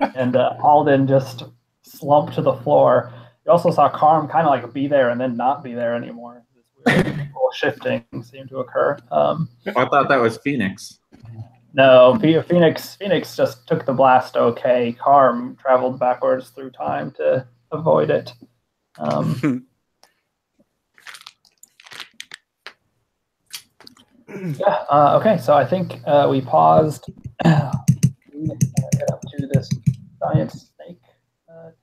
And Alden just slumped to the floor. You also saw Karm kind of like be there and then not be there anymore. This weird shifting seemed to occur. I thought that was Phoenix. No, Phoenix just took the blast okay. Karm traveled backwards through time to avoid it. Yeah, okay, so I think we paused. We get up to this giant snake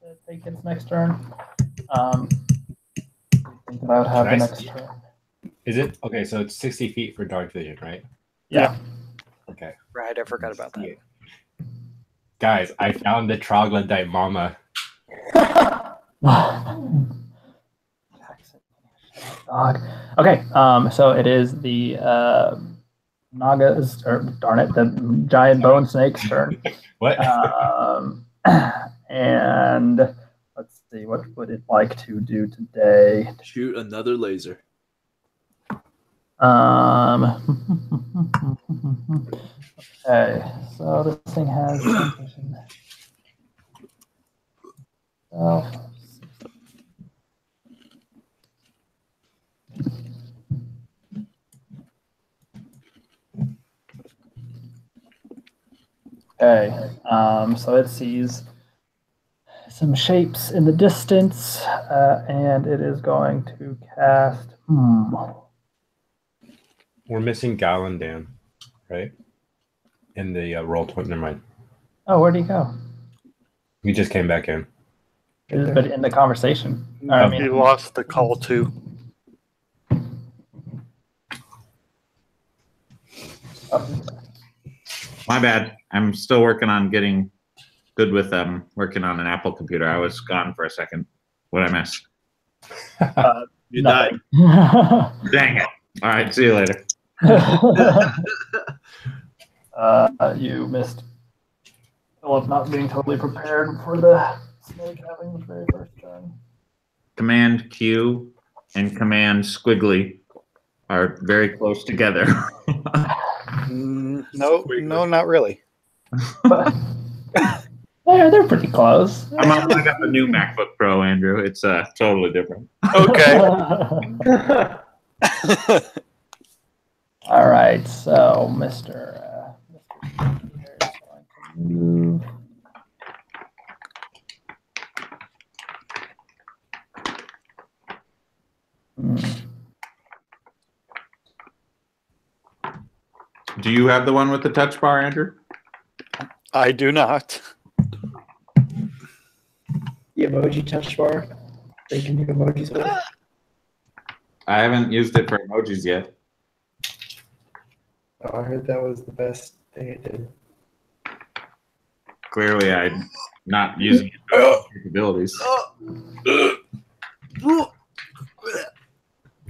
to take its next turn. Think about how the next turn. Is it? Okay, so it's 60 feet for dark vision, right? Yeah. Okay. Right, I forgot about that. Guys, I found the troglodyte mama. Dog. Okay, so it is the Naga's, or darn it, the giant bone snake's turn. What? And let's see, what would it like to do today? Shoot another laser. Okay, so this thing has okay, so it sees some shapes in the distance, and it is going to cast. We're missing Galandan, right? In the Roll20. Never mind. Oh, where'd he go? He just came back in. But in the conversation. He lost the call too. My bad. I'm still working on getting good with working on an Apple computer. I was gone for a second. What'd I miss? You died. Dang it. All right, see you later. You missed Philip not being totally prepared for the snake having the very first turn. Command Q and Command Squiggly are very close together. No, not really. They're pretty close. I got the new MacBook Pro, Andrew. It's totally different. Okay. All right, so Mr. Computer is going to move. Do you have the one with the touch bar, Andrew? I do not. The emoji touch bar. They can do emojis with it. I haven't used it for emojis yet. Oh, I heard that was the best thing it did. Clearly, I'm not using it for its capabilities.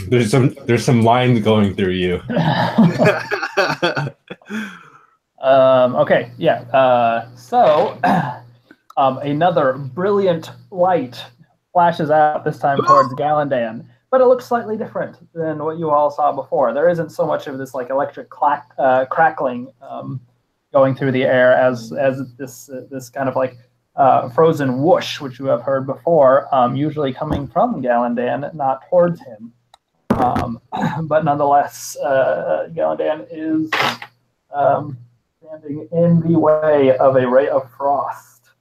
There's some lines going through you. Okay, yeah. So another brilliant light flashes out, this time towards Galandan, but it looks slightly different than what you all saw before. There isn't so much of this like electric crackling going through the air as this kind of like frozen whoosh, which you have heard before, usually coming from Galandan, not towards him. But nonetheless, Galandan is standing in the way of a ray of frost.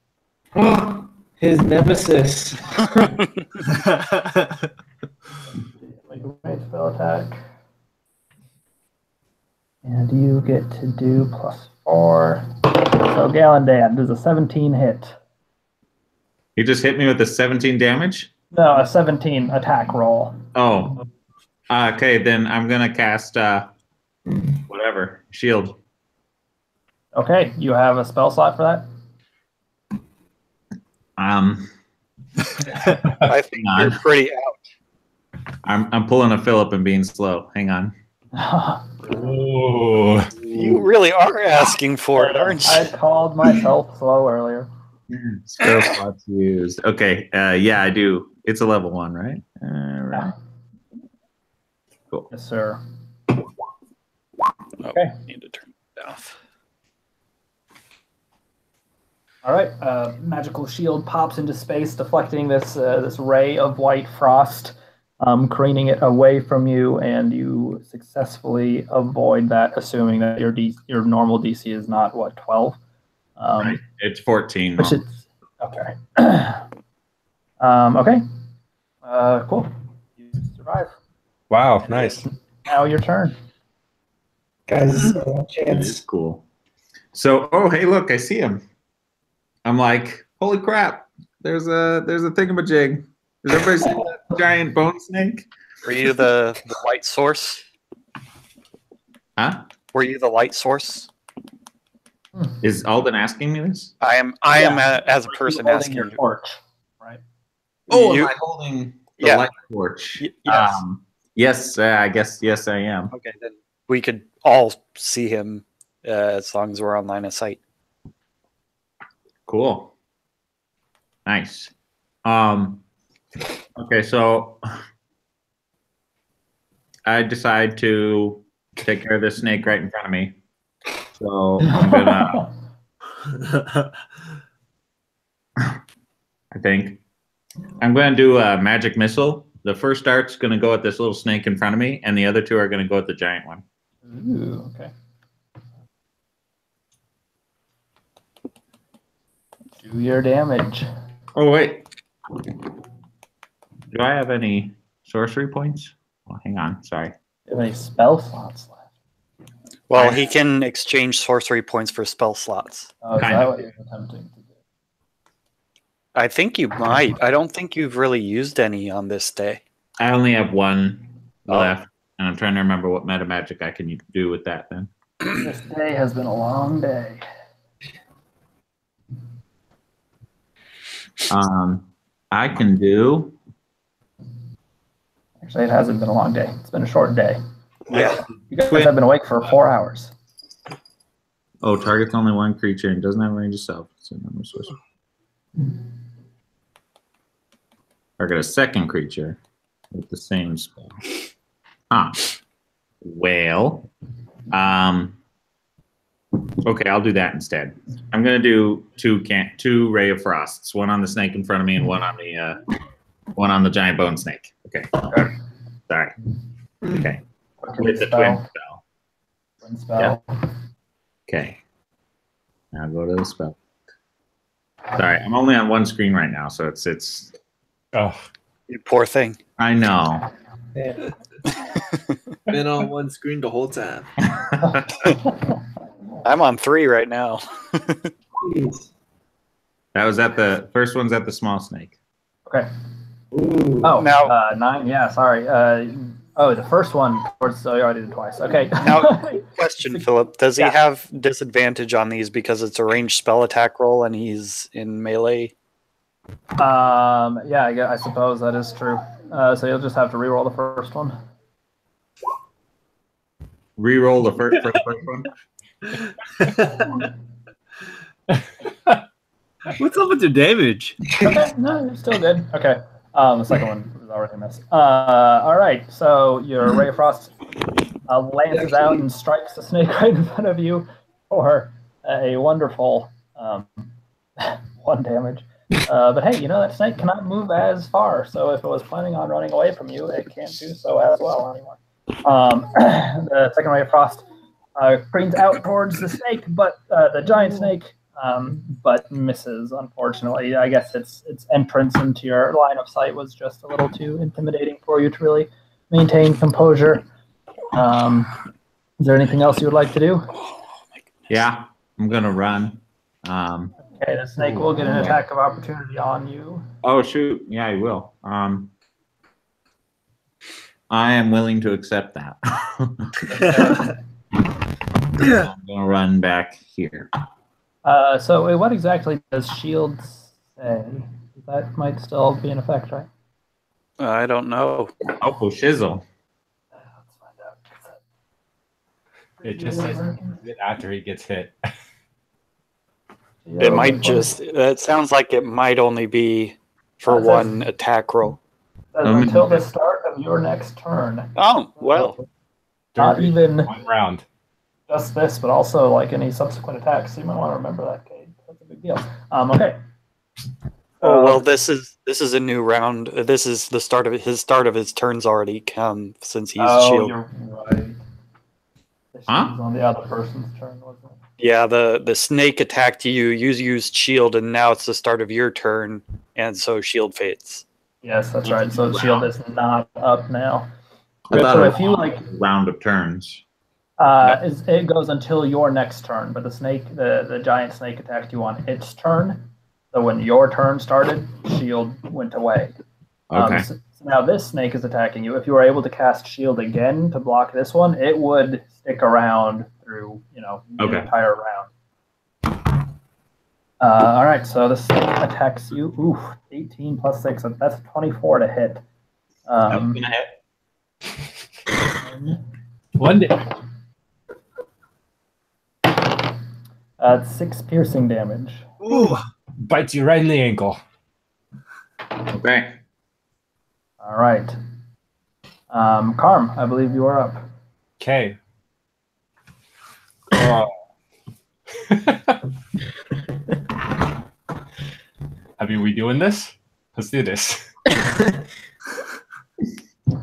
His nemesis. Make a great spell attack. And you get to do +4. So Galandan does a 17 hit. You just hit me with the 17 damage? No, a 17 attack roll. Oh. Okay, then I'm going to cast whatever. Shield. Okay, you have a spell slot for that? I think you're pretty out. I'm pulling a Philip and being slow. Hang on. Oh. You really are asking for it, aren't you? I called myself slow earlier. Spell slots used. Okay, yeah, I do. It's a level 1, right? Right. Cool. Yes, sir. Okay. Need to turn it off. All right. Magical shield pops into space, deflecting this ray of white frost, careening it away from you, and you successfully avoid that, assuming that your normal DC is not what 12. Right. It's 14. Which is okay. Okay. Cool. You survive. Wow, nice. Now your turn. Guys, It is chance. cool. So, oh, hey, look, I see him. I'm like, holy crap! There's a thingamajig. Does everybody see that giant bone snake? Were you the light source? Huh? Were you the light source? Is Alden asking me this? I am as a person Holding asking your you. torch, right? Oh, You- am I holding the Yeah. light torch? Yes. Yes, I guess yes, I am. Okay, then we could all see him as long as we're on line of sight. Cool. Nice. Okay, so I decide to take care of this snake right in front of me. So I'm gonna, I think, I'm gonna do a magic missile. The first dart's gonna go at this little snake in front of me, and the other two are gonna go at the giant one. Ooh, okay. Do your damage. Oh wait, do I have any sorcery points? Oh, hang on, sorry. Do you have any spell slots left? Well, he can exchange sorcery points for spell slots. Oh, is Kind that of. what you're attempting to do? I think you might. I don't think you've really used any on this day. I only have one Oh. left, and I'm trying to remember what meta magic I can do with that then. This day has been a long day. I can do. Actually, it hasn't been a long day. It's been a short day. Yeah. You guys have been awake for 4 hours. Oh, targets only one creature and doesn't have a range of self. So no sorcery. Target a second creature with the same spell. Huh. Well, okay, I'll do that instead. I'm gonna do two ray of frosts, one on the snake in front of me and one on the giant bone snake. Okay. Sorry. Okay. With the twin spell. Twin spell. Okay. Now go to the spell. Sorry, I'm only on one screen right now, so it's. Oh, You poor thing. I know. Yeah. Been on one screen the whole time. I'm on 3 right now. Jeez. That was at the first one's at the small snake. Okay. Ooh. Oh, Now- 9. Yeah, sorry. The first one. So you already did twice. Okay. Now- Question, Philip. Does he Yeah. have disadvantage on these because it's a ranged spell attack roll and he's in melee? Yeah, I suppose that is true. So you'll just have to reroll the first one. Reroll the first for the first one. What's up with your damage? Okay, no, you're still good. Okay. The second one was already missed. All right. So your ray of frost lances out and strikes the snake right in front of you for a wonderful 1 damage. But hey, you know that snake cannot move as far. So if it was planning on running away from you, it can't do so as well anymore. The second ray of frost careens out towards the snake, but the giant snake. But misses, unfortunately. I guess its entrance into your line of sight was just a little too intimidating for you to really maintain composure. Is there anything else you would like to do? Yeah, I'm gonna run. Okay, the snake will get an attack of opportunity on you. Oh shoot, yeah, I will. I am willing to accept that. I'm gonna run back here. So what exactly does shield say? That might still be in effect, right? I don't know. Oh, shizzle. Let's find out. it just says after he gets hit. It might just. It sounds like it might only be for That says- one attack roll. Until the start of your next turn. Oh, well. Not even 1 round. just this, but also like any subsequent attacks. So you might want to remember that, Cade. that's a big deal. Okay. Oh well, this is a new round. This is the start of his turn's already come since he's shield. You're right. The Huh? shield's on the other person's turn, wasn't it? Yeah, the snake attacked you. You used shield, and now it's the start of your turn, and so shield fades. Yes, that's right. So the shield is not up now. I thought So it if you like, Round of turns. it goes until your next turn. But the snake, the giant snake, attacked you on its turn. So when your turn started, shield went away. Okay. So now this snake is attacking you. If you were able to cast shield again to block this one, it would stick around through the Okay. entire round. All right, so this snake attacks you. Oof, 18 plus 6. That's 24 to hit. That's gonna hit. One day. It's 6 piercing damage. Ooh. Bites you right in the ankle. Okay. All right. Karm, I believe you are up. Okay. I mean, we doing this? Let's do this.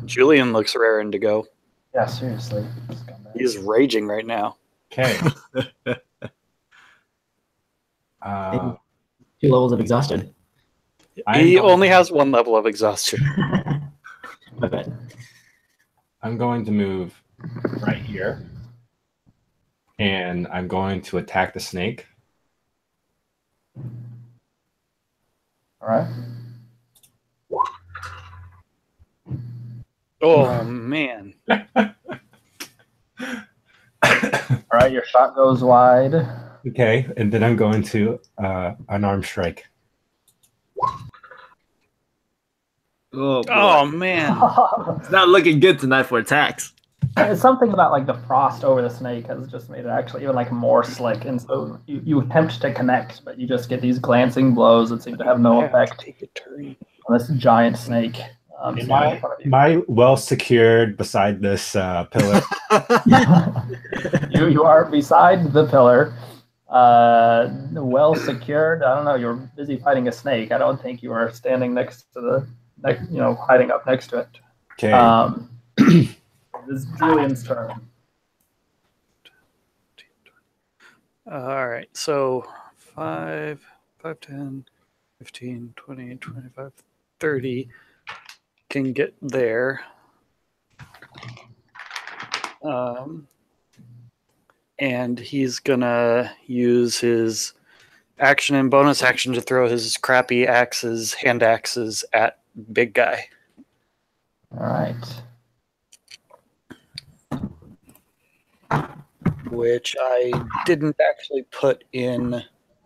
Julian looks raring to go. Yeah, seriously. He's raging right now. Okay. 2 levels of exhausted. He only has 1 level of exhaustion. My bad. I'm going to move right here. And I'm going to attack the snake. All right. Oh man! All right, your shot goes wide. Okay, and then I'm going to unarmed strike. Oh, boy. Oh man! It's not looking good tonight for attacks. It's something about like the frost over the snake has just made it actually even like more slick, and so you attempt to connect, but you just get these glancing blows that seem to have no effect Take a turn. on this giant snake. Am standing in front of Am I well secured beside this pillar? you are beside the pillar, well secured. I don't know. You're busy fighting a snake. I don't think you are standing next to the, hiding up next to it. Okay. This is Julian's turn. All right, so 5, 10, 15, 20, 25, 30 can get there. And he's gonna use his action and bonus action to throw his crappy hand axes at big guy. All right. Which I didn't actually put in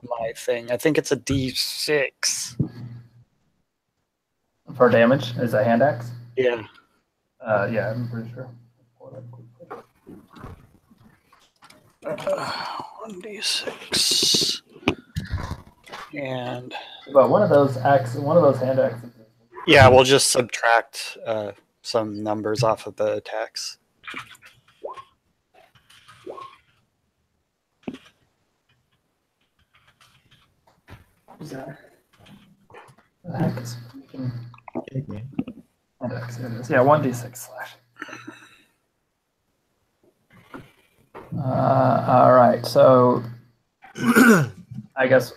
my thing. I think it's a D6. For damage, is a hand axe? Yeah. Yeah, I'm pretty sure. 1d6. And But one of those hand axes. yeah, we'll just subtract some numbers off of the attacks. What's that? The heck is freaking hand axe? Here it is. Yeah, 1d6 slash. All right, so I guess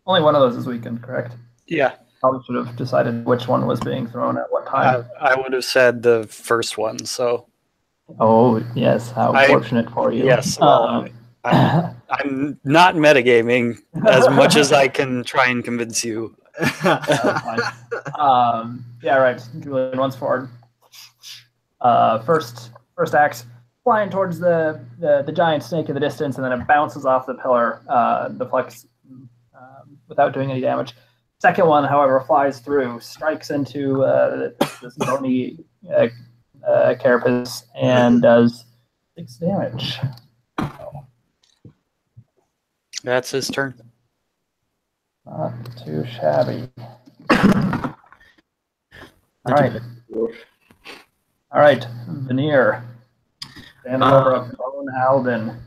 only one of those is weakened, correct? Yeah. Probably should have decided which one was being thrown at what time. I would have said the first one, so Oh, yes, how fortunate for you. yes, well, I'm not metagaming as much as I can try and convince you. Yeah, right. Julian runs forward. First axe flying towards the giant snake in the distance, and then it bounces off the pillar, deflects without doing any damage. Second one, however, flies through, strikes into this bony carapace, and does 6 damage. That's his turn. Not too shabby. All right. All right, Veneer. Stand over a Bone Alden.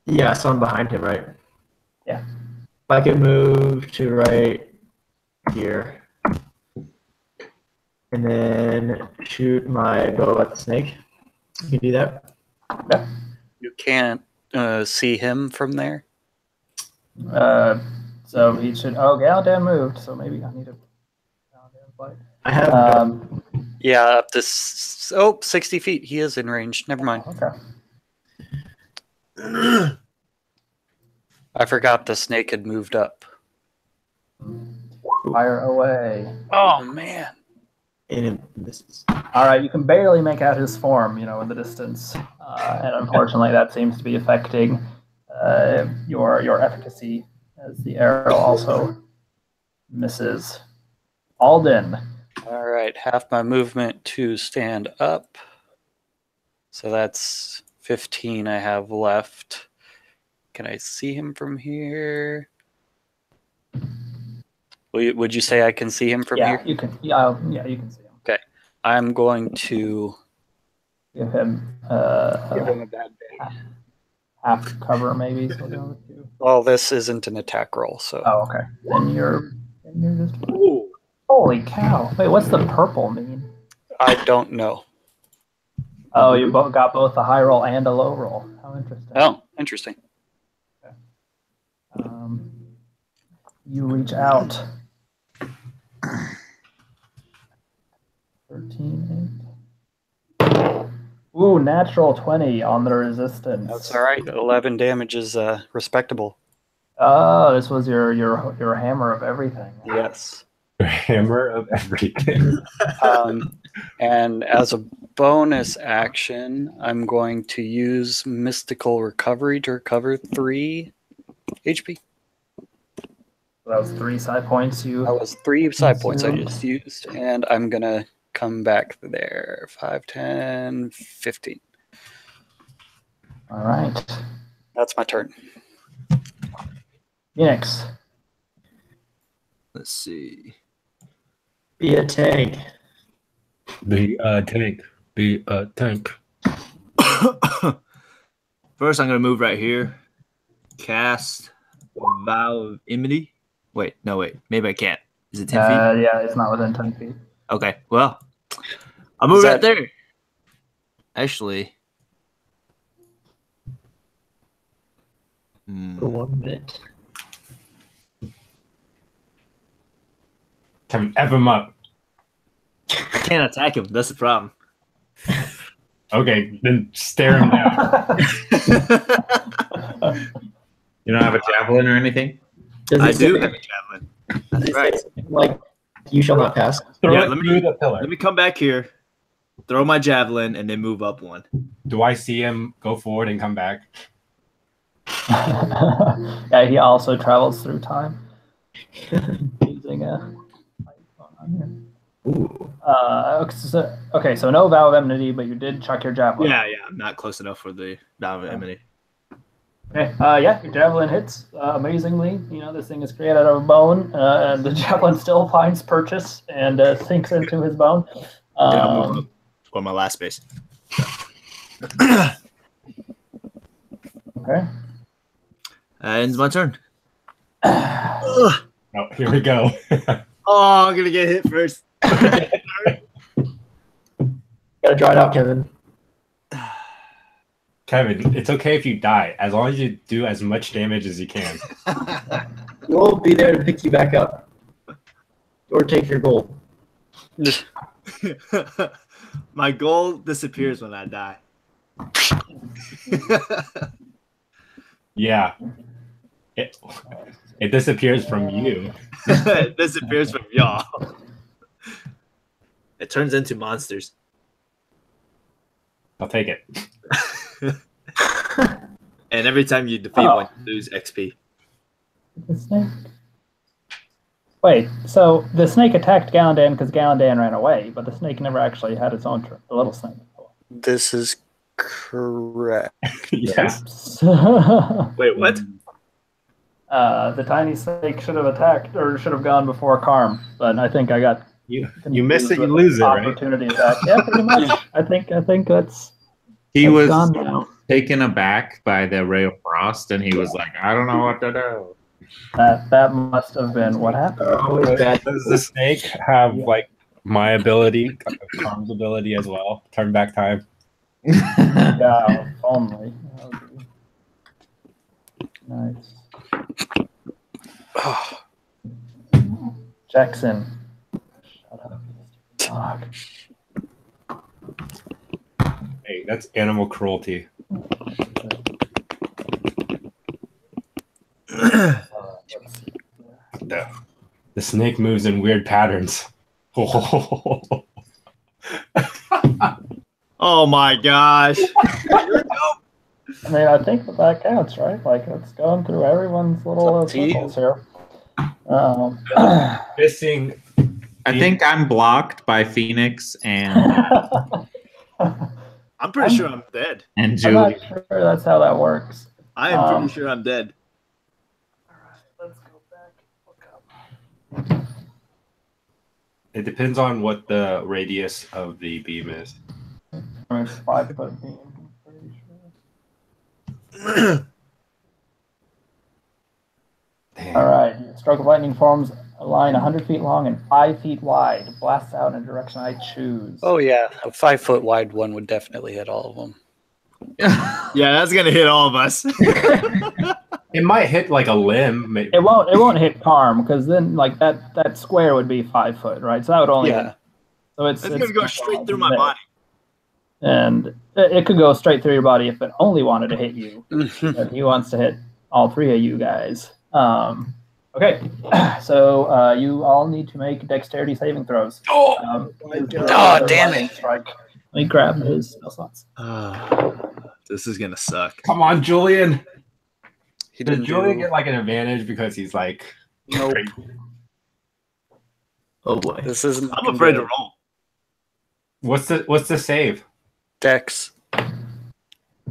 Yeah, so I'm behind him, right? If I could move to right here. And then shoot my bow at the snake. You can do that. You can't see him from there. So he should. Oh, Galandan moved. So maybe I need a Galandan fight. I have Yeah, up to 60 feet. He is in range. Never mind. Okay. I forgot the snake had moved up. Fire away. Oh, man. and it misses. All right, you can barely make out his form, in the distance, and unfortunately, that seems to be affecting your efficacy, as the arrow also misses. Alden. All right, half my movement to stand up. So that's 15 I have left. Can I see him from here? Would you say I can see him from here? You can. Yeah, you can see him. I'm going to Give him give him a bad day. half cover, maybe. So we'll go with you. Well, this isn't an attack roll, so Oh, okay. Then you're just. Holy cow! Wait, what's the purple mean? I don't know. Oh, you both got both a high roll and a low roll. How interesting. Oh, interesting. You reach out. 13, 8. Ooh, natural 20 on the resistance. That's all right. 11 damage is respectable. Oh, this was your hammer of everything. Yes. Hammer of everything. And as a bonus action, I'm going to use Mystical Recovery to recover 3 HP. That was 3 side points. That was 3 side points I just used, and I'm going to come back there. 5, 10, 15. All right. That's my turn. Phoenix. Let's see. Be a tank. Be a tank. Be a tank. First, I'm gonna move right here. Cast Vow of Enmity. Wait, maybe I can't. Is it 10 feet? Yeah, it's not within 10 feet. Okay, well, I'll move right there. Actually, For 1 minute. Can F him up. I can't attack him. That's the problem. Okay, then stare him down. You don't have a javelin or anything? Does it I do say, have a javelin. That's right. like, you shall not pass? Throw Yeah, it let me- through the pillar. Let me come back here, throw my javelin, and then move up 1. Do I see him go forward and come back? Yeah, he also travels through time. Using a. Ooh. Okay, so no vow of enmity, but you did chuck your javelin. Yeah, I'm not close enough for the Vow of Enmity. Okay, yeah, your javelin hits amazingly. This thing is created out of bone, and the javelin still finds purchase and sinks into his bone. I'll move up. Or my last space. Okay. Ends my turn. Oh, here we go. Oh, I'm gonna get hit first. Gotta draw it out, Kevin. Kevin, it's okay if you die, as long as you do as much damage as you can. We'll be there to pick you back up. Or take your gold. My gold disappears when I die. Yeah. It disappears from you. It disappears from y'all. It turns into monsters. I'll take it. And every time you defeat one, you lose XP. The snake. Wait, so the snake attacked Galandan because Galandan ran away, but the snake never actually had its own turn. The little snake. This is correct. Yes. Wait, what? The tiny snake should have attacked or should have gone before Karm, but I think I got You miss it, you lose it, right? opportunity attack. Yeah, pretty much. I think that's He that's was gone now. taken aback by the ray of frost, and he was like, I don't know what to do. That must have been what happened. Does the snake have like my ability, Tom's ability as well? Turn back time. Yeah, if only. That would be nice. Jackson. Shut up. Dog. Hey, that's animal cruelty. The snake moves in weird patterns. Oh my gosh. I mean, I think that counts, right? Like, it's going through everyone's little It's up to you. circles here. Missing. I think I'm blocked by Phoenix and I'm pretty sure I'm dead. I'm Julie. not sure that's how that works. I am pretty sure I'm dead. Let's go back. Look up. It depends on what the radius of the beam is. It's 5 foot beam. I'm pretty sure. Damn. All right. Stroke of lightning forms a line 100 feet long and 5 feet wide. Blasts out in a direction I choose. Oh yeah, a 5 foot wide one would definitely hit all of them. Yeah, that's gonna hit all of us. It might hit like a limb. Maybe. It won't hit Carm because then like that square would be 5 foot, right? So that would only Yeah. So it's Gonna go straight through my body. And it could go straight through your body if it only wanted to hit you. But he wants to hit all 3 of you guys. Okay, so you all need to make dexterity saving throws. Oh, damn it. Strike. Let me grab his spell slots. This is gonna suck. come on, Julian. He Does didn't Julian do. get like an advantage because he's like? Nope. Oh boy. This isn't. I'm afraid to roll. What's the save? Dex.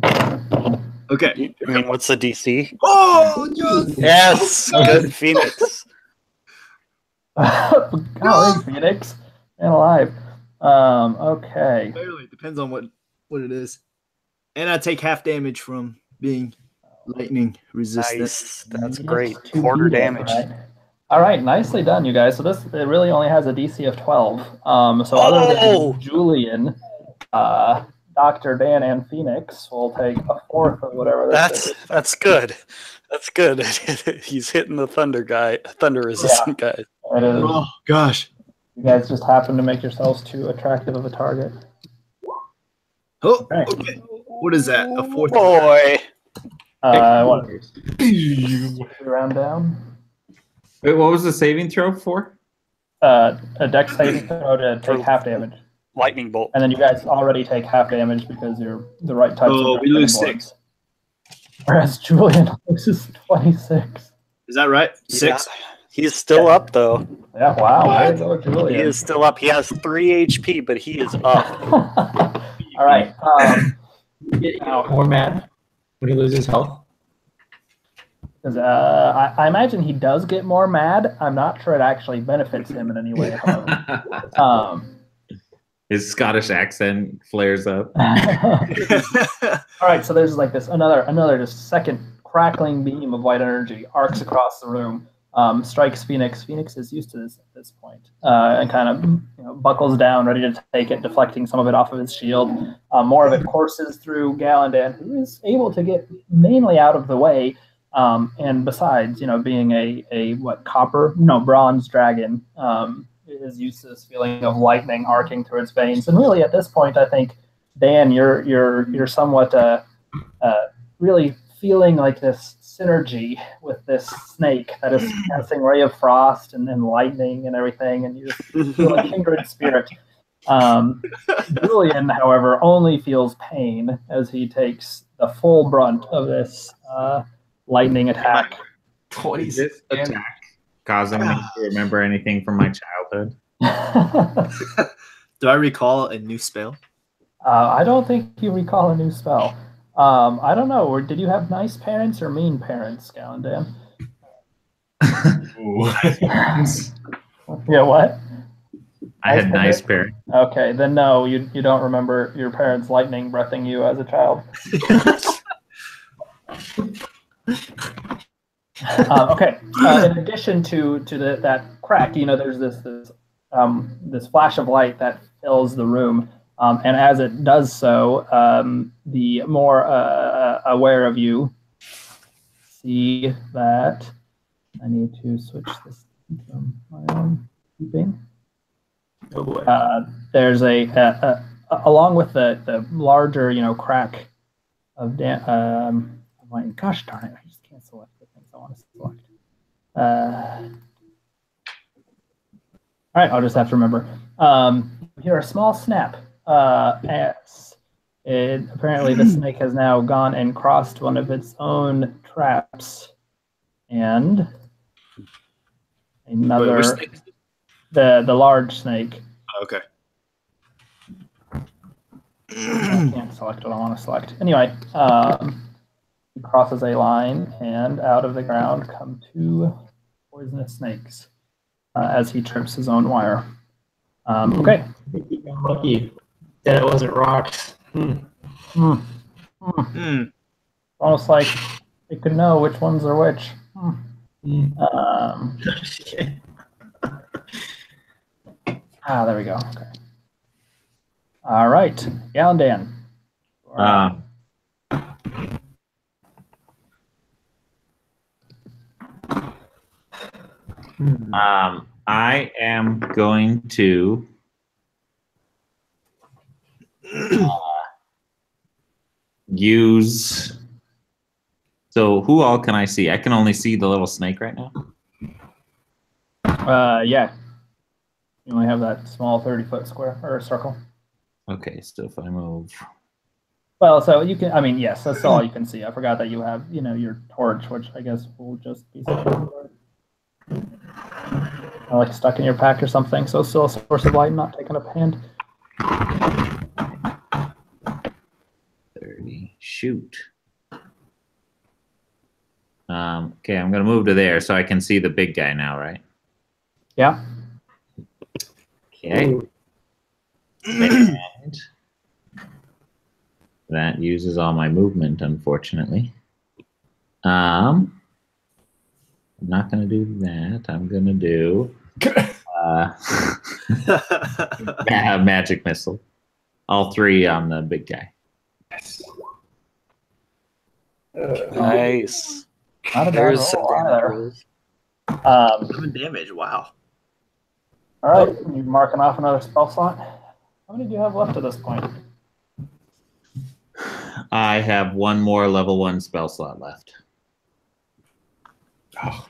Okay. I mean, what's the DC? Oh, yes! Yes, good Phoenix. Golly, Phoenix. Man alive. Okay. Barely. Depends on what it is. And I take half damage from being lightning resistant. Nice. That's It's great. 2d8, Quarter damage. right? All right, nicely done, you guys. So it really only has a DC of 12. So other Oh! than Julian, Dr. Dan, and Phoenix will take a fourth of whatever this is. That's good. That's good. He's hitting the thunder resistant guy. It is. Oh gosh. You guys just happen to make yourselves too attractive of a target. Oh, Okay. okay. What is that? A fourth? Boy. What? Round down. Wait, what was the saving throw for? A dex saving throw to take half damage. Lightning bolt. And then you guys already take half damage because you're the right types Oh, of we lose dragonborns. 6. Whereas Julian loses 26. Is that right? 6? Yeah. He's still up though. Yeah, wow. Way to go, He Julian. is still up. He has 3 HP, but he is up. All right. Get more mad when he loses health. 'Cause, I imagine he does get more mad. I'm not sure it actually benefits him in any way. however. His Scottish accent flares up. All right, so there's like this another just second crackling beam of white energy arcs across the room, strikes Phoenix. Phoenix is used to this at this point, and kind of buckles down, ready to take it, deflecting some of it off of his shield. More of it courses through Galandan, who is able to get mainly out of the way. And besides, being a bronze dragon, is used to this feeling of lightning arcing through its veins. And really, at this point, I think Dan, you're somewhat really feeling like this synergy with this snake that is casting ray of frost and lightning and everything, and you just feel a kindred spirit. Julian, however, only feels pain as he takes the full brunt of this lightning attack. 26 attack causing me to remember anything from my childhood. Do I recall a new spell? I don't think you recall a new spell. I don't know. Or did you have nice parents or mean parents, Galandan? Yeah, what? I had nice parents. Okay, then no, you don't remember your parents lightning breathing you as a child. Okay. In addition to that crack, there's this flash of light that fills the room, and as it does so, the more aware of you see that I need to switch this from my own keeping. Oh boy. There's along with the larger crack of gosh darn it, I just can't select the things I want to select. All right, I'll just have to remember. Here, a small snap. Apparently, the snake has now gone and crossed one of its own traps, and another. Which snake? The large snake. Okay. I can't select what I want to select. Anyway, he crosses a line, and out of the ground come 2 poisonous snakes as he trips his own wire. Okay. I think you got lucky that it wasn't rocks. Almost like it could know which ones are which. There we go. Okay. All right, Galandan. I am going to use. So who all can I see? I can only see the little snake right now. Yeah. You only have that small 30-foot square or circle. Okay, so if I move. Well, so you can. I mean, yes, that's all you can see. I forgot that you have, your torch, which I guess will just be like stuck in your pack or something. So still a source of light, not taking up a hand. 30. Shoot. Okay, I'm gonna move to there so I can see the big guy now, right? Yeah. Okay. And that uses all my movement, unfortunately. I'm not gonna do that. I'm gonna do magic missile. All 3 on the big guy. Yes. Nice. Not a bad There's some roll damage either. rolls. 7 damage. Wow. All right, you marking off another spell slot. How many do you have left at this point? I have 1 more level 1 spell slot left. Oh,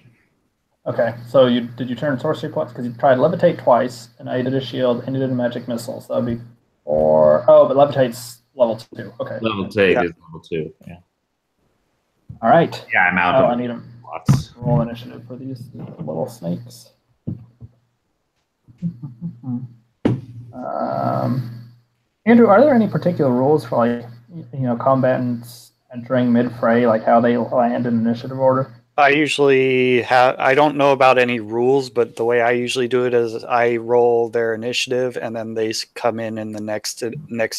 Okay, so did you turn sorcery points? Because you tried levitate twice, and I did a shield, and you did a magic missile. So that'd be 4. Oh, but levitate's level 2. Okay. Level 2 is level 2. Yeah. All right. Yeah, I'm out. I need to Lots. roll initiative for these little snakes. Andrew, are there any particular rules for combatants entering mid-fray, like how they land in initiative order? I don't know about any rules, but the way I usually do it is I roll their initiative and then they come in the next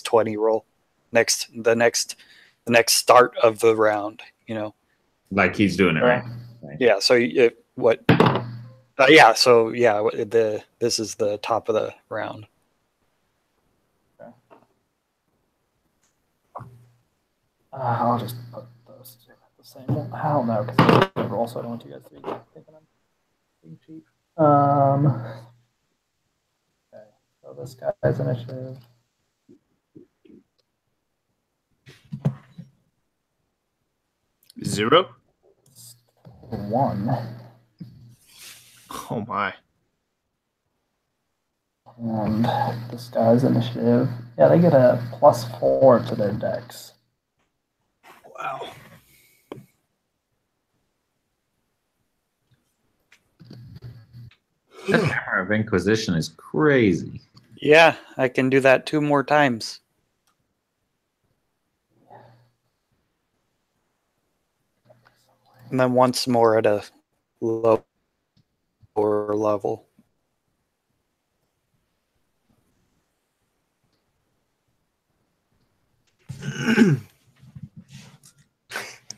20 roll, the next start of the round, Like he's doing it right. Yeah. So this is the top of the round. Okay. I'll just put those 2 at the same. Well, I don't know because it's a roll, so I don't want you guys to be thinking I'm being cheap. Okay. So this guy's initiative. Zero? 1. Oh my. And this guy's initiative. Yeah, they get a +4 to their dex. Wow. That Hammer of Inquisition is crazy. Yeah, I can do that 2 more times. And then once more at a lower level.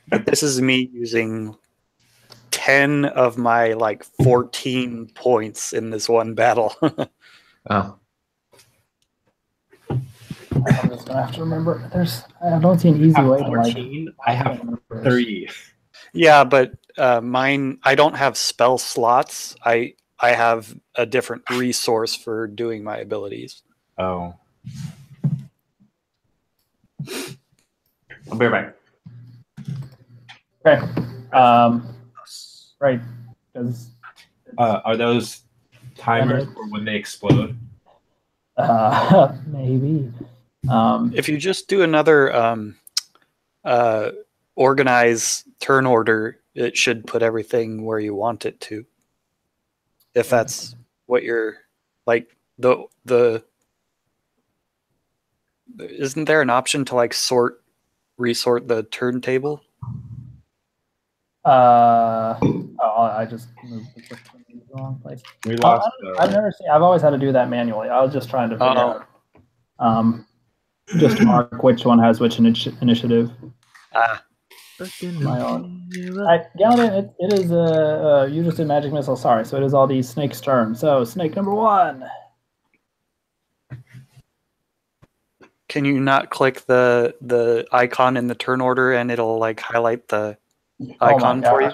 But this is me using 10 of my like 14 points in this one battle. Oh, I'm just gonna have to remember. I don't see an easy way to like. 14. I have 3. Yeah, but mine, I don't have spell slots. I have a different resource for doing my abilities. Oh. I'll be right back. Okay. Right. Because Are those timers for when they explode? maybe. If you just do another organize turn order, it should put everything where you want it to. If that's what you're like, the isn't there an option to like resort the turntable? I just moved the wrong place. We lost. I've always had to do that manually. I was just trying to figure out. Just mark which one has which initiative. My own. Gallaudet, it is you just did magic missile. Sorry, so it is all these snakes' turn. So snake number 1. Can you not click the icon in the turn order and it'll like highlight the icon for you?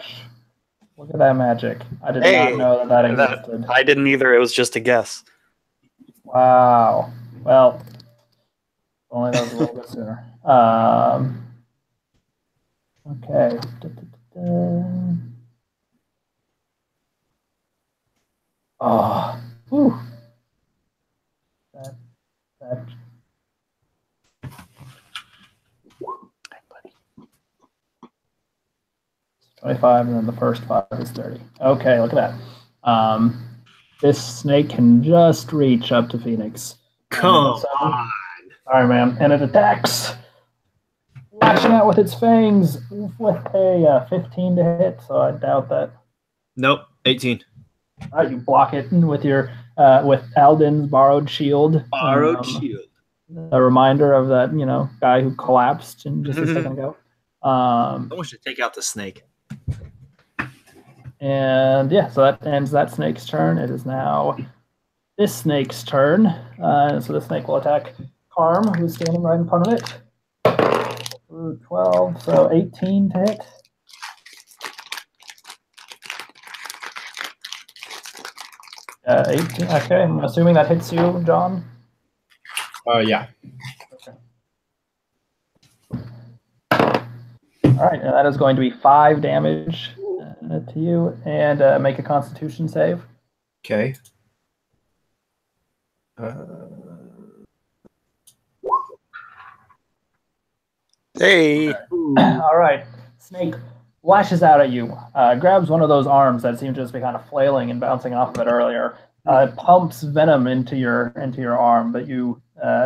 Look at that magic! I did not know that existed. I didn't either. It was just a guess. Wow. Well, only that was a little bit sooner. Okay. Oh. Whew. That. 25, and then the first 5 is 30. Okay, look at that. This snake can just reach up to Phoenix. Come on. Sorry, man. And it attacks, lashing out with its fangs with a 15 to hit, so I doubt that. Nope, 18. All right, you block it with your with Alden's borrowed shield. Borrowed shield. A reminder of that, guy who collapsed just a second ago. Someone should take out the snake. And yeah, so that ends that snake's turn. It is now this snake's turn. So the snake will attack Carm, who's standing right in front of it. 12, so 18 to hit. Uh, 18. Okay, I'm assuming that hits you, John. Yeah. Okay. All right, and that is going to be 5 damage to you, and make a Constitution save. Okay. Hey. All right, snake lashes out at you, grabs one of those arms that seemed to just be kind of flailing and bouncing off of it earlier. It pumps venom into your arm, but you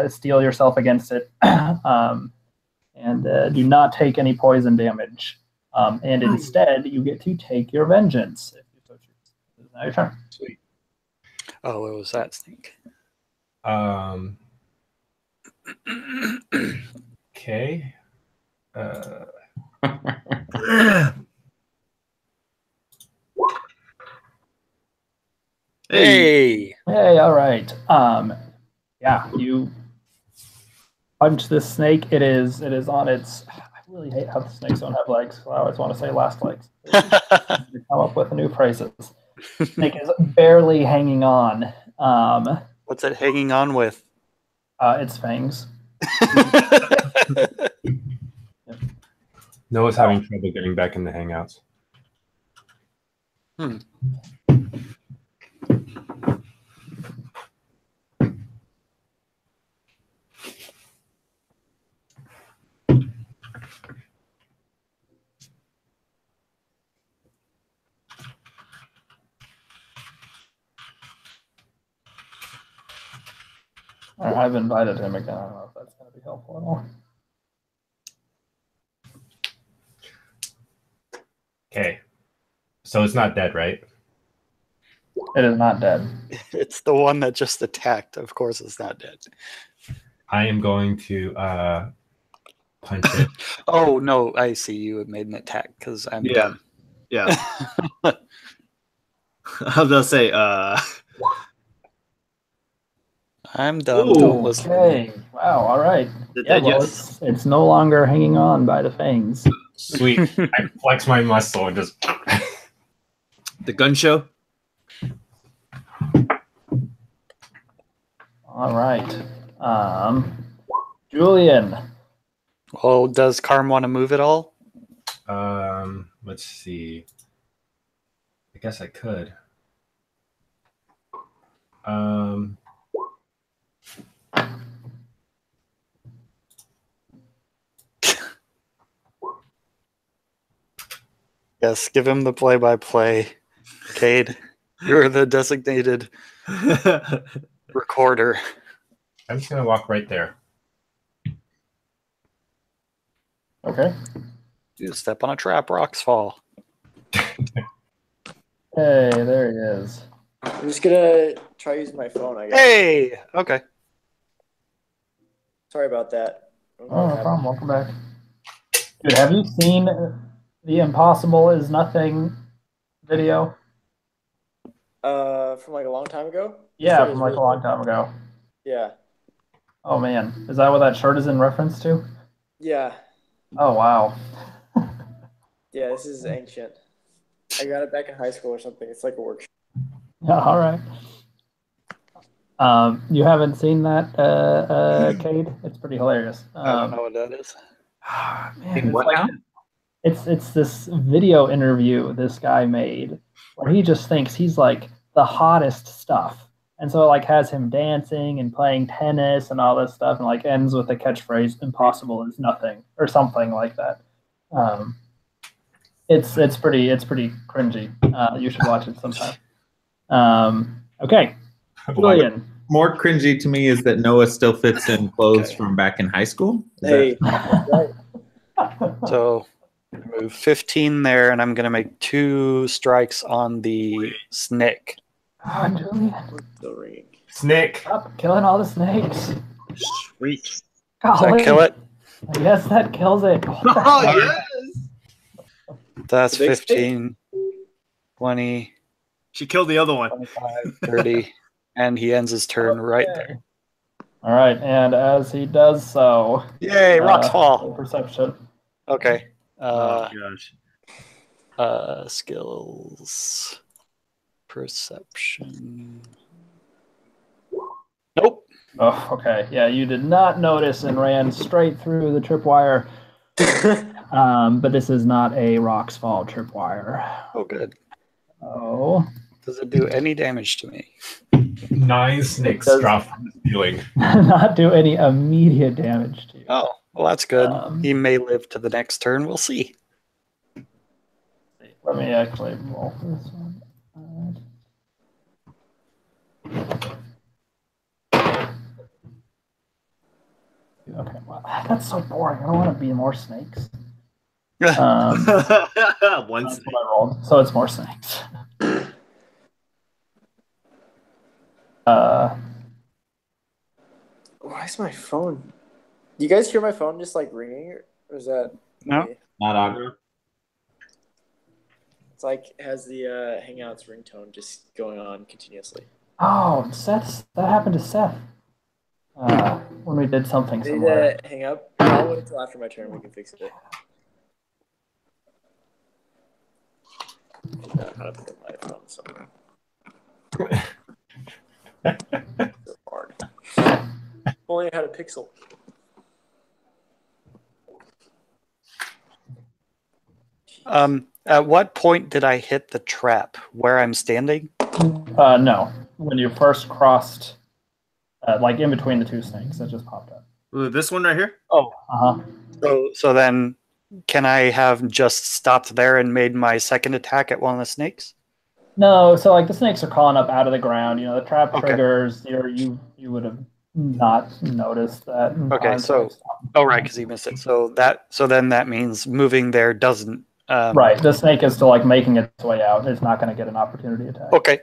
steel yourself against it, and do not take any poison damage. And instead, you get to take your vengeance. If you so choose. It is now your turn. Sweet. Oh, it was that snake. Okay. Hey. Hey, all right. Yeah, you punch this snake. It is on its. I really hate how the snakes don't have legs. So I always want to say last legs. Come up with new phrases. Snake is barely hanging on. What's it hanging on with? Its fangs. Noah's having trouble getting back in the Hangouts. I've invited him again. I don't know if that's going to be helpful at all. Okay. So it's not dead, right? It is not dead. It's the one that just attacked. Of course, it's not dead. I am going to punch it. Oh no! I see you have made an attack because I'm done. Yeah. I was gonna say, I'm done. Ooh, Don't listen to me. Okay. Wow. All right. did Yeah. that Well, just? it's no longer hanging on by the fangs. Sweet. I flex my muscle and just. The gun show? All right. Julian. Oh, does Carm want to move at all? Let's see. I guess I could. Yes, give him the play-by-play. Cade, you're the designated recorder. I'm just gonna walk right there. Okay. You step on a trap, rocks fall. Hey, there he is. I'm just gonna try using my phone, I guess. Hey! Okay. Sorry about that. Oh, no problem. Welcome back. Dude, have you seen the Impossible is Nothing video? From like a long time ago? Yeah, from like a long time ago. Yeah. Oh man, is that what that shirt is in reference to? Yeah. Oh wow. Yeah, this is ancient. I got it back in high school or something. It's like a workshop. Yeah, all right. You haven't seen that, Cade? It's pretty hilarious. I don't know what that is. Man, In it's what like- now? It's this video interview this guy made where he just thinks he's like the hottest stuff. And so it like has him dancing and playing tennis and all this stuff and like ends with the catchphrase "impossible is nothing" or something like that. It's pretty cringy. You should watch it sometime. Okay. Julian. More cringy to me is that Noah still fits in clothes from back in high school. Is Hey, that- right. So move 15 there, and I'm going to make 2 strikes on the snake. Oh, Julian. The ring. Snake. Stop killing all the snakes. Sweet. Does that Golly. kill it? Yes, that kills it. What the Oh, heck? yes. That's Big 15, 20, She killed the other one. 25, 30, and he ends his turn right there. All right, and as he does so, Yay, rocks roll fall. perception. Okay. Oh, gosh. Skills. Perception. Nope. Oh, okay. Yeah, you did not notice and ran straight through the tripwire. But this is not a rocks fall tripwire. Oh, good. Oh, Does it do any damage to me? 9 snakes Does- drop from the ceiling. not do any immediate damage to you. Oh, well, that's good. He may live to the next turn. We'll see. Let me actually roll for this one. Okay, well, that's so boring. I don't want to be more snakes. One That's snake. what I rolled. So it's more snakes. Why is my phone? Do you guys hear my phone just like ringing? Or is that No. me? Not Augur. It's like it has the Hangouts ringtone just going on continuously. Oh, that happened to Seth. When we did something Did similar. hang up? I'll wait until after my turn. We can fix it. I gotta put my phone somewhere. So hard. If only I had a Pixel. At what point did I hit the trap? Where I'm standing? No, when you first crossed, like in between the two snakes, it just popped up. Ooh, this one right here? Uh-huh. So then, can I have just stopped there and made my second attack at one of the snakes? No, so like the snakes are crawling up out of the ground. You know, the trap Okay. triggers. You would have not noticed that. in Okay, time to so- stop. Oh, right, because he missed it. So then that means moving there doesn't. Right, the snake is still like making its way out. It's not going to get an opportunity attack. Okay.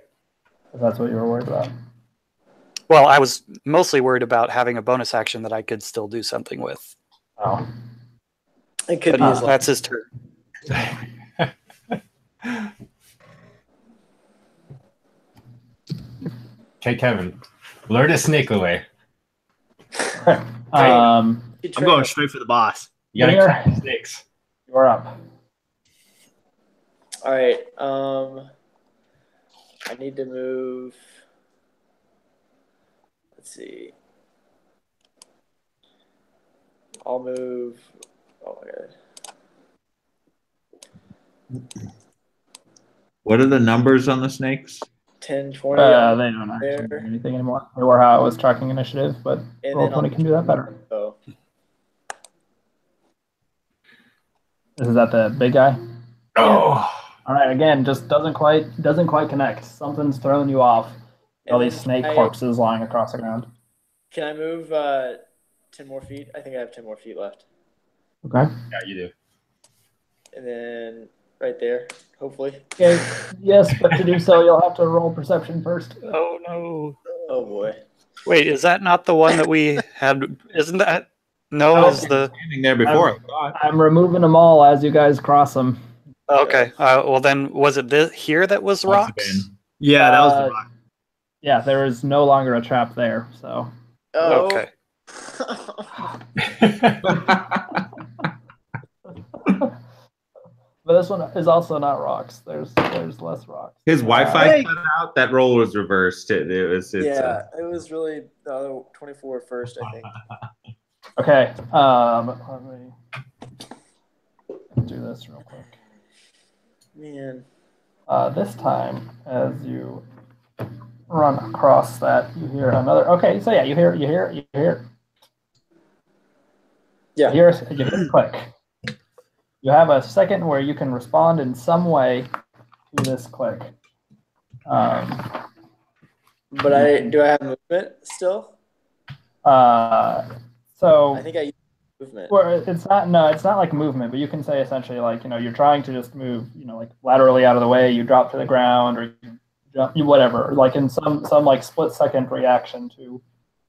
If that's what you were worried about. Well, I was mostly worried about having a bonus action that I could still do something with. Oh, It could But be as that's his turn. Okay, Kevin, lure the snake away. I'm going straight for the boss. You gotta Here. catch the snakes. You're up. All right. I need to move. Let's see. I'll move. Oh my god. What are the numbers on the snakes? 10, 20. They don't actually do anything anymore. They were how I was tracking initiative, but And Roll then I'll 20 can do that better. Oh. Is that the big guy? Oh, All right. Again, just doesn't quite connect. Something's throwing you off. All And these then snake can I- corpses lying across the ground. Can I move 10 more feet? I think I have 10 more feet left. Okay. yeah, you do. And then right there, hopefully. Okay. Yes, but to do so, you'll have to roll perception first. Oh no! Oh boy. Wait, is that not the one that we had? Isn't that? No, is the Standing there before. I thought. I'm removing them all as you guys cross them. okay? Well, then was it this here that was Must have rocks? been. Yeah, that was the rock. Yeah, there is no longer a trap there. So. Oh. Okay. But this one is also not rocks. There's less rocks. His Wi-Fi Hey. cut out. That roll was reversed. It was. It's, Yeah, it was really the other 24 first, I think. Okay. Let me do this real quick. Man. This time, as you run across that, you hear another. Okay, so yeah, you hear. Yeah. You hear a click. You have a second where you can respond in some way to this click. But do I have movement still? So I think I used movement. well, it's not like movement, but you can say essentially like, you're trying to just move, like laterally out of the way, you drop to the ground or you jump, whatever, like in some like split second reaction to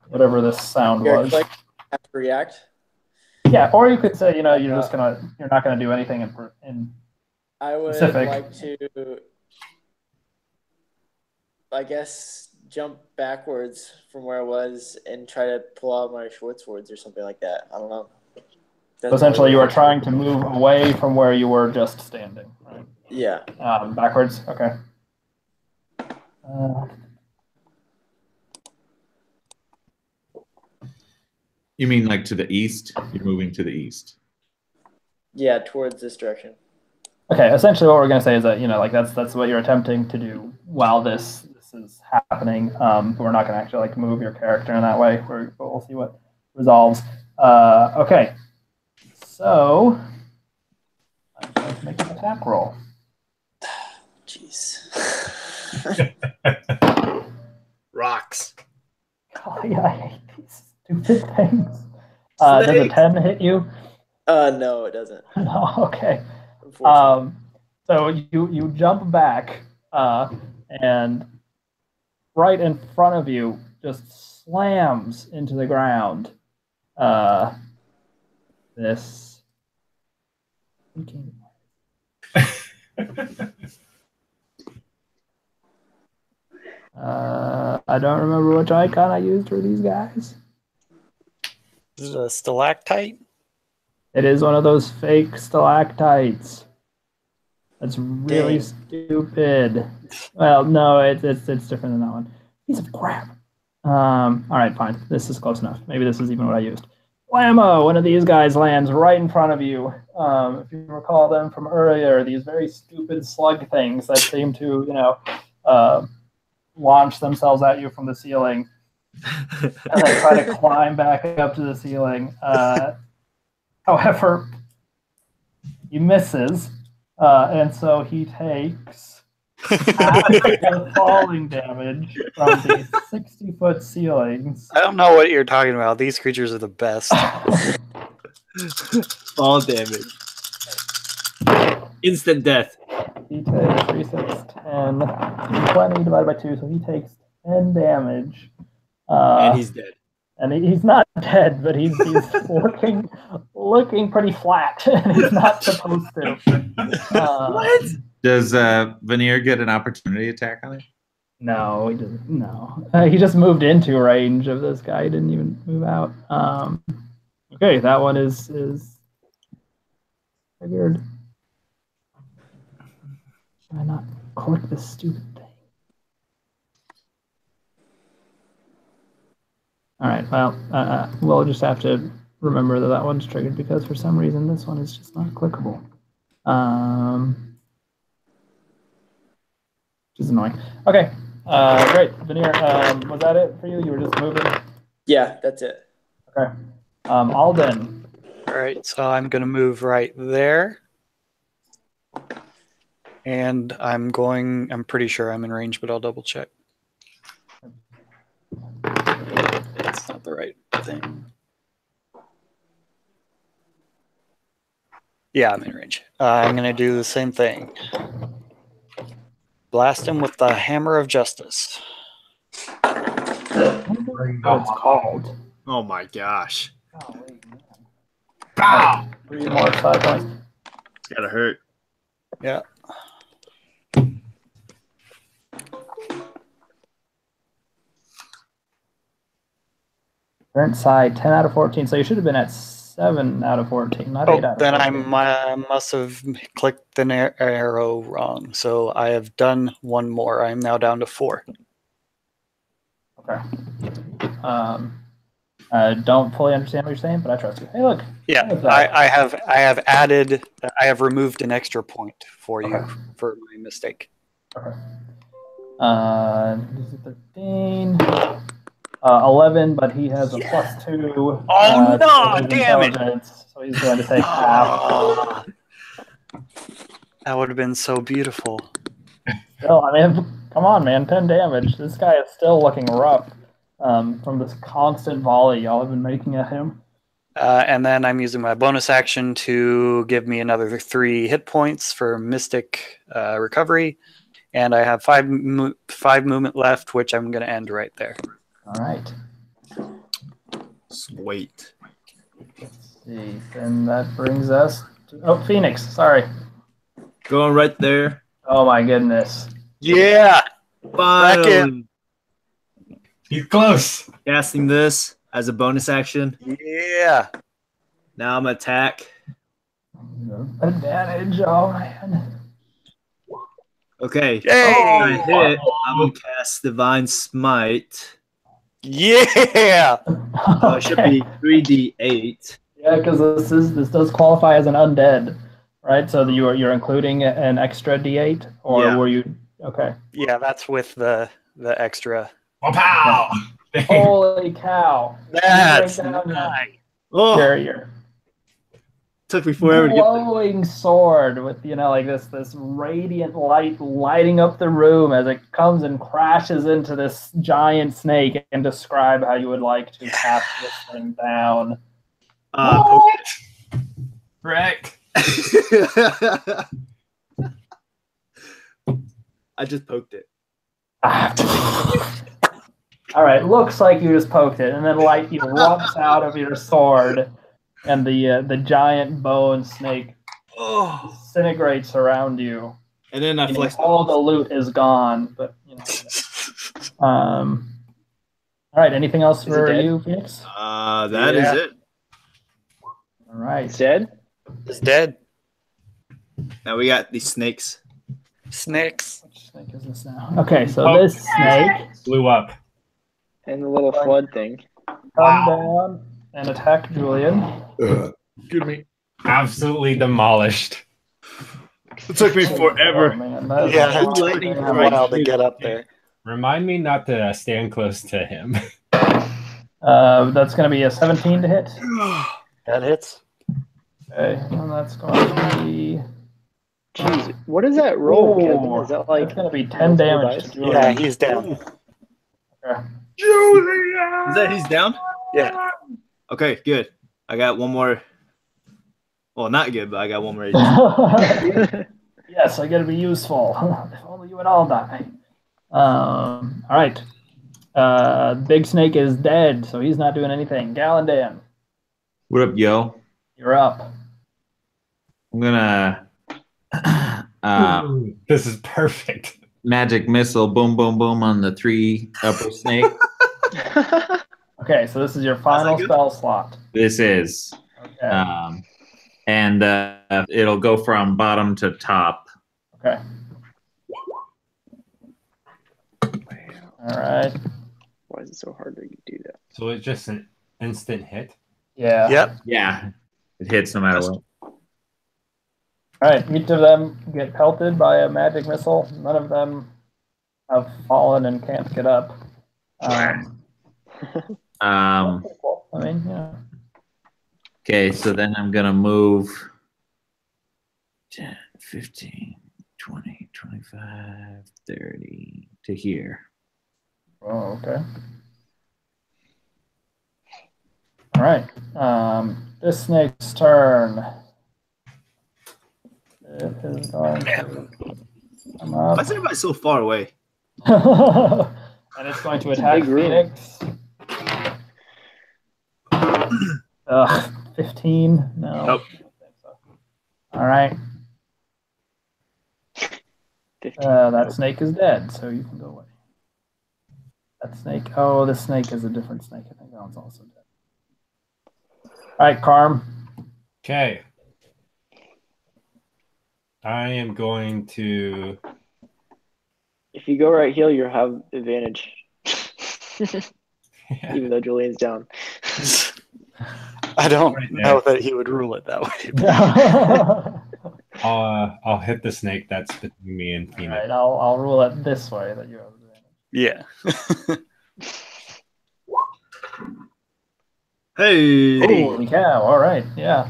whatever this sound You're was. like have to react. Yeah, or you could say, you're not gonna do anything in I would Specific. like to, I guess, jump backwards from where I was and try to pull out my short swords or something like that. I don't know. So essentially, you are trying to move away from where you were just standing, right? Yeah. Backwards. Okay. You mean like to the east? You're moving to the east. Yeah, towards this direction. Okay. Essentially, what we're gonna say is that like that's what you're attempting to do while this is happening. We're not gonna actually like move your character in that way. We'll see what resolves. Okay. So I'm going to make an attack roll. Jeez. Rocks. Oh, yeah, I hate these stupid things. Does a 10 hit you? No, it doesn't. No, okay. Unfortunately. So you jump back, and right in front of you just slams into the ground. This. I don't remember which icon I used for these guys. Is it a stalactite? It is one of those fake stalactites. That's really Dang. stupid. Well, no, it's different than that one. Piece of crap. All right, fine. This is close enough. Maybe this is even what I used. Whammo! One of these guys lands right in front of you. If you recall them from earlier, these very stupid slug things that seem to, launch themselves at you from the ceiling and then try to climb back up to the ceiling. However, he misses, and so he takes half the falling damage from the 60-foot ceilings. I don't know what you're talking about. These creatures are the best. Fall damage. Instant death. He takes 3, 6, 10, 20 divided by 2, so he takes 10 damage. And he's dead. And he's not dead, but he's looking pretty flat, and he's not supposed to. What? Does Veneer get an opportunity attack on it? No, he doesn't. No, he just moved into range of this guy. He didn't even move out. Okay, that one is triggered. Should I not click this stupid thing? All right. Well, we'll just have to remember that that one's triggered because for some reason this one is just not clickable. Which is annoying. Okay. Great. Veneer, was that it for you? You were just moving? Yeah, that's it. Okay. Alden. All right, so I'm going to move right there. And I'm pretty sure I'm in range, but I'll double check. It's not the right thing. Yeah, I'm in range. I'm going to do the same thing. Blast him with the Hammer of Justice. What it's called. Oh my gosh. Golly, man. 3 more side points. It's gotta hurt. Yeah. Current side 10 out of 14. So you should have been at 7 out of 14, not 8 out of 14. Then I must have clicked the arrow wrong. So I have done one more. I'm now down to 4. Okay. Don't fully understand what you're saying, but I trust you. Hey, look. Yeah, I have removed an extra point for you for my mistake. Okay. This is 13. 11, but he has a +2. Oh no! Damn it! So he's going to take half. That would have been so beautiful. Still, I mean, come on, man, 10 damage. This guy is still looking rough from this constant volley y'all have been making at him. And then I'm using my bonus action to give me another 3 hit points for Mystic Recovery, and I have 5 movement left, which I'm going to end right there. All right. Sweet. Let's see. And that brings us to Phoenix. Sorry. Going right there. Oh my goodness. Yeah. Finally. He's close. Casting this as a bonus action. Yeah. Now I'm attack. Advantage. Oh man. Okay. Yay! I hit. I'm gonna cast Divine Smite. Yeah. It should be 3d8. Yeah, because this does qualify as an undead, right? So you're including an extra d8, or were you okay? Yeah, that's with the extra. Wow! Holy cow! That's Down nice. Oh, Carrier. took me forever to get there. Glowing sword with like this radiant light lighting up the room as it comes and crashes into this giant snake. And describe how you would like to cast this thing down. Wreck. I just poked it. All right, looks like you just poked it, and then light erupts out of your sword, and the giant bone snake disintegrates around you. And then I flexed. All the loot is gone, but All right, anything else for you, Phoenix? That is it. All right, It's dead? It's dead. Now we got these snakes. Snakes. which snake is this now? Okay, so this snake Blew up. And the little flood thing. come down and attack Julian. Excuse me. Absolutely demolished. It took me Oh, forever. man, that is Yeah, a it lot took of me a damage. while to get up there. Remind me not to stand close to him. That's going to be a 17 to hit. That hits. Okay, and that's going to be. Jeez, what is that roll, Kevin? Oh, Is that that's like going to be 10 damage to Julian. Yeah, he's down. Okay. Is that he's down? Yeah. Okay, good. I got one more. Well, not good, but I got one more. Yes, I got to be useful. If only you would all die. All right. Big Snake is dead, so he's not doing anything. Galandan, What up, yo? you're up. I'm gonna This is perfect. Magic missile, boom, boom, boom on the 3 upper snake. Okay, so this is your final spell slot. This is. Okay. And it'll go from bottom to top. Okay. All right. Why is it so hard to do that? So it's just an instant hit. Yeah. Yep. Yeah, it hits no matter what. All right, each of them get pelted by a magic missile. None of them have fallen and can't get up. Cool. I mean, yeah. Okay, so then I'm going to move 10, 15, 20, 25, 30 to here. Oh, okay. All right. This snake's turn. It is going to come up. Why is everybody so far away? And it's going to attack Phoenix. 15? No. Nope. All right. That snake is dead, so you can go away. That snake. Oh, this snake is a different snake. I think that one's also dead. All right, Carm. Okay. I am going to. If you go right heel, you'll have advantage. Even though Julian's down. I don't Right there. know that he would rule it that way. I'll hit the snake that's between me and All Phoenix. right, I'll rule it this way that you have advantage. Yeah. Hey. Holy cow! All right, yeah.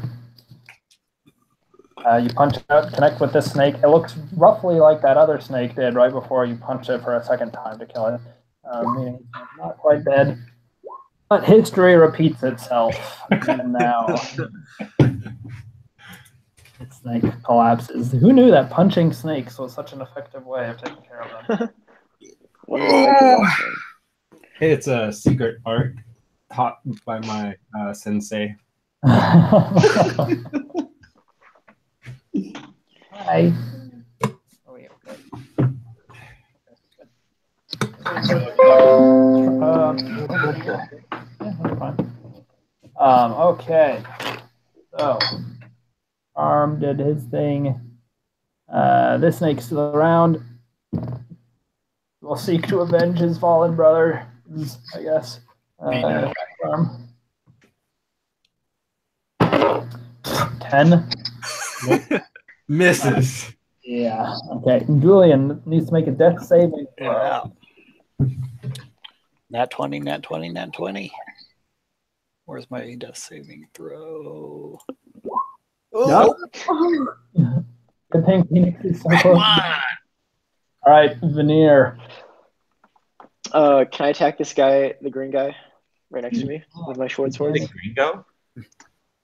You punch it out, connect with this snake. It looks roughly like that other snake did right before you punched it for a second time to kill it. Meaning it's not quite dead. But history repeats itself. And now the snake collapses. Who knew that punching snakes was such an effective way of taking care of them? It's a secret art taught by my sensei. Hi. Oh, yeah, that's fine. Okay. So, Arm did his thing. This snake's still around. Will seek to avenge his fallen brother, I guess. Arm. 10. Misses. Yeah. Okay. Julian needs to make a death saving throw. Yeah. Nat 20, nat 20, nat 20. Where's my death saving throw? Nope. Good thing Phoenix is so close. All right, Veneer. Can I attack this guy, the green guy, right next to me with my short sword? Gringo?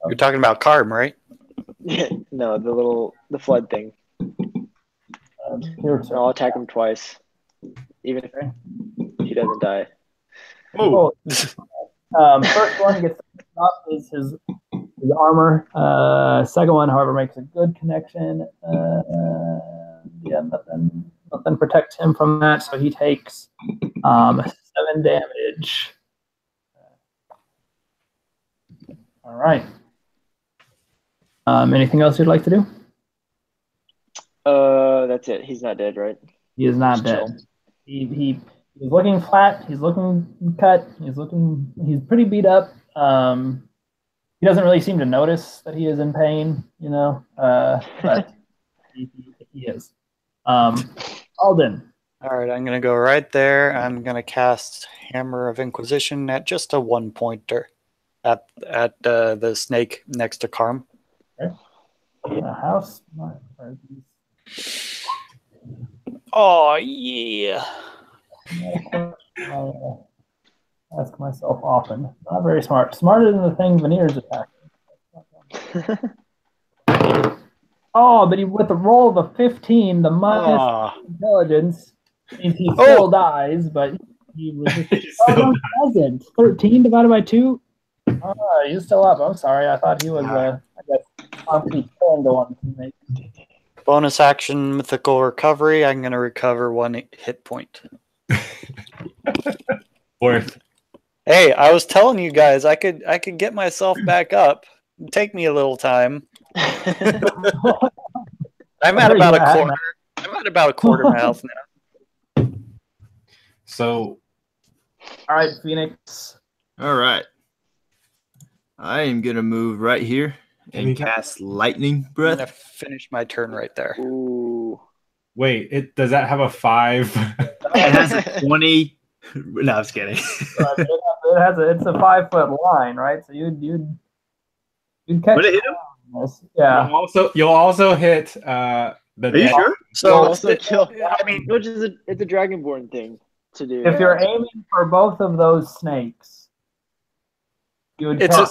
You're talking about Carm, right? No, the flood thing. Here, I'll attack him twice, even if he doesn't die. Oh. First one gets up is his armor. Second one, however, makes a good connection. Yeah, nothing protects him from that, so he takes 7 damage. All right. Anything else you'd like to do? That's it. He's not dead, right? He is not dead. He's looking flat. He's looking cut. He's pretty beat up. He doesn't really seem to notice that he is in pain, but he is. Alden. All right, I'm going to go right there. I'm going to cast Hammer of Inquisition at just a 1-pointer at the snake next to Carm. Okay. How smart are these? Oh, yeah. I ask myself often. Not very smart. Smarter than the thing Veneer's attacking. Oh, but with the roll of a 15, the minus intelligence means he still dies, but he doesn't. 13 divided by 2? Oh, he's still up. I'm sorry. I thought he was, I guess, constantly killing the one to make. Bonus action mythical recovery. I'm going to recover 1 hit point. Worth. Hey, I was telling you guys I could get myself back up. It'd take me a little time. I'm at about a quarter. I'm at about a quarter of my health now. So, All right, Phoenix. All right. I am gonna move right here and cast lightning I'm breath. gonna finish my turn right there. Ooh. wait, does that have a 5? It has a 20. No, I'm just kidding. It's a 5-foot line, right? So you'd catch. Would it hit him? This. Yeah. You'll also hit the. Are you dead- sure? So Also kill. I mean, Which is it's a Dragonborn thing to do. If you're aiming for both of those snakes, you would It's catch.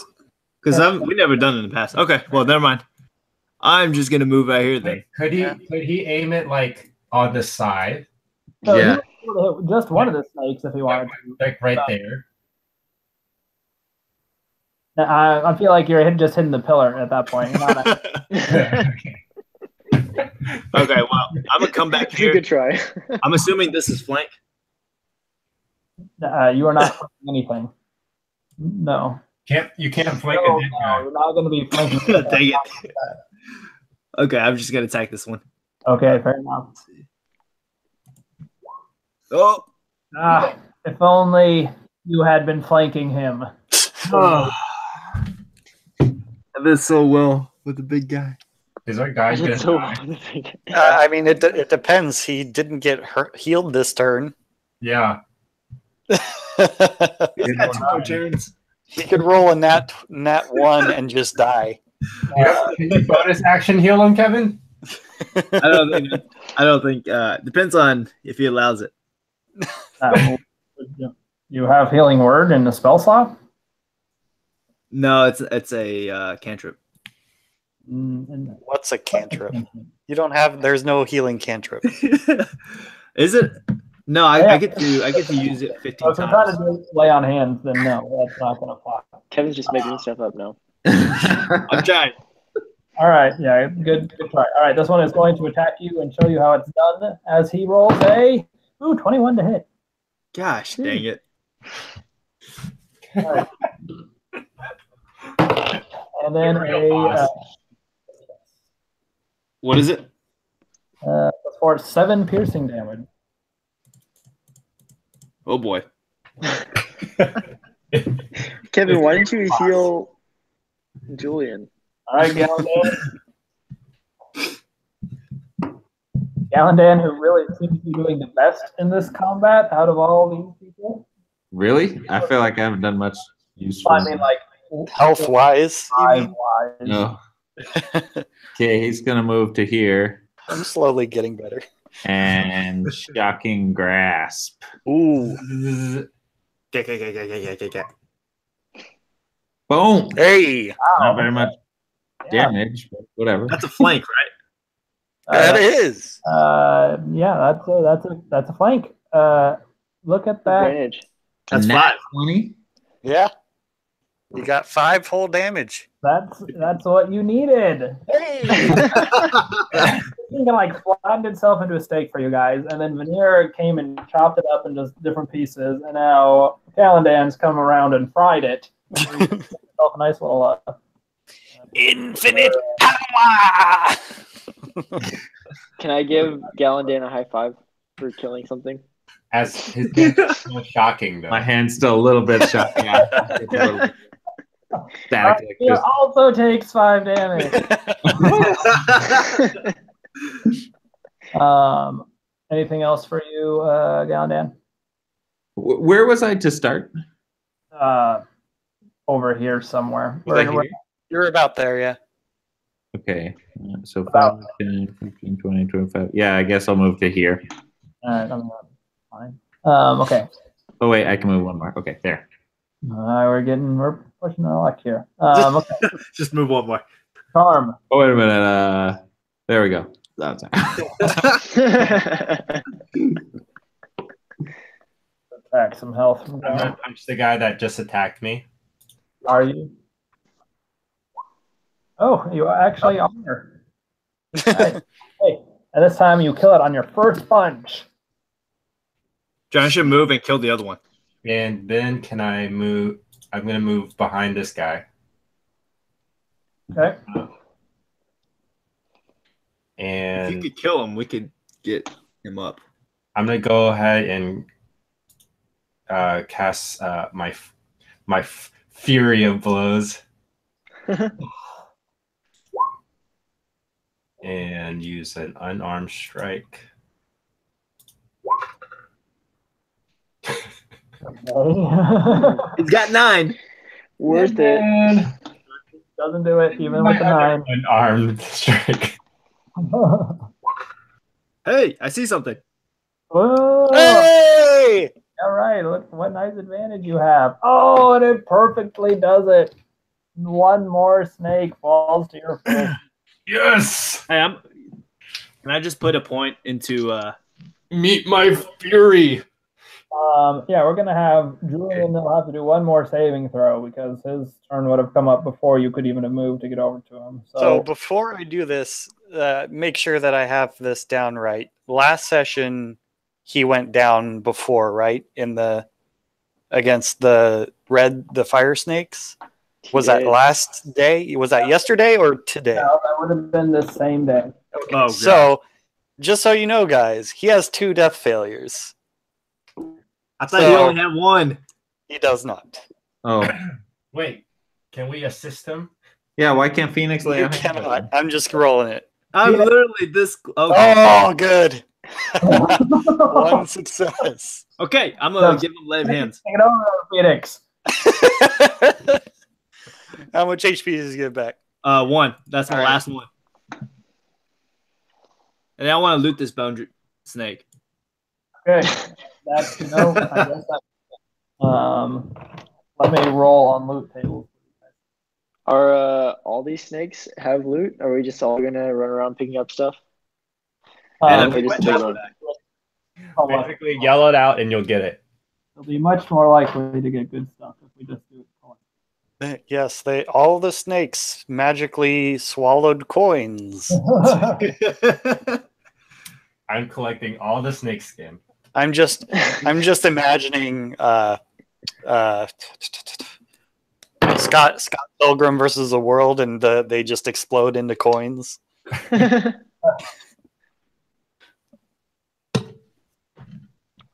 Because we never done it in the past. Okay, well, never mind. I'm just gonna move right here then. Wait, could he aim it like on the side, So Yeah. he would hit just one of the snakes if he wanted to. like right there? I feel like you're just hitting the pillar at that point. You're not Okay, well, I'm gonna come back It's a here. good try. I'm assuming this is flank. you are not flanking anything. No. You can't flank No, a dead no, guy. you're not going to be flanking. Dang it. Okay, I'm just gonna attack this one. Okay, fair enough. Oh, If only you had been flanking him. I did so well with the big guy. Is our guy gonna It's so die? I mean, it depends. He didn't get healed this turn. Yeah. He's got 2 more turns. He could roll a nat 1 and just die. Can you bonus action heal him, Kevin? I don't think. Depends on if he allows it. You have healing word in the spell slot? No, it's a cantrip. What's a cantrip? You don't have. There's no healing cantrip. Is it? No, I get to use it 15 If you're trying to times. do lay on hands, then no, that's not going to apply. Kevin's just making stuff up now. I'm trying. All right, yeah, good try. All right, this one is going to attack you and show you how it's done as he rolls a 21 to hit. Gosh, dang it. All right. And then What is it? for 7 piercing damage. Oh boy. Kevin, why didn't you heal Julian? All right, Galandan. Galandan, who really seems to be doing the best in this combat out of all these people. Really? I feel like I haven't done much useful. I mean, like Health wise, five-wise. No. Okay, he's gonna move to here I'm slowly getting better. and shocking grasp. Ooh. Boom. Hey, Not very much damage, but whatever. That's a flank, right? that is. Yeah, that's a flank. Look at that. Advantage. That's A nat 5. 20. Yeah. You got 5 whole damage. That's what you needed. Hey. He like flattened itself into a steak for you guys, and then Veneer came and chopped it up into different pieces, and now Galandan's come around and fried it. Yourself a nice little. Infinite power. Can I give Galandan a high five for killing something? As his damage is so shocking, though. My hand's still a little bit shocking. It's a little static. He also takes 5 damage. Anything else for you, Galandan? Where was I to start? Over here somewhere. Was I here? You're about there, yeah. Okay. So About- 5, 10, 15, 20, 25. Yeah, I guess I'll move to here. All right, I'm fine. Okay. Oh, wait, I can move one more. Okay, there. We're pushing our luck here. Okay. Just move one more. Charm. Oh, wait a minute. There we go. That's Attack some health from I'm down. gonna punch the guy that just attacked me. Are you? Oh, you actually are. Right. Hey, And this time you kill it on your first punch. John should move and kill the other one. And then can I move? I'm going to move behind this guy. Okay. And If you could kill him, we could get him up. I'm going to go ahead and cast my Fury of Blows. And use an unarmed strike. He's got 9. Worth it. Doesn't do it even with the 9. Unarmed strike. Hey, I see something. Whoa. Hey! All right, look what nice advantage you have. Oh, and it perfectly does it. One more snake falls to your foot. Yes! Hey, can I just put a point into Meet my fury. Yeah, we're gonna have Julian. He'll have to do one more saving throw because his turn would have come up before you could even have moved to get over to him. So before I do this, make sure that I have this down right. Last session, he went down before, right? Against the fire snakes. Was that last day? Was that yesterday or today? No, that would have been the same day. Okay. Oh, so, just so you know, guys, he has 2 death failures. I thought he only had 1. He does not. Oh, Wait, can we assist him? yeah. Why can't Phoenix lay You on? cannot. I'm just rolling it. I'm literally this. Oh, good. 1 success. Okay, I'm gonna give him lame hands. Take it over, Phoenix. How much HP does he get back? 1. That's my All right. last one. And I want to loot this bone snake. Okay, that's I guess that. Let me roll on loot tables. Are all these snakes have loot? Are we just all gonna run around picking up stuff? And Or just the big one? Basically, yell it out and you'll get it. It'll be much more likely to get good stuff if we just do it. Yes, all the snakes magically swallowed coins. I'm collecting all the snake skin. I'm just imagining Scott Pilgrim versus the world, and they just explode into coins.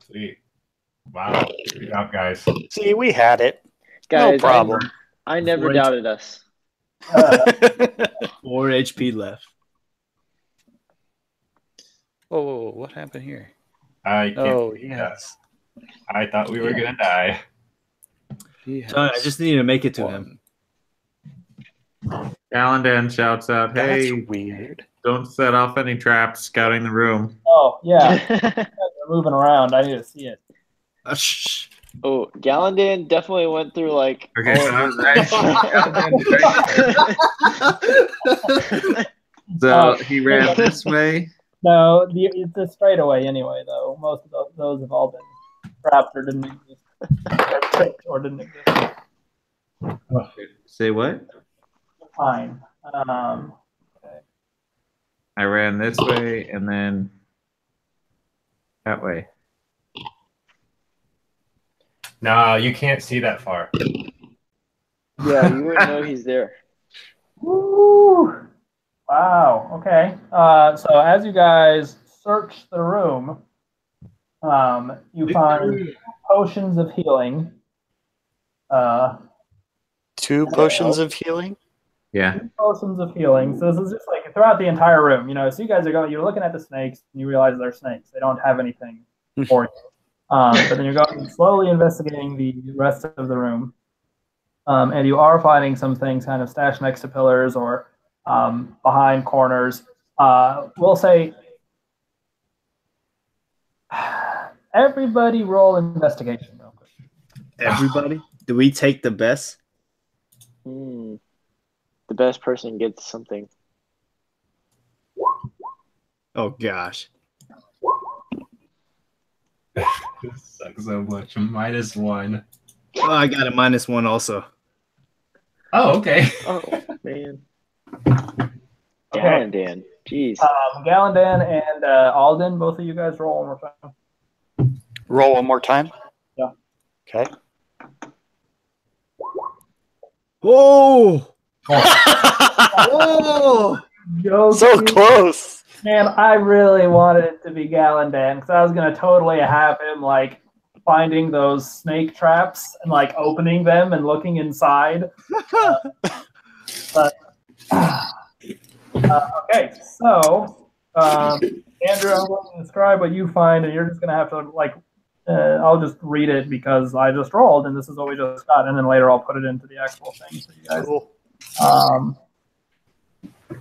Sweet. Wow. Good job, guys. See, we had it. Guys, No problem. I never Great. doubted us. 4 HP left. Oh, what happened here? I can't. Oh, yes. I thought we were gonna die. John, I just need to make it to him. Galandan shouts out, That's "Hey, weird. don't set off any traps scouting the room." Oh yeah, they're moving around. I need to see it. Shh. Oh, Galandan definitely went through like. Okay, so I was so he ran this way. No, it's a straightaway anyway. Though most of those have all been trapped or didn't exist, or tricked or didn't exist. Say what? Fine. I ran this way and then that way. No, you can't see that far. Yeah, you wouldn't know he's there. Woo! Wow. Okay. So as you guys search the room, you find potions of healing. 2 potions of healing? Yeah. 2 potions of healing. So this is just like throughout the entire room. You know, so you guys are you're looking at the snakes, and you realize they're snakes. They don't have anything for you. But then you're going slowly investigating the rest of the room, and you are finding some things kind of stashed next to pillars or behind corners. We'll say everybody roll investigation real quick. Everybody? Do we take the best? The best person gets something. Oh gosh. This sucks so much. -1. Oh, I got a -1 also. Oh, okay. Oh man. Okay. Dan. Jeez. Galandan and Alden, both of you guys roll one more time. Roll one more time. Yeah. Okay. Oh! Oh! Joking. So close. Man, I really wanted it to be Galandan because I was gonna totally have him like finding those snake traps and like opening them and looking inside. But okay, so Andrew, I'm going to describe what you find, and you're just gonna have to like. I'll just read it because I just rolled, and this is what we just got, and then later I'll put it into the actual thing for you guys. Cool.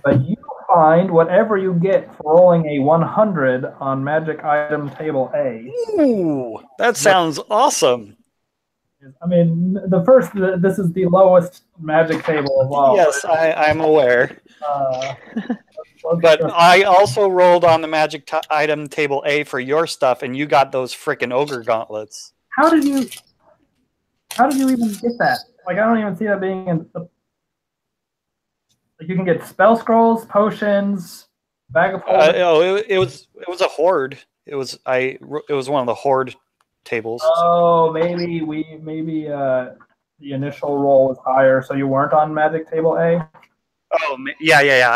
But you find whatever you get for rolling a 100 on Magic Item Table A. Ooh, that sounds awesome. I mean, this is the lowest Magic table of all. Yes, I'm aware. But But I also rolled on the Magic Item Table A for your stuff, and you got those freaking ogre gauntlets. how did you even get that? Like, I don't even see that being in the. Like, you can get spell scrolls, potions, bag of holding. It was a horde. It was one of the horde tables. Oh, maybe the initial roll was higher, so you weren't on Magic Table A. Oh yeah.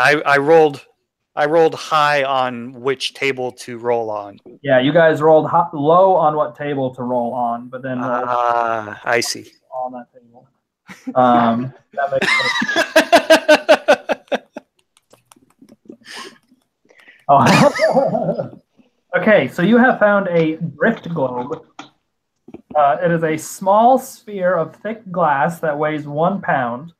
I rolled high on which table to roll on. Yeah, you guys rolled low on what table to roll on, but then rolled I see. on that table. That makes sense. Oh. Okay, so you have found a drift globe. It is a small sphere of thick glass that weighs 1 pound.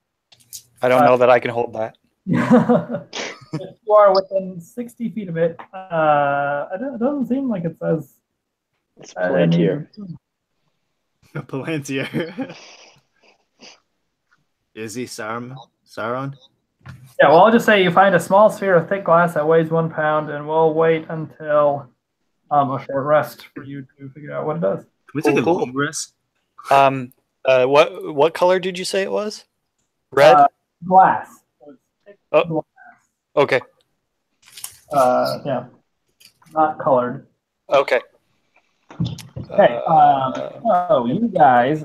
I don't know that I can hold that. If you are within 60 feet of it, it doesn't seem like it says. It's Palantir. Palantir. Is he Sauron? Yeah, well, I'll just say you find a small sphere of thick glass that weighs 1 pound, and we'll wait until a short rest for you to figure out what it does. Can we take Cool. a long rest? What color did you say it was? Red. Glass. So it's thick Oh. glass. Okay. Yeah, not colored. Okay. Okay. So you guys.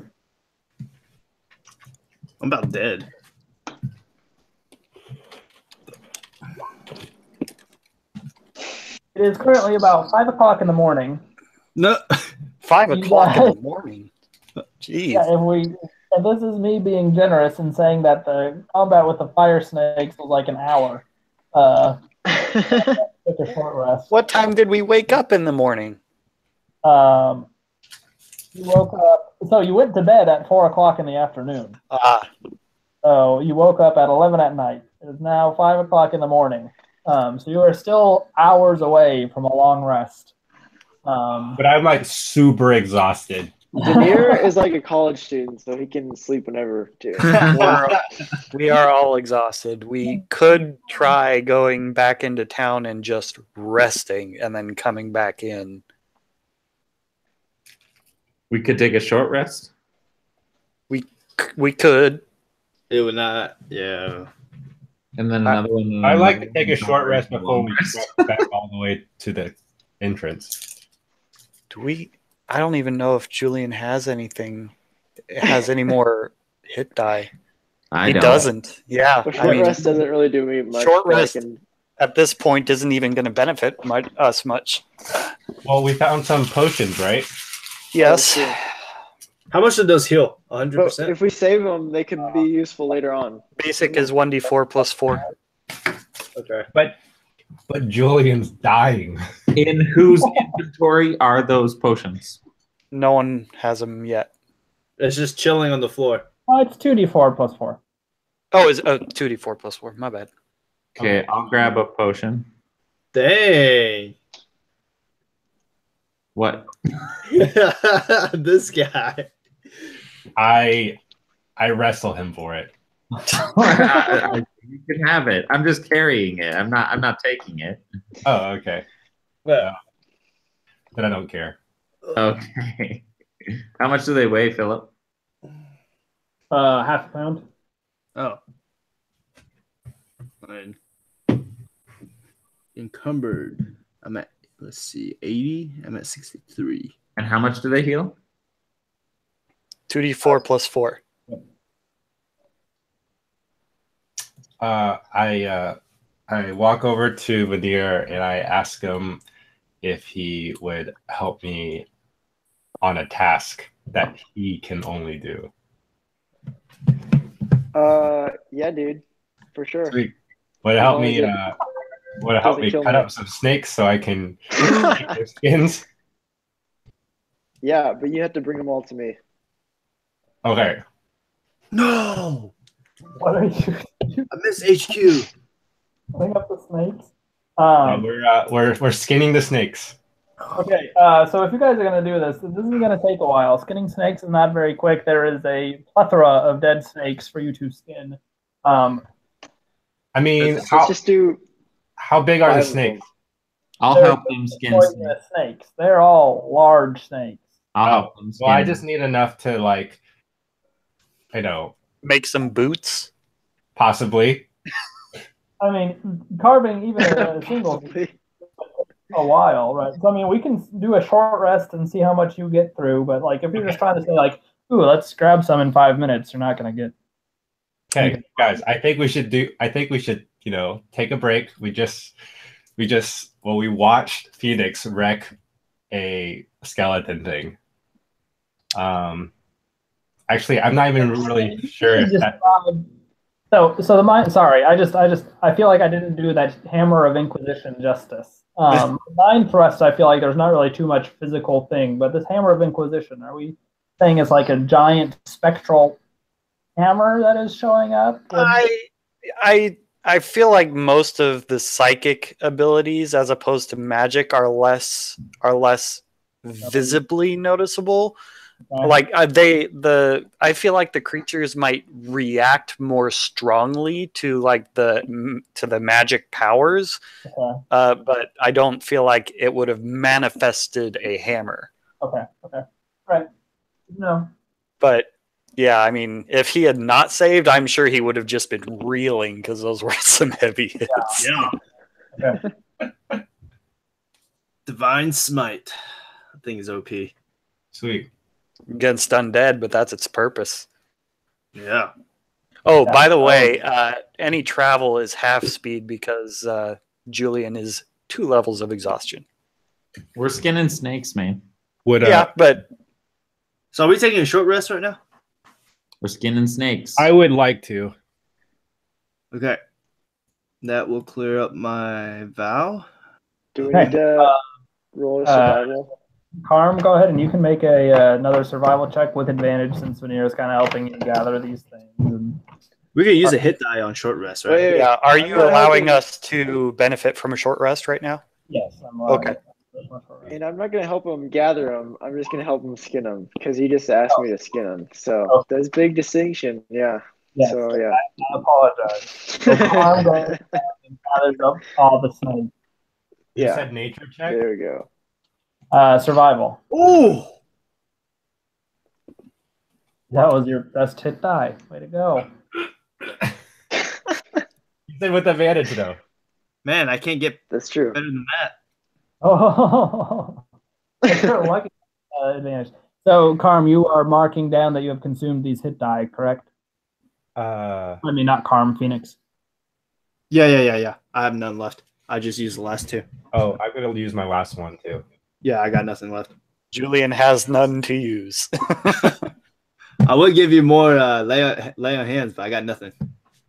I'm about dead. It is currently about 5 o'clock in the morning. No. 5 You o'clock in guys- the morning. Jeez. Yeah, and this is me being generous in saying that the combat with the fire snakes was like an hour. Took a short rest. What time did we wake up in the morning? You woke up. So you went to bed at 4 o'clock in the afternoon. So you woke up at 11 at night. It is now 5 o'clock in the morning. So you are still hours away from a long rest. But I'm like super exhausted. Demir is like a college student, so he can sleep whenever too. We are all exhausted. We could try going back into town and just resting and then coming back in. We could take a short rest. We could. It would not. Yeah. And then another one. I like to take a short rest before we trek back all the way to the entrance. I don't even know if Julian has any more hit die. He doesn't. Yeah. But short rest doesn't really do me much. Short but I rest can- at this point isn't even going to benefit us much. Well, we found some potions, right? Yes. How much did those heal? But 100%? if we save them, they could be useful later on. Basic is 1d4 plus 4. Okay. But Julian's dying. In whose inventory are those potions? No one has them yet. It's just chilling on the floor. Oh, it's 2d4 plus 4. Oh, is 2d4 plus 4. My bad. Okay, I'll grab a potion. Dang. What? This guy. I wrestle him for it. You can have it. I'm just carrying it. I'm not taking it. Oh, okay. Well, Then I don't care. Okay. How much do they weigh, Philip? Half a pound. oh. Fine. encumbered. I'm at, let's see, 80. I'm at 63. And how much do they heal? 2d4 plus 4. I walk over to Veneer and I ask him if he would help me on a task that he can only do. Yeah, dude, for sure. Sweet. Would it help me? Doesn't Would it help me kill cut me. up some snakes so I can eat their skins? Yeah, but you have to bring them all to me. Okay. No! What are you I miss HQ. putting up the snakes? We're skinning the snakes. Okay, so if you guys are going to do this, this is going to take a while. Skinning snakes is not very quick. There is a plethora of dead snakes for you to skin. I mean, Let's just do how big are the 5 of them. snakes? I'll They're help them skin snakes. poisonous snakes. They're all large snakes. I'll help them skin. Well, I just need enough to like, Make some boots. possibly. I mean, carving even a single Possibly. a while, right? So I mean, we can do a short rest and see how much you get through. But like, if you're just trying to say like, "Ooh, let's grab some in 5 minutes," you're not going to get. Okay, guys, I think we should, take a break. We watched Phoenix wreck a skeleton thing. Actually, I'm not even really sure if that. So the mind. Sorry, I feel like I didn't do that Hammer of Inquisition justice. Mind thrust. I feel like there's not really too much physical thing, but this Hammer of Inquisition. Are we saying it's like a giant spectral hammer that is showing up? I feel like most of the psychic abilities, as opposed to magic, are less visibly noticeable. Okay. Like I feel like the creatures might react more strongly to the magic powers, Okay. but I don't feel like it would have manifested a hammer. Okay. Right. No. But yeah, I mean, if he had not saved, I'm sure he would have just been reeling because those were some heavy hits. Yeah. Okay. Divine Smite. That thing is OP. Sweet. Against undead, but that's its purpose. Yeah. Oh, by the way, any travel is half speed because Julian is 2 levels of exhaustion. We're skinning snakes, man. Yeah, but So are we taking a short rest right now? We're skinning snakes. I would like to. Okay. That will clear up my vow. Do we Okay. need to roll a survival? Karm, go ahead and you can make another survival check with advantage since Veneer is kind of helping you gather these things. And We can use a hit die on short rest, right? Wait, yeah, are you allowing us to benefit from a short rest right now? yes, I'm Okay. And I'm not going to help him gather them. I'm just going to help him skin them because he just asked me to skin them. So Oh. there's big distinction. Yeah. Yes, So, yeah. I apologize. So Karm goes ahead and gathers up all the snakes. You Yeah. said nature check? There we go. Survival. Ooh! That was your best hit die. Way to go. You said with advantage, though. Man, I can't get That's true. better than that. Oh, that's your lucky advantage. So, Karm, you are marking down that you have consumed these hit die, correct? I mean, not Karm, Phoenix. Yeah. I have none left. I just used the last 2. Oh, I'm going to use my last one, too. Yeah, I got nothing left. Julian has none to use. I would give you more lay on hands, but I got nothing.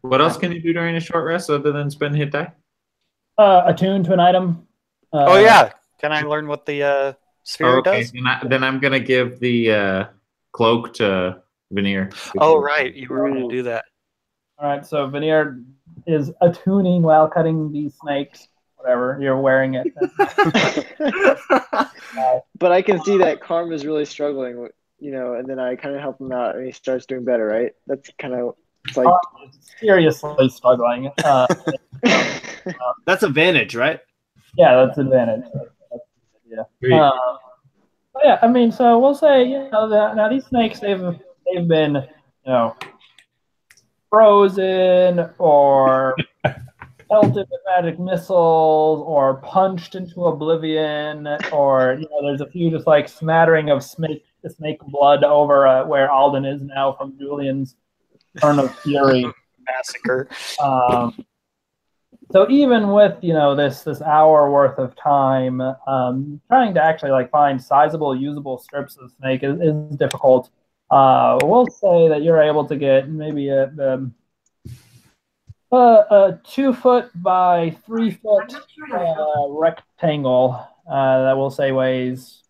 What else can you do during a short rest other than spend hit die? Attune to an item. Oh yeah, can I learn what the sphere does? Then I'm gonna give the cloak to Veneer. Oh right, you were going to do that. All right, so Veneer is attuning while cutting these snakes. Whatever, you're wearing it. But I can see that Karm is really struggling, and then I kind of help him out and he starts doing better, right? That's kind of, it's like. Seriously struggling. That's advantage, right? Yeah, that's advantage. Yeah. Yeah, I mean, so we'll say, that now these snakes, they've been, frozen or pelted with magic missiles or punched into oblivion, or there's a few just like smattering of snake blood over where Alden is now from Julian's turn of fury. Massacre. So even with this hour worth of time, trying to actually like find sizable usable strips of snake is difficult. We'll say that you're able to get maybe a 2 foot by 3 foot rectangle that we'll say weighs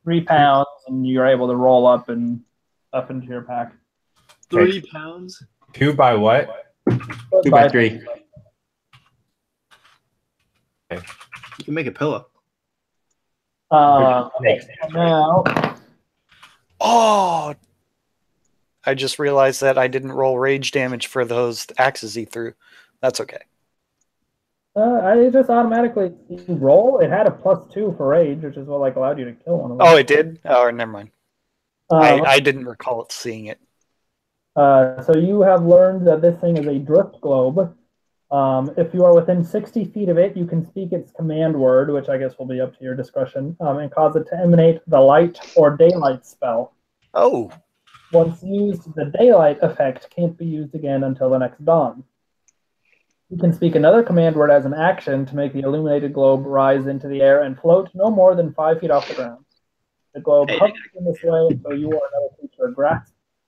3 pounds, and you're able to roll up and up into your pack. 3 pounds? 2 by what? 2 by 3. You can make a pillow. Okay, now. Oh, I just realized that I didn't roll rage damage for those axes he threw. That's okay. I just automatically roll. It had a +2 for rage, which is what like allowed you to kill one of them. Oh, it did? Oh, never mind. I didn't recall seeing it. So you have learned that this thing is a drift globe. If you are within 60 feet of it, you can speak its command word, which I guess will be up to your discretion, and cause it to emanate the light or daylight spell. Oh. Once used, the daylight effect can't be used again until the next dawn. You can speak another command word as an action to make the illuminated globe rise into the air and float no more than 5 feet off the ground. The globe hovers in this way until you or another creature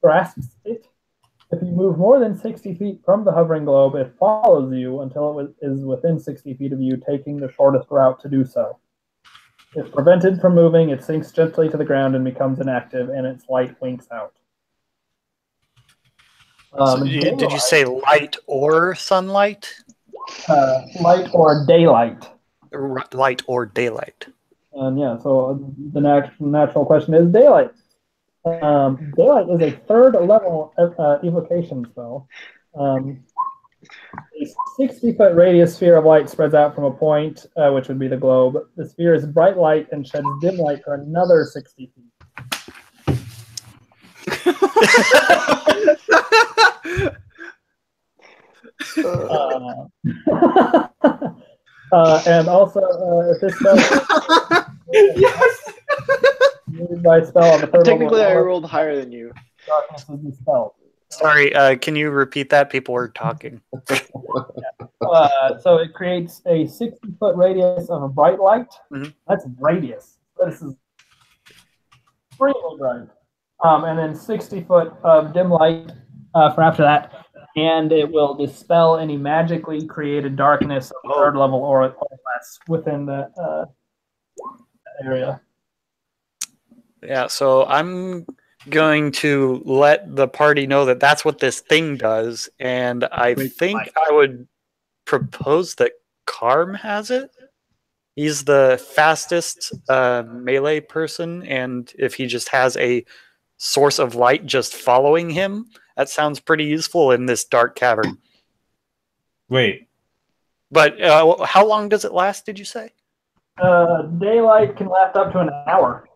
grasps it. If you move more than 60 feet from the hovering globe, it follows you until it is within 60 feet of you, taking the shortest route to do so. If prevented from moving, it sinks gently to the ground and becomes inactive, and its light winks out. Did you say light or sunlight? Light or daylight. Light or daylight. And yeah, so the natural question is daylight. Daylight is a 3rd level evocation spell. A 60-foot radius sphere of light spreads out from a point, which would be the globe. The sphere is bright light and sheds dim light for another 60 feet. And also, if this spell by spell on the 3rd Technically, level, I rolled higher than you. Darkness is dispelled. Sorry, can you repeat that? People were talking. So it creates a 60-foot radius of a bright light. Mm-hmm. That's radius. This is extremely bright. And then 60 foot of dim light for after that. And it will dispel any magically created darkness of 3rd level or less within the area. Yeah, so I'm going to let the party know that that's what this thing does, and I think I would propose that Karm has it. He's the fastest melee person, and if he just has a source of light just following him, that sounds pretty useful in this dark cavern. Wait. But how long does it last, did you say? Daylight can last up to an hour.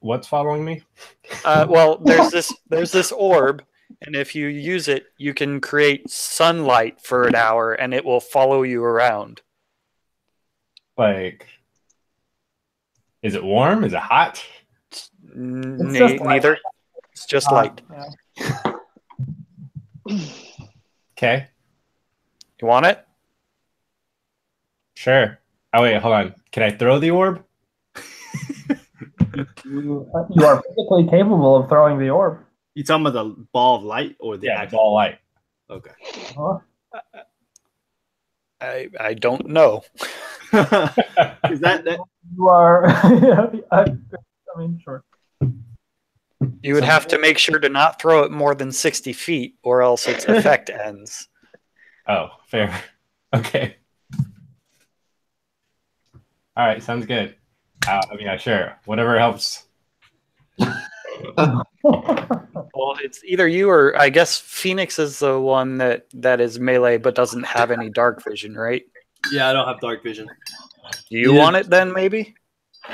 What's following me? Well, there's this orb, and if you use it, you can create sunlight for an hour, and it will follow you around. Like, is it warm? Is it hot? Neither. It's just light. Yeah. Okay. You want it? Sure. Oh, wait, hold on. Can I throw the orb? You are physically capable of throwing the orb. You talking about the ball of light or the Yeah, ball light. Okay. Huh? I don't know. Is that You are. I mean, sure. You would have to make sure to not throw it more than 60 feet, or else its effect ends. Oh, fair. Okay. All right, sounds good. Sure. Whatever helps. Well, it's either you or I guess Phoenix is the one that is melee but doesn't have any dark vision, right? Yeah, I don't have dark vision. Do you want it then, maybe?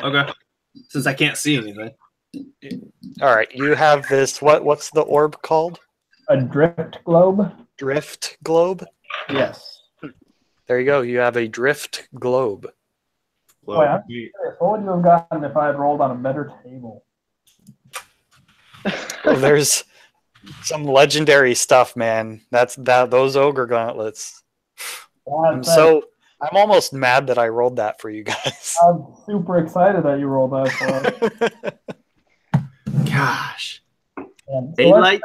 Okay. Since I can't see anything. All right, you have this. What's the orb called? a drift globe. Drift globe. Yes. There you go. You have a drift globe. Boy, I'm curious, what would you have gotten if I had rolled on a better table? Oh, there's some legendary stuff, man. Those ogre gauntlets. I'm almost mad that I rolled that for you guys. I'm super excited that you rolled that for us. Gosh. So Daylight.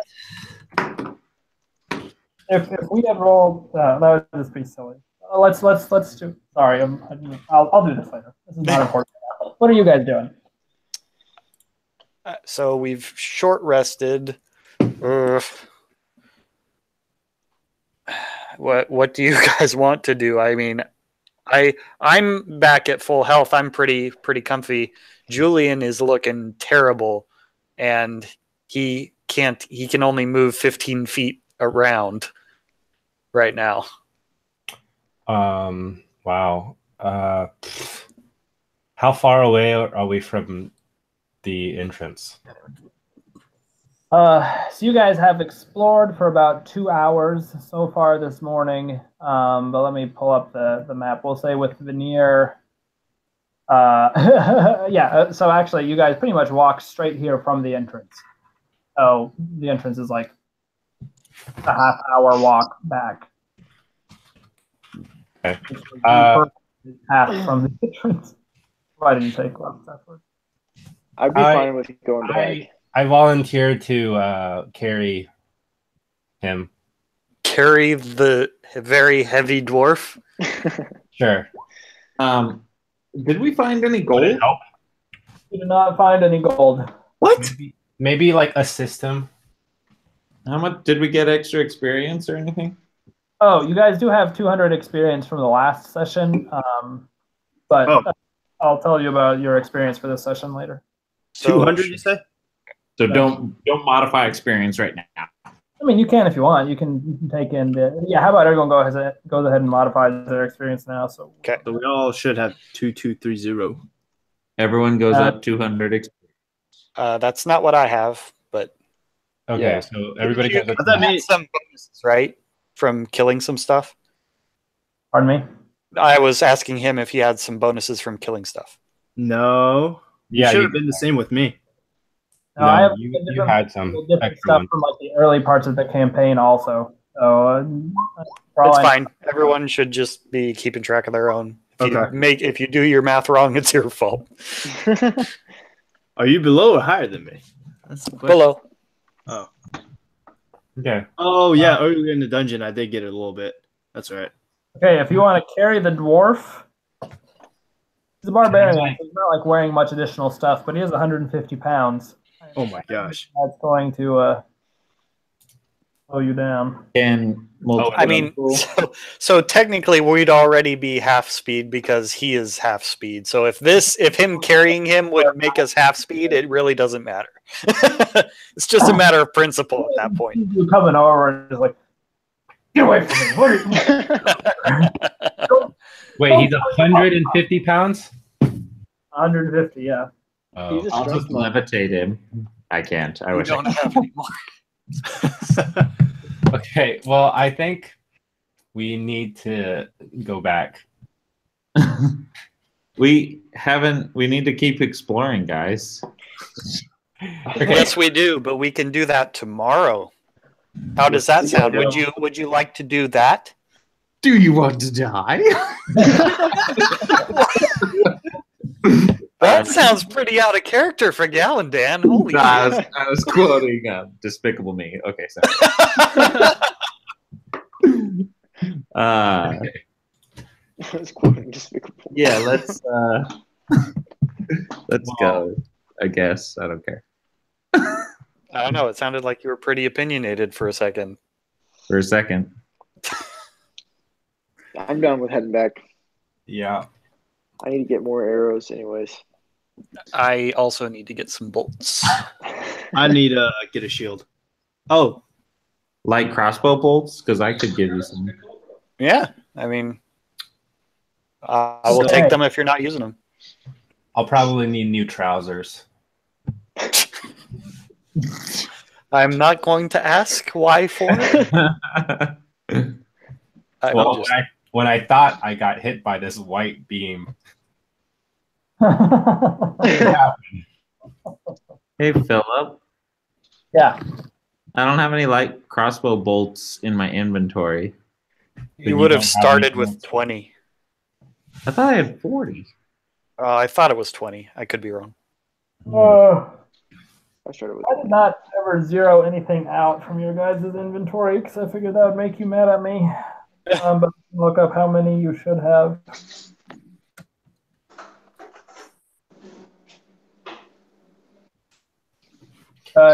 If we had rolled, that would just be silly. Let's do. Sorry, I'll do this later. This is not important. What are you guys doing? So we've short rested. What do you guys want to do? I mean, I'm back at full health. I'm pretty comfy. Julian is looking terrible, and he can only move 15 feet around right now. Wow. How far away are we from the entrance? So you guys have explored for about 2 hours so far this morning. But let me pull up the map. We'll say with Veneer. So actually, you guys pretty much walk straight here from the entrance. So the entrance is like a half-hour walk back. Okay. Half from the entrance. Why didn't you take left effort? I'd be fine with going back. I volunteer to carry him. Carry the very heavy dwarf? Sure. Did we find any Would gold? it help? You did not find any gold. What? Maybe like a system. How much did we get extra experience or anything? Oh, you guys do have 200 experience from the last session, but I'll tell you about your experience for this session later. 200, you say? So don't modify experience right now. I mean, you can if you want. You can take in the How about everyone goes ahead and modify their experience now? So Okay. So we all should have 2230. Everyone goes up 200 experience. That's not what I have, but Okay, Yeah. so everybody gets I thought maybe some bonuses, right? From killing some stuff. Pardon me. I was asking him if he had some bonuses from killing stuff. No. Yeah, should you- have been the same with me. No, I have you different- had some different extra stuff ones. from like the early parts of the campaign also. So It's probably fine. Everyone should just be keeping track of their own. If you do your math wrong, it's your fault. Are you below or higher than me? That's the question. Below. Oh. Okay. Oh, yeah. Earlier in the dungeon, I did get it a little bit. That's right. Okay, if you want to carry the dwarf, he's a barbarian. So he's not like wearing much additional stuff, but he is 150 pounds. Oh, my gosh. That's going to slow you down. And I mean, so technically we'd already be half speed because he is half speed. So if him carrying him would make us half speed, it really doesn't matter. It's just a matter of principle at that point. You're coming over and just like, get away from me. What are you? Wait, he's 150 pounds? 150, yeah. Oh. He's a I'll just strong man. levitate him. I can't. I wish I don't could. have any more. Okay, well, I think we need to go back. We need to keep exploring, guys. Yes, we do, but we can do that tomorrow. How does that sound? Would you like to do that? Do you want to die? That sounds pretty out of character for Gallandan. Holy Nah, shit. I was quoting Despicable Me. Okay, sorry. That's quite despicable. Yeah, let's go. I guess I don't care. I don't know. It sounded like you were pretty opinionated for a second. For a second. I'm done with heading back. Yeah. I need to get more arrows, anyways. I also need to get some bolts. I need to get a shield. Oh, Light crossbow bolts, because I could give you some. Yeah, I mean, I will take them if you're not using them. I'll probably need new trousers. I'm not going to ask why for it. I will Well, just, when I thought I got hit by this white beam, Hey, Philip. Yeah. I don't have any light crossbow bolts in my inventory. you would have don't have started any with bolts. 20. I thought I had 40. I thought it was 20. I could be wrong. I started with I did not ever zero anything out from your guys' inventory because I figured that would make you mad at me. But look up how many you should have.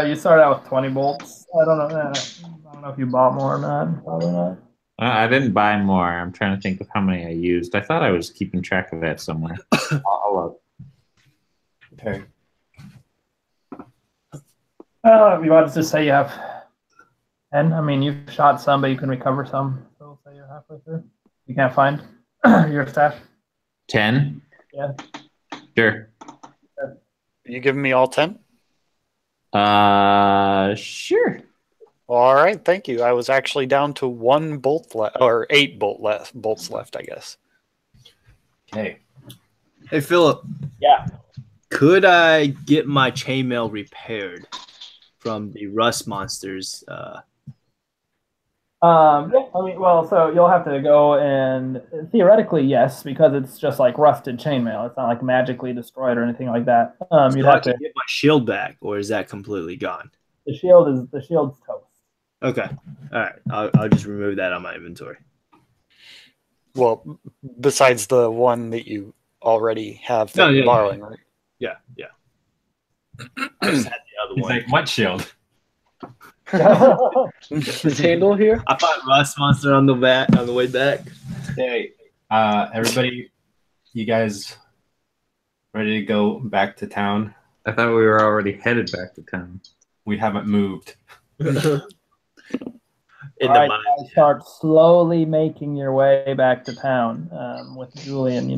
You start out with 20 bolts. I don't know if you bought more or not. Probably not. I didn't buy more. I'm trying to think of how many I used. I thought I was keeping track of that somewhere. I'll look. Okay. You want to just say you have 10? I mean, you've shot some, but you can recover some. So we'll say you're halfway through. You can't find your stash? 10? Yeah. Sure. You giving me all 10? Sure. All right, thank you. I was actually down to 1 bolt left, or 8 bolts left, I guess. Okay. Hey, Philip. Yeah. Could I get my chainmail repaired from the rust monsters? Yeah, I mean, well, so you'll have to go and theoretically, yes, because it's just like rusted chainmail. It's not like magically destroyed or anything like that. You'd So I have to can get my shield back, or is that completely gone? the shield's toast. Okay. All right. I'll just remove that on my inventory. Well, besides the one that you already have that you're borrowing, right? Yeah. I just had the other He's one. like, what shield? this handle here. I fought rust monster on the way back. Okay. Everybody, you guys ready to go back to town? I thought we were already headed back to town. We haven't moved. All right, you start slowly making your way back to town with Julian,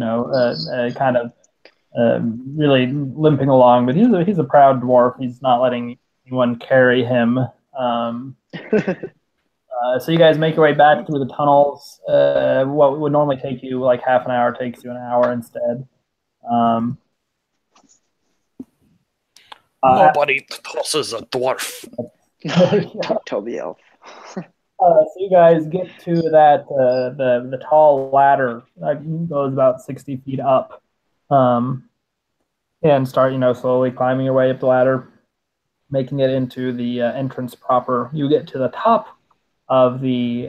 kind of really limping along. But he's a proud dwarf. He's not letting anyone carry him. So you guys make your way back through the tunnels. What would normally take you like half an hour takes you an hour instead. Nobody tosses a dwarf. Tell the elf. So you guys get to that the tall ladder that goes about 60 feet up, and start slowly climbing your way up the ladder, making it into the entrance proper. You get to the top of the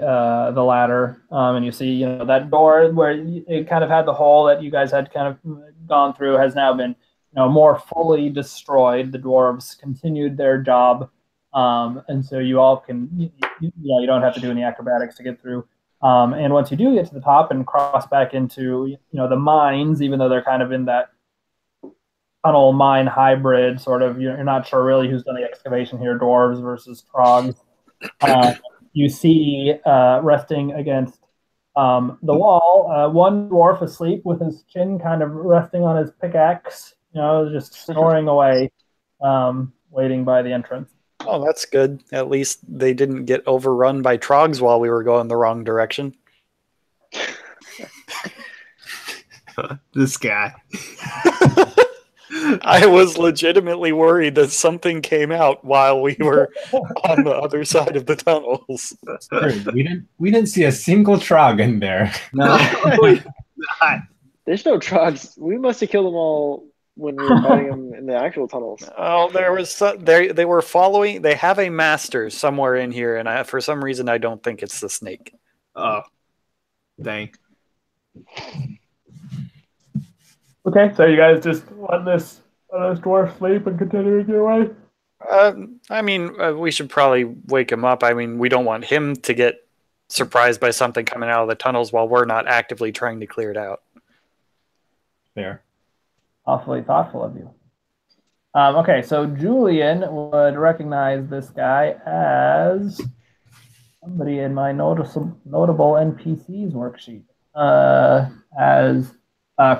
ladder, and you see that door where it kind of had the hole that you guys had kind of gone through has now been more fully destroyed. The dwarves continued their job. And so you all can, you don't have to do any acrobatics to get through. And once you do get to the top and cross back into, the mines, even though they're kind of in that tunnel mine hybrid sort of, you're not sure really who's done the excavation here, dwarves versus trogs. You see resting against the wall, one dwarf asleep with his chin kind of resting on his pickaxe, just snoring away, waiting by the entrance. Oh, that's good. At least they didn't get overrun by trogs while we were going the wrong direction. This guy. I was legitimately worried that something came out while we were on the other side of the tunnels. We didn't see a single trog in there. No. There's no trogs. We must have killed them all when we were fighting them in the actual tunnels. Oh, there was they were following. They have a master somewhere in here, and for some reason I don't think it's the snake. Oh, dang. Okay, so you guys just let this dwarf sleep and continue your way? I mean, we should probably wake him up. I mean, we don't want him to get surprised by something coming out of the tunnels while we're not actively trying to clear it out. There. Awfully thoughtful of you. Okay, so Julian would recognize this guy as somebody in my notable NPCs worksheet. As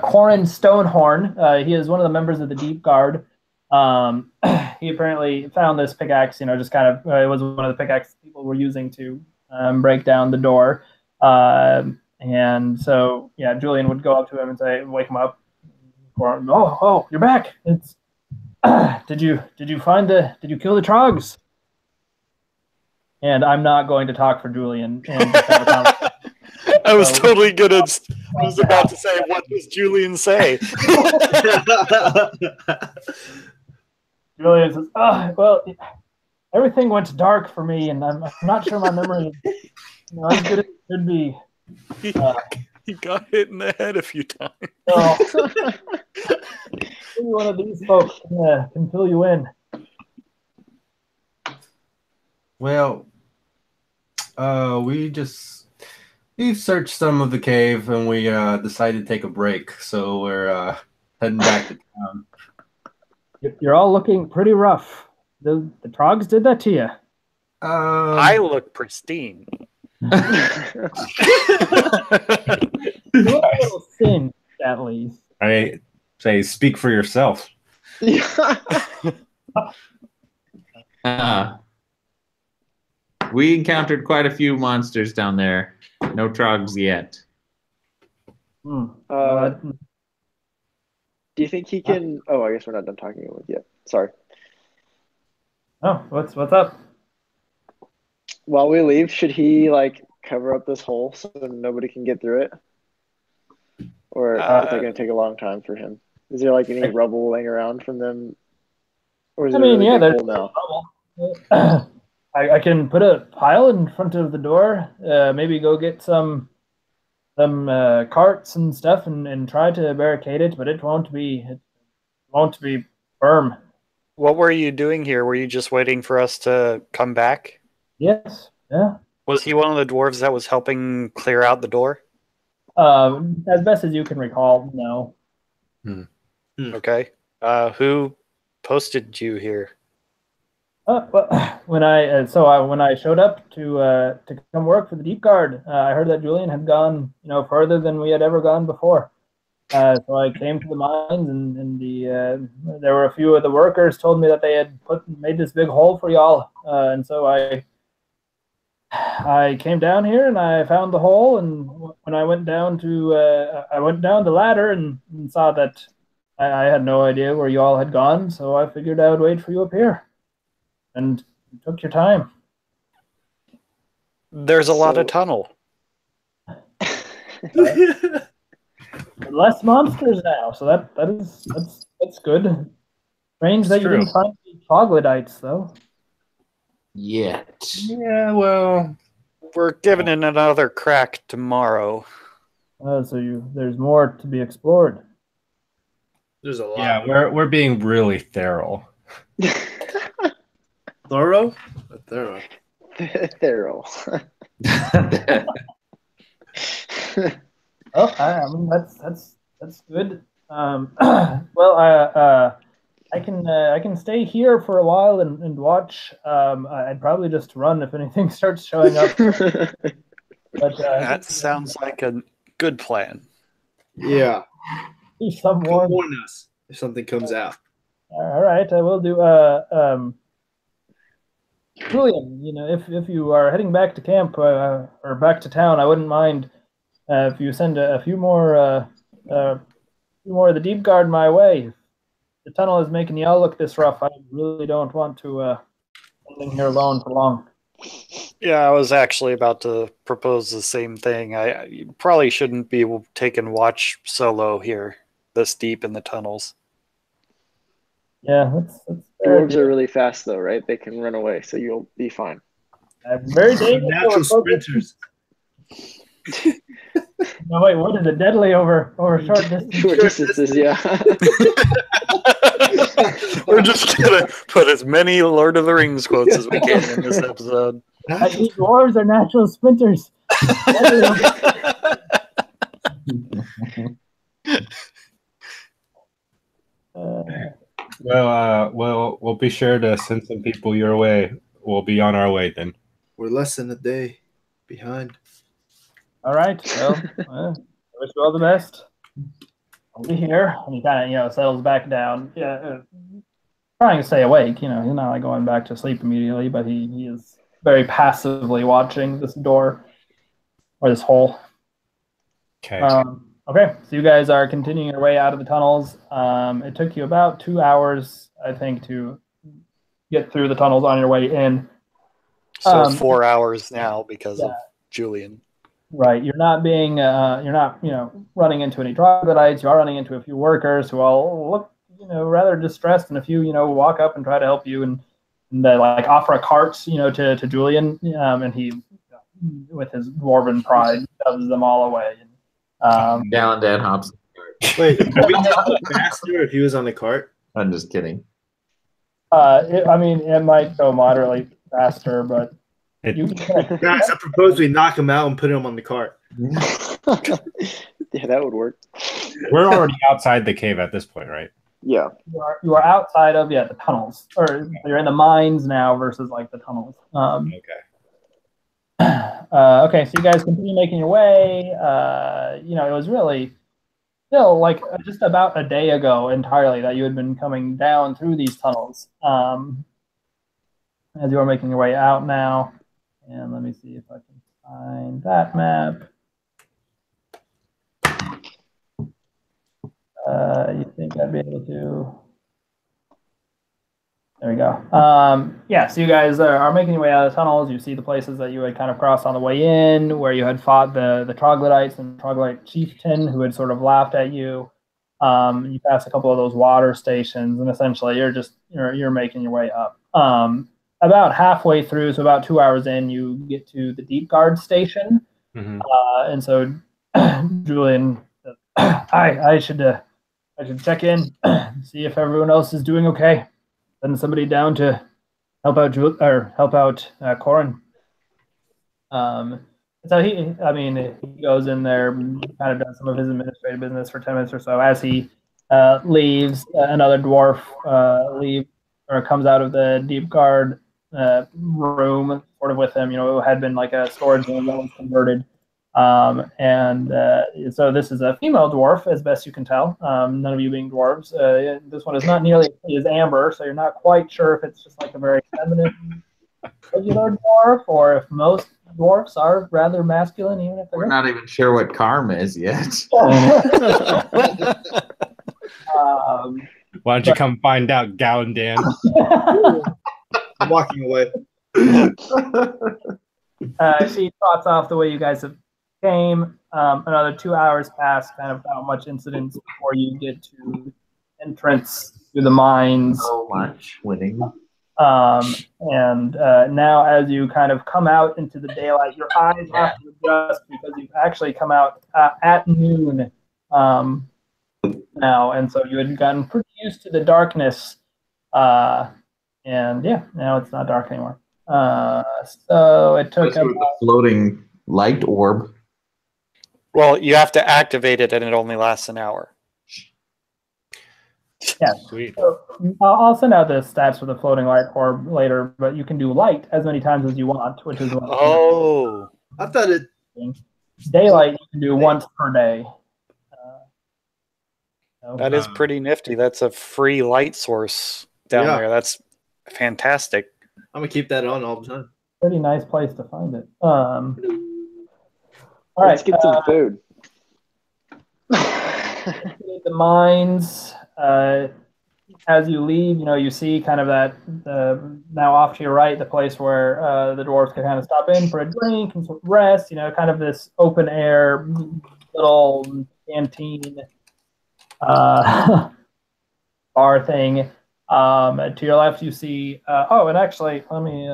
Corin Stonehorn. He is one of the members of the Deep Guard. He apparently found this pickaxe, just kind of, it was one of the pickaxes people were using to break down the door. And so, yeah, Julian would go up to him and say, wake him up. Oh, you're back. It's, did you kill the trogs? And I'm not going to talk for Julian. And just have a conversation. I was totally good at. I was about to say, what does Julian say? Julian says, well, everything went dark for me, and I'm not sure my memory is as good as it should be. He got hit in the head a few times. So, maybe one of these folks can fill you in. Well, we've searched some of the cave and we decided to take a break, so we're heading back to town. You're all looking pretty rough. The trogs did that to you. I look pristine. You're a little thin, at least. I say, speak for yourself. We encountered quite a few monsters down there. No trogs yet. Do you think he can? Oh, I guess we're not done talking yet. Sorry. Oh, what's up? While we leave, should he cover up this hole so nobody can get through it? Or is that going to take a long time for him? Is there any rubble laying around from them? Or is it really a big hole now? I can put a pile in front of the door. Maybe go get some carts and stuff and try to barricade it, but it won't be firm. What were you doing here? Were you just waiting for us to come back? Yes. Yeah. Was he one of the dwarves that was helping clear out the door? As best as you can recall, no. Okay. Who posted you here? Well, when I showed up to come work for the Deep Guard, I heard that Julian had gone further than we had ever gone before. So I came to the mines, and there were a few of the workers told me that they had made this big hole for y'all, and so I came down here and I found the hole, and when I went down the ladder and saw that I had no idea where you all had gone, so I figured I would wait for you up here, and you took your time. There's a lot of tunnel. Less monsters now, so that's good. Strange that you didn't find any troglodytes, though. Yet. Yeah, well, we're giving it another crack tomorrow. So there's more to be explored. There's a lot. Yeah, we're being really thorough. Thorough? Thorough. Oh, I mean that's good. Well, I can stay here for a while and watch. I'd probably just run if anything starts showing up. But that sounds like a good plan. Yeah. Someone warn us if something comes out. All right, I will do. Julian, if you are heading back to camp or back to town, I wouldn't mind if you send a few more of the Deep Guard my way. If the tunnel is making y'all look this rough, I really don't want to be here alone for long. Yeah, I was actually about to propose the same thing. You probably shouldn't be taking watch solo here, this deep in the tunnels. Yeah, that's dwarves are really fast, though, right? They can run away, so you'll be fine. Very dangerous. Natural sprinters. No, wait, what is it? Deadly over short distance? Short distances, yeah. We're just going to put as many Lord of the Rings quotes as we can in this episode. These dwarves are natural sprinters. We'll be sure to send some people your way. We'll be on our way then. We're less than a day behind. All right. Well, I wish you all the best. I'll be here. And he kind of, settles back down. Yeah. trying to stay awake. You know, he's not like going back to sleep immediately, but he is very passively watching this door or this hole. Okay. Okay, so you guys are continuing your way out of the tunnels. It took you about 2 hours, I think, to get through the tunnels on your way in. So 4 hours now because of Julian. Right, you're not being, you're not, running into any troglodytes. You are running into a few workers who all look, rather distressed, and a few, walk up and try to help you and they like offer a cart, to Julian, and he, with his dwarven pride, shoves them all away. Gallandan hops. Wait, could we tell faster if he was on the cart? I'm just kidding. It might go moderately faster, but Guys, I propose we knock him out and put him on the cart. Yeah, that would work. We're already outside the cave at this point, right? Yeah. You are outside of the tunnels, or you're in the mines now versus like the tunnels. Okay. Okay, so you guys continue making your way. It was really still like just about a day ago entirely that you had been coming down through these tunnels. As you are making your way out now, and let me see if I can find that map. You think I'd be able to? There we go. So you guys are making your way out of the tunnels. You see the places that you had kind of crossed on the way in, where you had fought the troglodytes and the troglodyte chieftain who had sort of laughed at you. You pass a couple of those water stations, and essentially you're making your way up. About halfway through, so about 2 hours in, you get to the Deep Guard station, and so Julian, I should check in, see if everyone else is doing okay. Send somebody down to help out Corin. So he goes in there, kind of does some of his administrative business for 10 minutes or so. As he leaves, another dwarf comes out of the Deep Guard room, sort of with him. It had been like a storage room that was converted. So this is a female dwarf, as best you can tell. None of you being dwarves. This one is not nearly as amber, so you're not quite sure if it's just like a very feminine, regular dwarf, or if most dwarfs are rather masculine, even if we're not even sure what Karm is yet. Why don't you come find out, Gallandan? I'm walking away. She trots off the way you guys have came. Another 2 hours pass, kind of without much incidents before you get to entrance to the mines. So much winning. Now as you kind of come out into the daylight, your eyes have to adjust because you've actually come out at noon now, and so you had gotten pretty used to the darkness. Now it's not dark anymore. So it took a floating light orb. Well, you have to activate it, and it only lasts an hour. Yeah, sweet. So I'll send out the stats for the floating light orb later, but you can do light as many times as you want, which is what. Oh, I thought it. Daylight you can do once per day. That is pretty nifty. That's a free light source down there. That's fantastic. I'm gonna keep that on all the time. Pretty nice place to find it. All Let's get some food. The mines. As you leave, you see kind of that now off to your right, the place where the dwarves can kind of stop in for a drink and rest. Kind of this open air little canteen bar thing. To your left, you see. And actually, let me.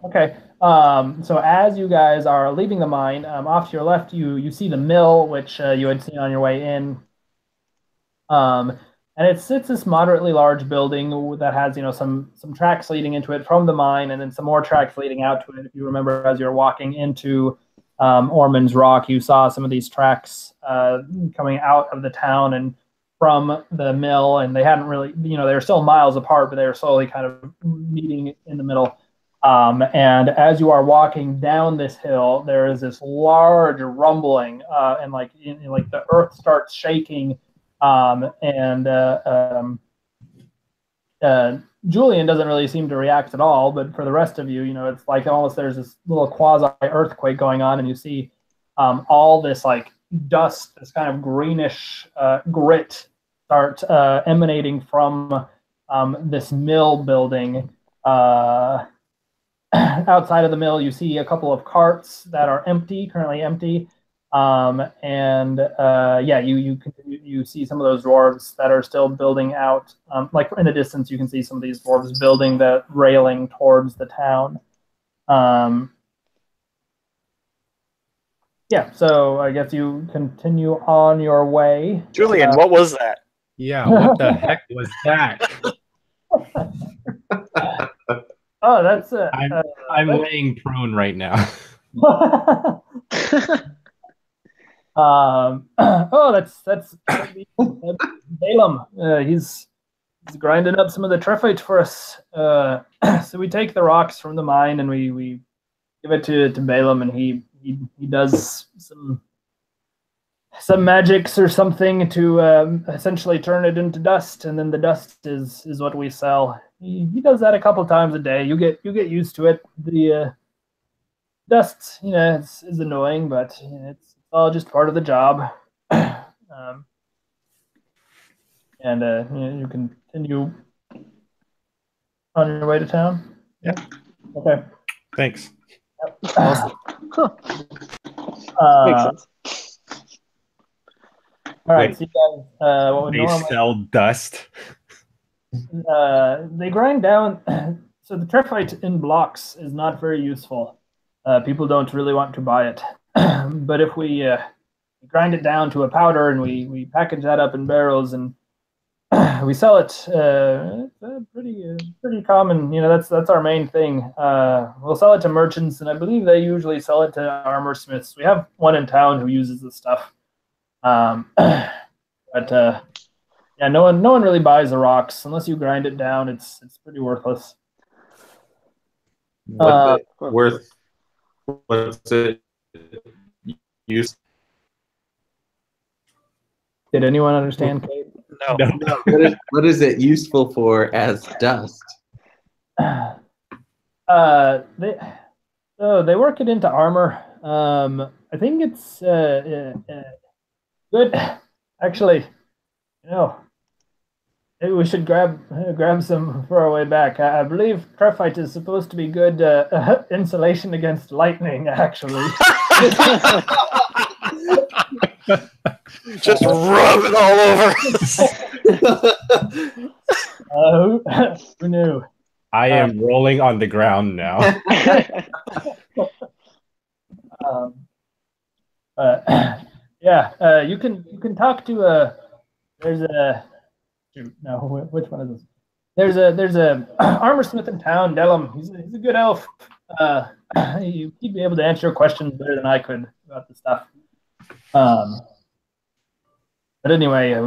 Okay. So as you guys are leaving the mine, off to your left, you see the mill, which you had seen on your way in. And it's this moderately large building that has some tracks leading into it from the mine, and then some more tracks leading out to it. If you remember, as you're walking into Ormond's Rock, you saw some of these tracks coming out of the town and from the mill, and they hadn't really, they were still miles apart, but they were slowly kind of meeting in the middle. And as you are walking down this hill, there is this large rumbling, and like the earth starts shaking, and Julian doesn't really seem to react at all. But for the rest of you, it's like almost there's this little quasi earthquake going on, and you see all this like dust, this kind of greenish grit, start emanating from this mill building. Outside of the mill, you see a couple of carts that are currently empty, and you see some of those dwarves that are still building out. Like in the distance, you can see some of these dwarves building the railing towards the town. So I guess you continue on your way. Julian, what was that? Yeah, what the heck was that? Oh, that's I'm laying prone right now. That's Balaam. He's grinding up some of the triphite for us. So we take the rocks from the mine and we give it to Balaam, and he does some magics or something to essentially turn it into dust, and then the dust is what we sell. He does that a couple times a day. You get used to it. The dust, is annoying, but it's all just part of the job. You continue on your way to town. Yeah. Okay. Thanks. Makes sense. All right. Wait, so you guys, what would they normally sell dust. they grind down. So the triphite in blocks is not very useful. People don't really want to buy it. But if we grind it down to a powder and we package that up in barrels and we sell it, pretty common. That's our main thing. We'll sell it to merchants, and I believe they usually sell it to armor smiths. We have one in town who uses this stuff. No one really buys the rocks unless you grind it down. It's pretty worthless. What's it worth? What's it used? Did anyone understand, Kate? No. What is it useful for as dust? They work it into armor. I think it's good. Actually, maybe we should grab some for our way back. I believe triphite is supposed to be good insulation against lightning. Actually. Just rub it all over. Who knew? I am rolling on the ground now. You can talk to which one is this? There's a armor smith in town, Delum. He's a good elf. He'd be able to answer your questions better than I could about the stuff. But anyway, I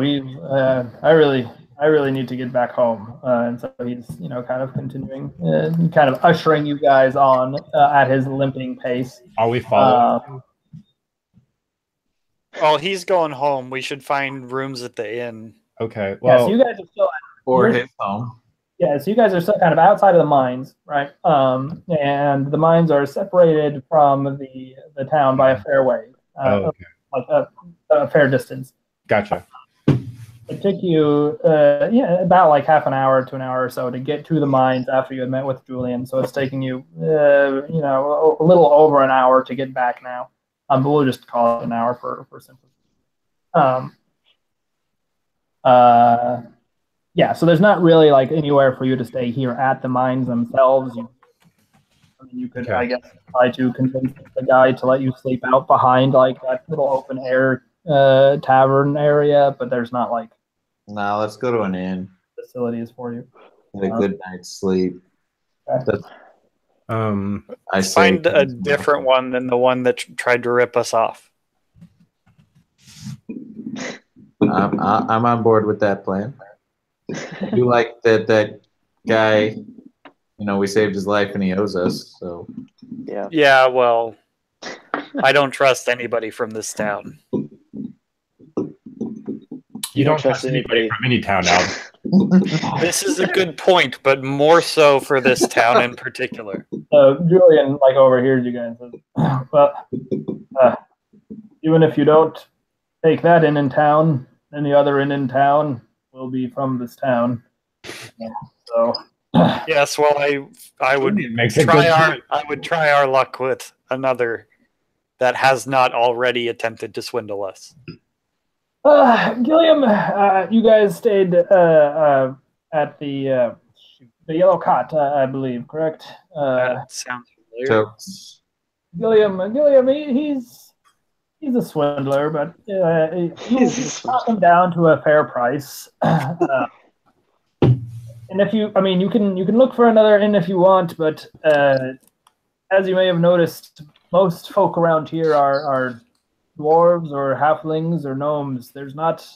really need to get back home, and so he's kind of continuing, kind of ushering you guys on at his limping pace. Are we following? Oh, he's going home. We should find rooms at the inn. Okay. Well, so you guys are still Or his home. Yeah, so you guys are still kind of outside of the mines, right? And the mines are separated from the town by a fairway, okay. like a fair distance. Gotcha. It took you, about like half an hour to an hour or so to get to the mines after you had met with Julian. So it's taking you, a little over an hour to get back now. But we'll just call it an hour for simplicity. So there's not really like anywhere for you to stay here at the mines themselves. You could, I guess, try to convince the guy to let you sleep out behind like that little open air tavern area, but there's not like No, let's go to an inn. facilities for you. Get a good night's sleep. Okay. I Find a different one than the one that tried to rip us off. I'm on board with that plan. You like that guy we saved his life and he owes us. So Yeah. Yeah, well, I don't trust anybody from this town. You don't trust anybody from any town now. This is a good point, but more so for this town in particular. Julian overhears you guys. But even if you don't take that inn in town, any other inn in town will be from this town. So yes, well, I would try our luck with another that has not already attempted to swindle us. Gilliam, you guys stayed at the Yellow Cot, I believe, correct? That sounds familiar. so Gilliam, he's a swindler, but he's got him down to a fair price. And if you can look for another inn if you want, but as you may have noticed, most folk around here are dwarves or halflings or gnomes. There's not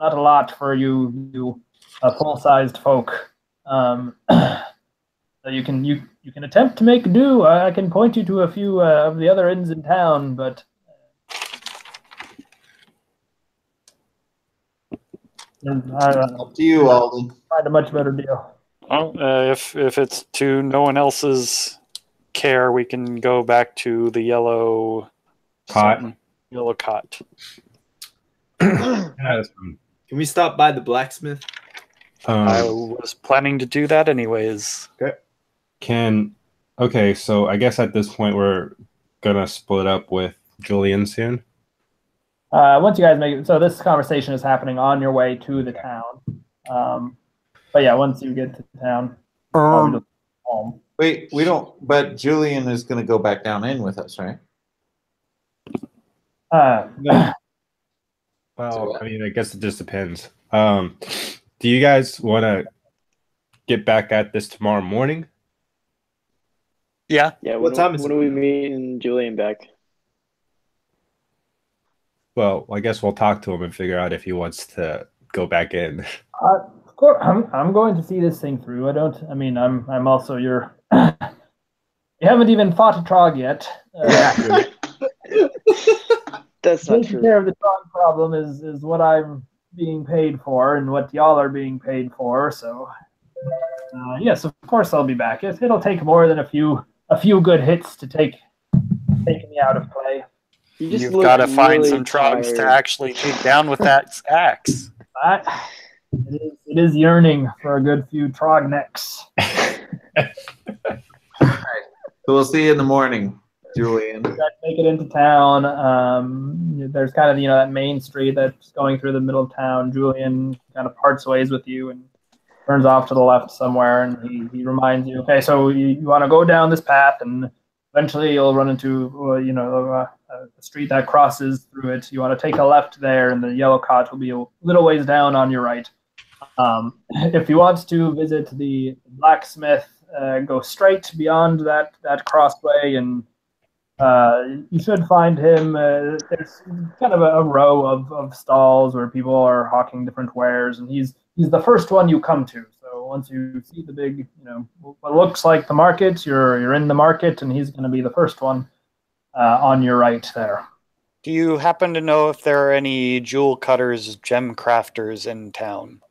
a lot for you full-sized folk. So you can attempt to make do. I can point you to a few of the other inns in town, but up to you, Alden. Find a much better deal. Well, if it's to no one else's care, we can go back to the Yellow Cot. Yellow Cot. Can we stop by the blacksmith? I was planning to do that anyways. Okay, so I guess at this point we're gonna split up with Julian soon. Once you guys make it, so this conversation is happening on your way to the town. But yeah, once you get to town, home. Wait, we don't. But Julian is going to go back down in with us, right? Well, I mean, I guess it just depends. Do you guys want to get back at this tomorrow morning? Yeah. Yeah. What time is when it? are we meeting Julian back? Well, I guess we'll talk to him and figure out if he wants to go back in. Of course, I'm going to see this thing through. I'm also your. You haven't even fought a Trog yet. That's not taking true. care of the Trog problem is what I'm being paid for and what y'all are being paid for. So, yes, of course I'll be back. It'll take more than a few good hits to take me out of play. You've got to find some Trogs to actually take down with that axe. It is yearning for a good few Trog necks. So we'll see you in the morning, Julian. You guys make it into town. There's kind of that main street that's going through the middle of town. Julian kind of parts ways with you and turns off to the left somewhere, and he reminds you, okay, so you want to go down this path, and eventually you'll run into a street that crosses through it. You want to take a left there, and the Yellow Cot will be a little ways down on your right. If you want to visit the blacksmith, go straight beyond that crossway, and you should find him. There's kind of a row of stalls where people are hawking different wares, and he's the first one you come to. So once you see the big, what looks like the market, you're in the market, and he's going to be the first one on your right there. Do you happen to know if there are any jewel cutters, gem crafters in town?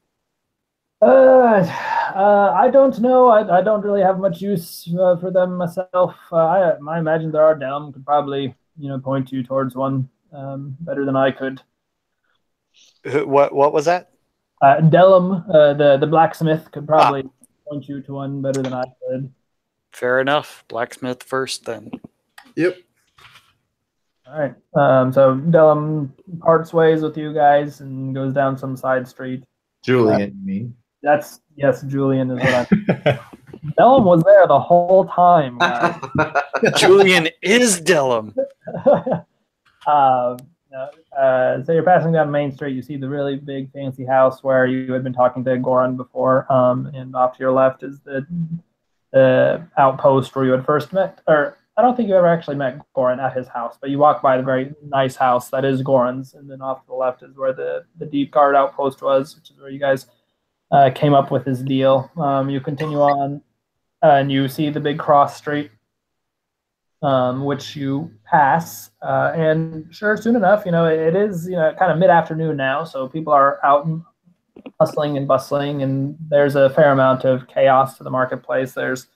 I don't know. I don't really have much use for them myself. I imagine there are. Delm could probably point you towards one better than I could. What was that? Delm, the blacksmith, could probably point you to one better than I could. Fair enough. Blacksmith first, then. Yep. All right. So Delm parts ways with you guys and goes down some side street. Julian, you mean? Yes, Julian is what I'm. Delm was there the whole time. Julian is Delm. So you're passing down Main Street. You see the really big, fancy house where you had been talking to Goran before, and off to your left is the outpost where you had first met. Or I don't think you ever actually met Goran at his house, but you walk by the very nice house that is Goran's, and then off to the left is where the Deep Guard outpost was, which is where you guys came up with his deal. You continue on. and you see the big cross street, which you pass. And sure, soon enough, it is kind of mid-afternoon now, so people are out and hustling and bustling, and there's a fair amount of chaos to the marketplace. There's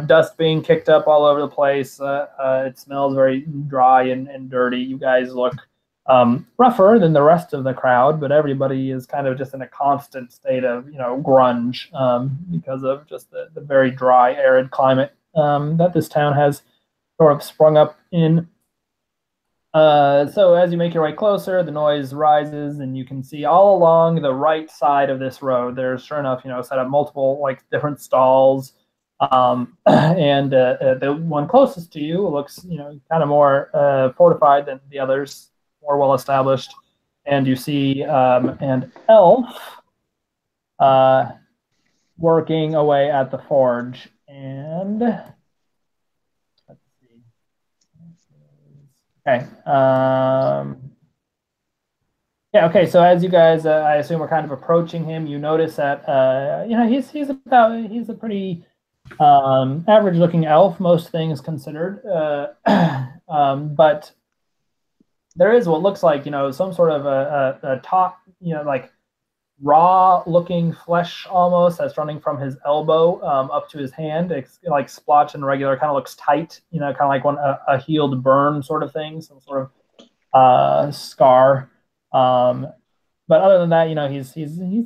dust being kicked up all over the place. It smells very dry and dirty. You guys look rougher than the rest of the crowd, but everybody is kind of just in a constant state of grunge because of just the very dry, arid climate that this town has sort of sprung up in. So as you make your way closer, the noise rises, and you can see all along the right side of this road, there's sure enough set up multiple different stalls. And the one closest to you looks, kind of more fortified than the others, more well established. And you see an elf working away at the forge. And let's see. Okay. Yeah. Okay. So as you guys, I assume, are kind of approaching him, you notice that he's a pretty average-looking elf, most things considered, but there is what looks like some sort of a top, raw-looking flesh almost that's running from his elbow up to his hand. It's like splotched and regular, kind of looks tight, kind of like a healed burn sort of thing, some sort of scar. But other than that, he's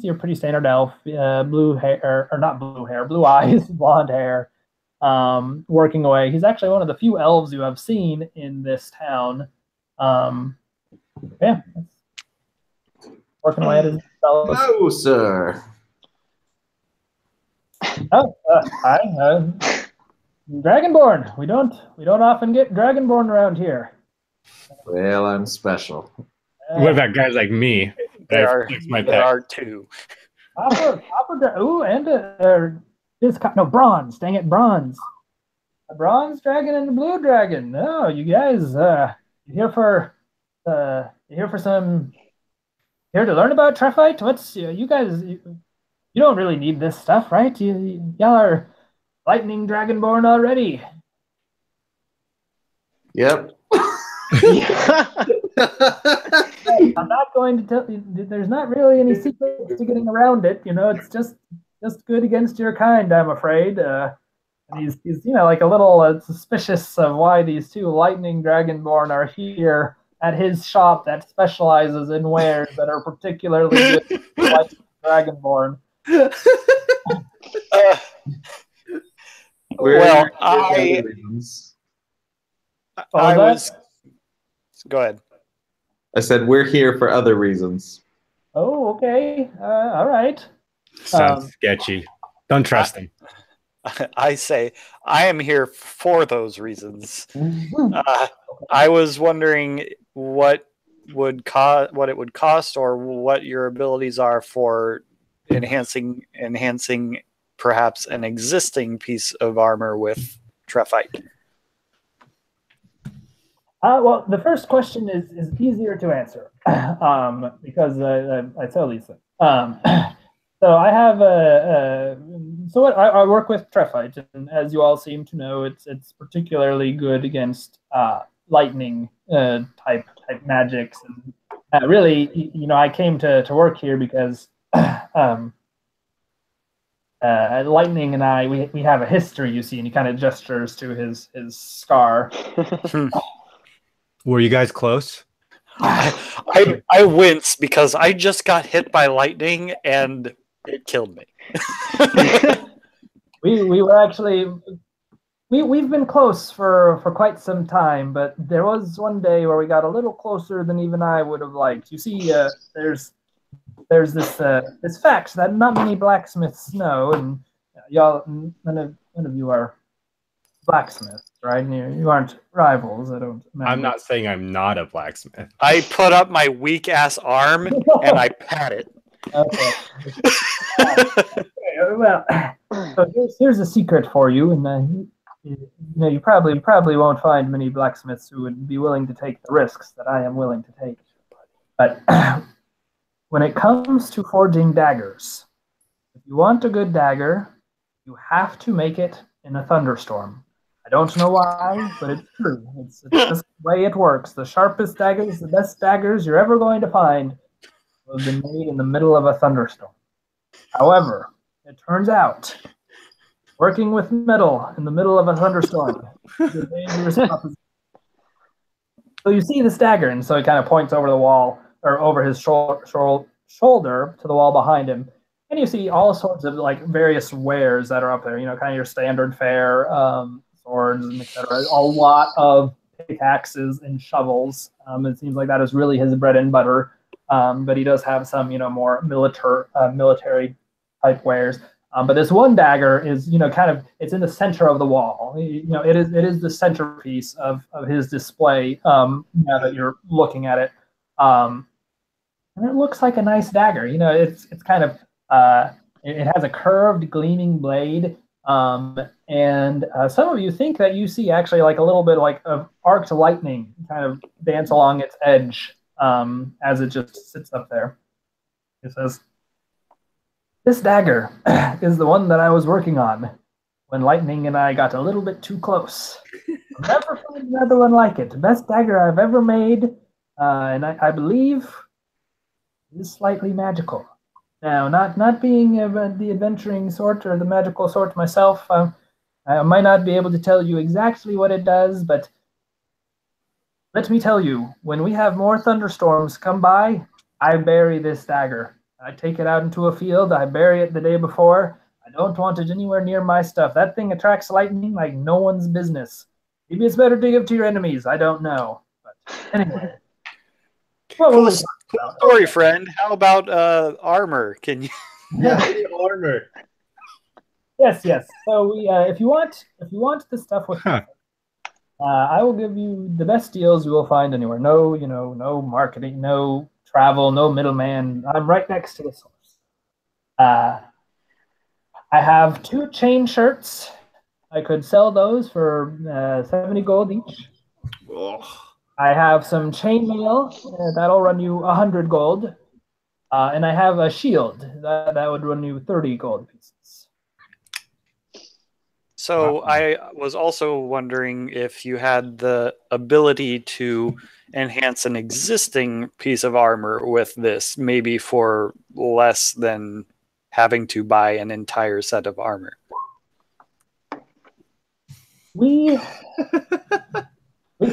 your pretty standard elf, blue hair, or not blue hair, blue eyes, blonde hair, working away. He's actually one of the few elves you have seen in this town. Yeah, working away at his fellows. Hello, sir. Oh, hi, Dragonborn. We don't often get Dragonborn around here. Well, I'm special. What about guys like me? There are two. Ooh, and bronze. Dang it, bronze. A bronze dragon and a blue dragon. No, you guys, you here for some? Here to learn about Trefite? What's you guys? You don't really need this stuff, right? Y'all are lightning dragonborn already. Yep. I'm not going to tell you. There's not really any secrets to getting around it. It's just good against your kind, I'm afraid. And he's like a little suspicious of why these two lightning dragonborn are here at his shop that specializes in wares that are particularly good for lightning dragonborn. Well, I was. Go ahead. I said we're here for other reasons. Oh, okay. All right. Sounds sketchy. Don't trust him. I say I am here for those reasons. I was wondering what it would cost, or what your abilities are for enhancing perhaps an existing piece of armor with Trefite. Well, the first question is easier to answer because I tell these things. So I have I work with Trefite, and as you all seem to know, it's particularly good against lightning type magics. And really, I came to work here because Lightning and I we have a history, you see, and he kind of gestures to his scar. Were you guys close? I wince because I just got hit by lightning and it killed me. we were actually we've been close for quite some time, but there was one day where we got a little closer than even I would have liked. You see, there's this fact that not many blacksmiths know, and y'all, none of you are blacksmiths, right? You aren't rivals. I don't imagine. I'm not saying I'm not a blacksmith. I put up my weak ass arm and I pat it. Okay. Well, so here's a secret for you, and you probably won't find many blacksmiths who would be willing to take the risks that I am willing to take. But when it comes to forging daggers, if you want a good dagger, you have to make it in a thunderstorm. I don't know why, but it's true. It's just the way it works. The sharpest daggers, the best daggers you're ever going to find have been made in the middle of a thunderstorm. However, it turns out working with metal in the middle of a thunderstorm is a dangerous proposition. So you see this dagger, and so he kind of points over the wall, or over his shoulder to the wall behind him, and you see all sorts of like various wares that are up there. You know, kind of your standard fare, swords and etc. A lot of pickaxes and shovels. It seems like that is really his bread and butter. But he does have some, more military type wares. But this one dagger is, kind of, it's in the center of the wall. It is the centerpiece of his display. Now that you're looking at it, and it looks like a nice dagger. It's kind of it has a curved, gleaming blade. And some of you think that you see actually like a little bit like of arced lightning kind of dance along its edge as it just sits up there. It says, "This dagger is the one that I was working on when Lightning and I got a little bit too close. I'll never find another one like it. The best dagger I've ever made, and I believe is slightly magical. Now, not being the adventuring sort or the magical sort myself, I might not be able to tell you exactly what it does, but let me tell you, when we have more thunderstorms come by, I bury this dagger. I take it out into a field, I bury it the day before. I don't want it anywhere near my stuff. That thing attracts lightning like no one's business. Maybe it's better to give to your enemies, I don't know. But anyway. Cool story, friend. How about armor? Can you? Yeah, armor. Yes. So we, if you want the stuff with, I will give you the best deals you will find anywhere. No, no marketing, no travel, no middleman. I'm right next to the source. I have 2 chain shirts. I could sell those for 70 gold each. Oh. I have some chainmail that'll run you 100 gold, and I have a shield that would run you 30 gold pieces. So I was also wondering if you had the ability to enhance an existing piece of armor with this, maybe for less than having to buy an entire set of armor. We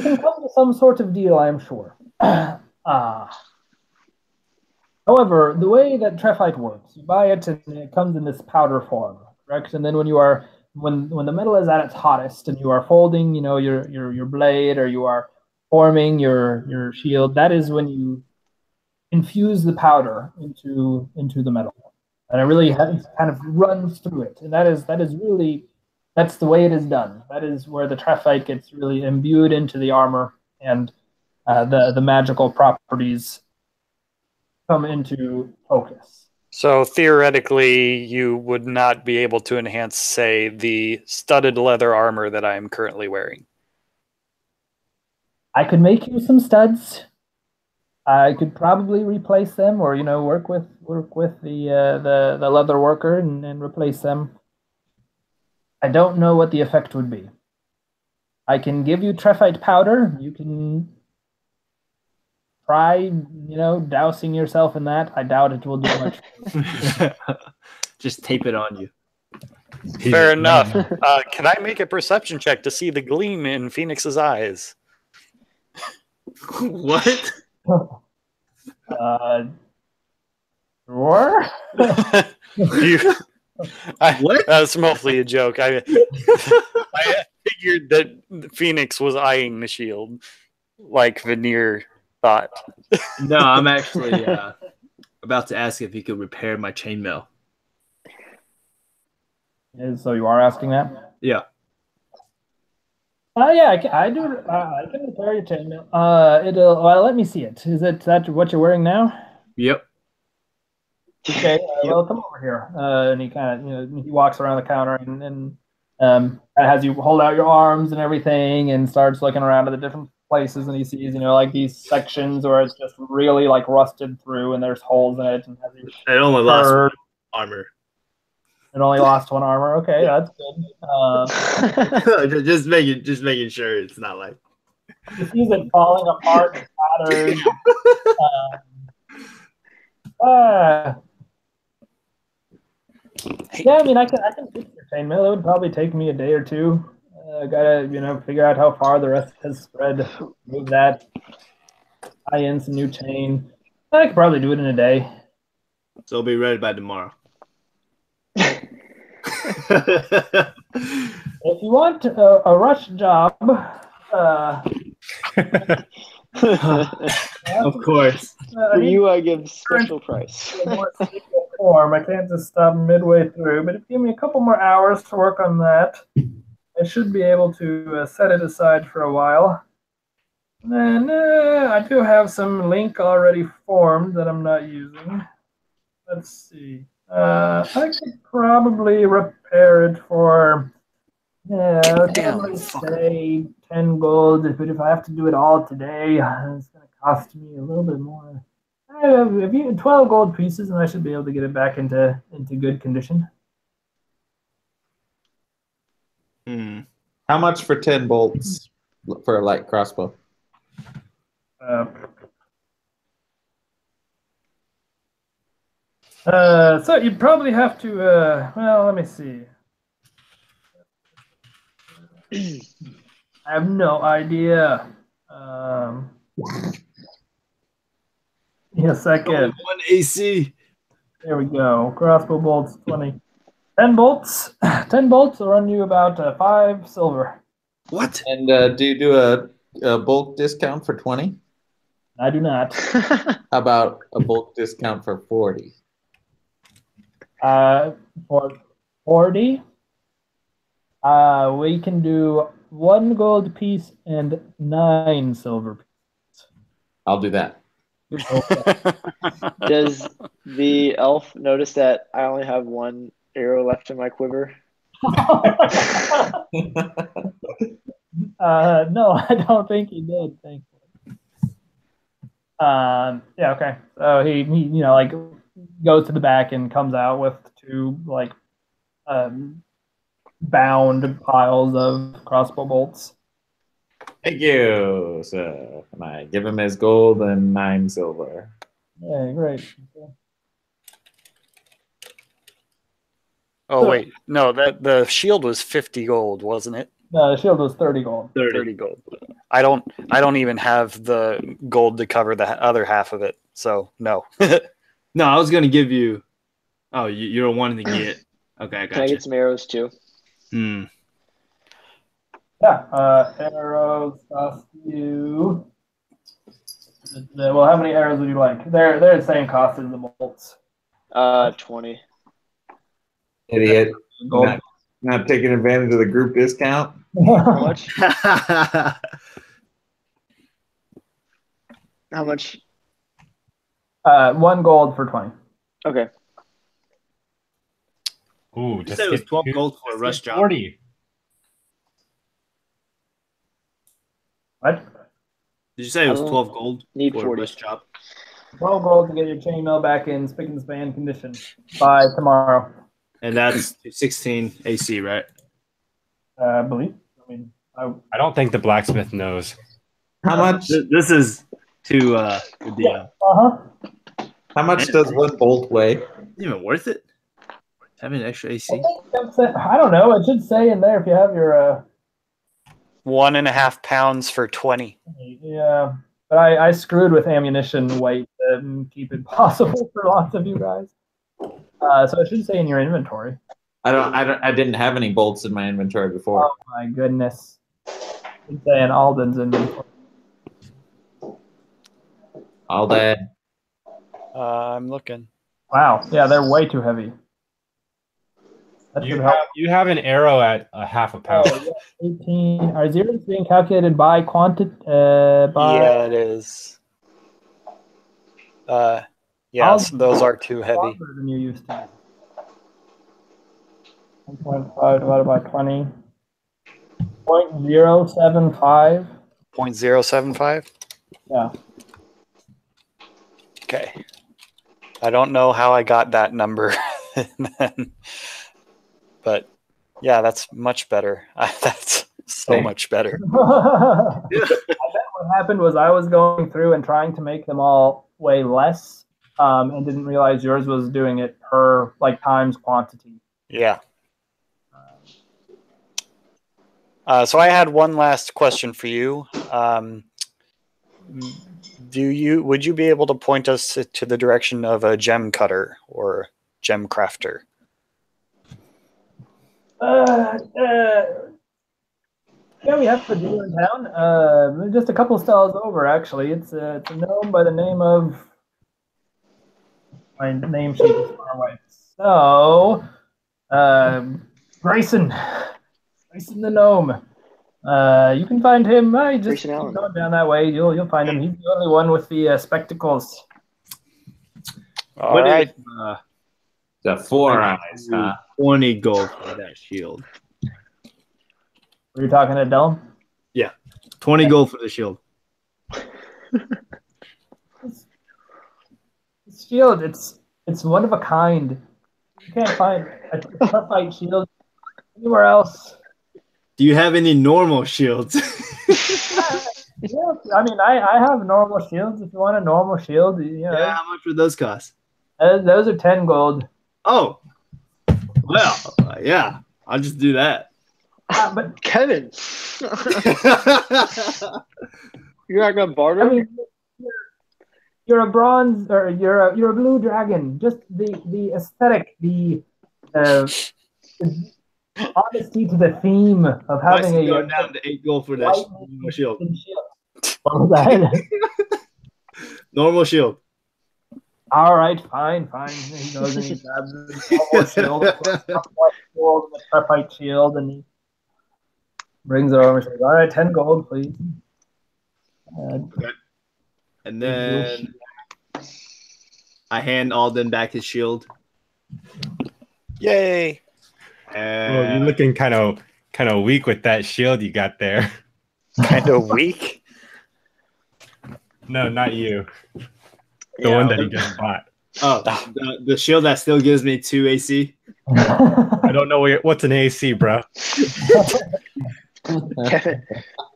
can come to some sort of deal, I'm sure. However, the way that Trephite works, you buy it and it comes in this powder form, correct? And then when the metal is at its hottest and you are folding, your blade, or you are forming your shield, that is when you infuse the powder into the metal, and it really kind of runs through it. And that is really. That's the way it is done. That is where the Trephite gets really imbued into the armor, and the magical properties come into focus. So theoretically, you would not be able to enhance, say, the studded leather armor that I am currently wearing. I could make you some studs. I could probably replace them, or work with the leather worker and replace them. I don't know what the effect would be. I can give you Trephite powder. You can try, dousing yourself in that. I doubt it will do much. Just tape it on you. Fair enough. Can I make a perception check to see the gleam in Phoenix's eyes? What? Sure. What? That's mostly a joke. I figured that Phoenix was eyeing the shield, like Veneer thought. No, I'm actually about to ask if he could repair my chainmail. So you are asking that? Yeah. Yeah, I do. I can repair your chainmail. Let me see it. Is that what you're wearing now? Yep. Okay, well, come over here. And he kind of, he walks around the counter and has you hold out your arms and everything, and starts looking around at the different places, and he sees, like these sections where it's just really like rusted through, and there's holes in it, and has you I only lost armor. It only lost 1 armor. Okay, that's good. just making sure it's not like. You see it falling apart and tattered. Yeah, I mean, I can fix your chainmail. It would probably take me a day or two. Gotta figure out how far the rest has spread. Move that. Tie in some new chain. I could probably do it in a day. So it'll be ready by tomorrow. If you want a rush job, of course. For you, I give special price. Form. I can't just stop midway through, but if you give me a couple more hours to work on that, I should be able to set it aside for a while. And then I do have some link already formed that I'm not using. Let's see. I could probably repair it for say 10 gold, but if I have to do it all today, it's going to cost me a little bit more. I have 12 gold pieces, and I should be able to get it back into good condition. How much for 10 bolts for a light crossbow? So you'd probably have to, well, let me see. I have no idea. A second. Only 1 AC. There we go. Crossbow bolts 20. 10 bolts. 10 bolts will run you about 5 silver. What? And do you do a bulk discount for 20? I do not. How about a bulk discount for 40? For 40, we can do 1 gold piece and 9 silver pieces. I'll do that. Okay. Does the elf notice that I only have 1 arrow left in my quiver? No, I don't think he did. Thankfully. Yeah. Okay. So he goes to the back and comes out with 2 bound piles of crossbow bolts. Thank you. So can I give him his gold and 9 silver? Yeah, great. Okay. Oh wait, no, the shield was 50 gold, wasn't it? No, the shield was 30 gold. 30 gold. I don't even have the gold to cover the other half of it, so no. No, I was gonna give you. Oh, you're wanting to get. Okay, I got Can I get some arrows too? Yeah, arrows cost you. Well, how many arrows would you like? They're the same cost as the bolts. 20. Idiot. Gold. Not taking advantage of the group discount. How much? How much? 1 gold for 20. Okay. Ooh, You just said it was get 12 two- gold for a rush get job. 40. What? Did you say it was I 12 gold need for 40. a rush job? 12 gold to get your chainmail back in spick and span condition by tomorrow. And that's 16 AC, right? I believe. I mean, I don't think the blacksmith knows. How much? This is too good deal. How much does 1 bolt weigh? Is it even worth it? Having an extra AC? I don't know. It should say in there if you have your 1.5 pounds for 20. yeah. But I screwed with ammunition weight to keep it possible for lots of you guys. So it should say in your inventory. I didn't have any bolts in my inventory before. Oh my goodness. It should say in Alden's inventory. All that. I'm looking. Wow. Yeah, they're way too heavy. That should help. You have an arrow at a half a pound. Oh, yeah, 18. Are zeros being calculated by quantity? Yeah, it is. Yes, those are too heavy. Longer than you used to. 1.5 divided by 20. 0.075. 0.075? Yeah. Okay. I don't know how I got that number. But yeah, that's much better. That's so much better. I bet what happened was I was going through and trying to make them all weigh less, and didn't realize yours was doing it per like times quantity. Yeah. So I had one last question for you. Would you be able to point us to the direction of a gem cutter or gem crafter? Yeah, we have a dealer in town. Just a couple stalls over, actually. It's a gnome by the name of. My name sheet is far away. So, Grayson the gnome. You can find him. Just keep going down that way. You'll find him. He's the only one with the spectacles. All right. The 4 eyes, huh? 20 gold for that shield. Were you talking to Dylan? Yeah, 20 gold for the shield. This shield, it's one of a kind. You can't find a fight shield anywhere else. Do you have any normal shields? Yeah, I mean, I have normal shields. If you want a normal shield, Yeah, how much would those cost? Those are 10 gold. Oh, well, yeah, I'll just do that. But Kevin, you're not gonna barter? I mean, you're a bronze, or you're a blue dragon. Just the aesthetic, the honesty to the theme of having a going down to 8 gold for that shield. What was that? Normal shield. All right, fine. He goes and he grabs the normal shield, the Trepite shield, and he brings it over and says, "All right, 10 gold, please." Okay. And then I hand Alden back his shield. Yay! Well, you're looking kind of weak with that shield you got there. Kind of weak? No, not you. The one that he just bought. Oh, the shield that still gives me 2 AC. I don't know what's an AC, bro.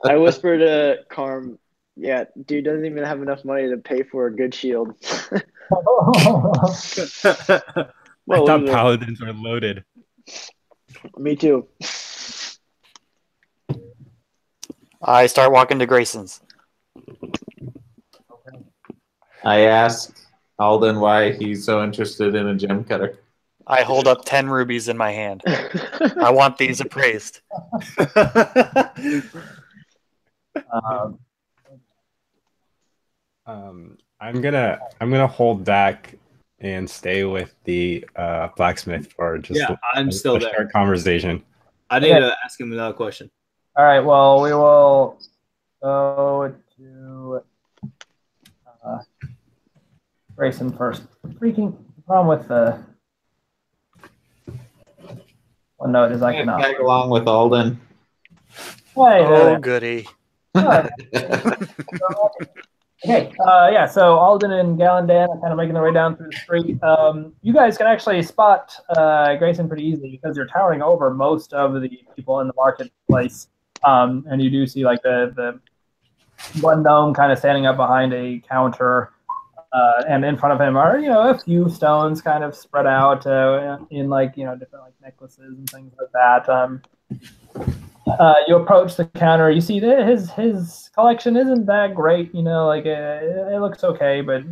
I whispered to Carm, yeah, dude doesn't even have enough money to pay for a good shield. I thought paladins were loaded. Me too. I start walking to Grayson's. I ask Alden why he's so interested in a gem cutter. I hold up 10 rubies in my hand. I want these appraised. I'm gonna hold back and stay with the blacksmith for just I'm still a there. short conversation. I need to ask him another question. All right, well, we will go to Grayson first. Freaking problem with the one note is I cannot tag along with Alden. Oh, goody. Okay, yeah, so Alden and Gallandan are kind of making their way down through the street. You guys can actually spot Grayson pretty easily because you're towering over most of the people in the marketplace. And you do see like the one gnome kind of standing up behind a counter, and in front of him are, a few stones kind of spread out in like, different like necklaces and things like that. You approach the counter. You see that his collection isn't that great. It looks okay, but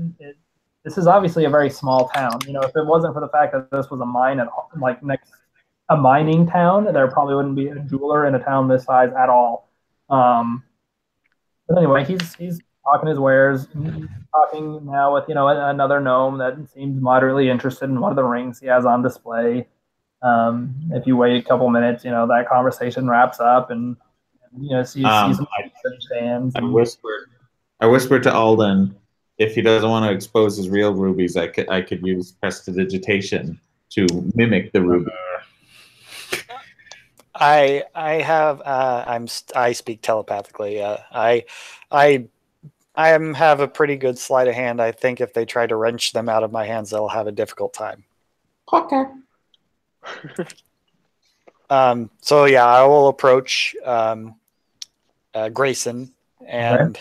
this is obviously a very small town. If it wasn't for the fact that this was a mine and like a mining town, there probably wouldn't be a jeweler in a town this size at all. But anyway, he's talking his wares. He's talking now with another gnome that seems moderately interested in one of the rings he has on display. If you wait a couple minutes, that conversation wraps up, and see some stands. I whispered to Alden, if he doesn't want to expose his real rubies, I could use prestidigitation to mimic the ruby. I speak telepathically. I have a pretty good sleight of hand. I think if they try to wrench them out of my hands, they'll have a difficult time. Okay. So yeah, I will approach Grayson and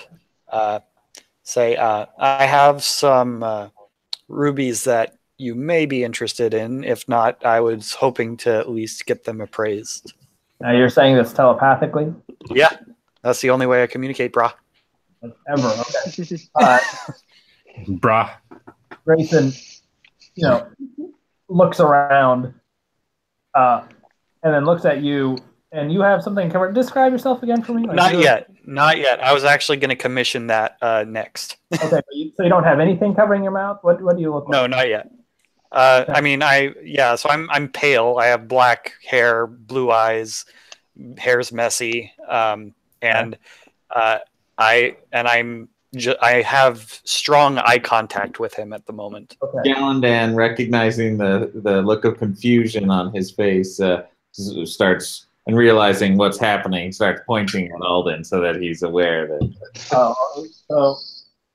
say, I have some rubies that you may be interested in. If not, I was hoping to at least get them appraised. Now you're saying this telepathically? Yeah, that's the only way I communicate, brah. Ever, okay. Brah. Grayson, looks around, and then looks at you, and you have something covered. Describe yourself again for me. Not yet. I was actually going to commission that next. Okay, so you don't have anything covering your mouth? What do you look like? No, not yet. I mean, so I'm pale. I have black hair, blue eyes, hair's messy, and I have strong eye contact with him at the moment. Okay. Galandan, recognizing the look of confusion on his face, starts and realizing what's happening, starts pointing at Alden so that he's aware that. So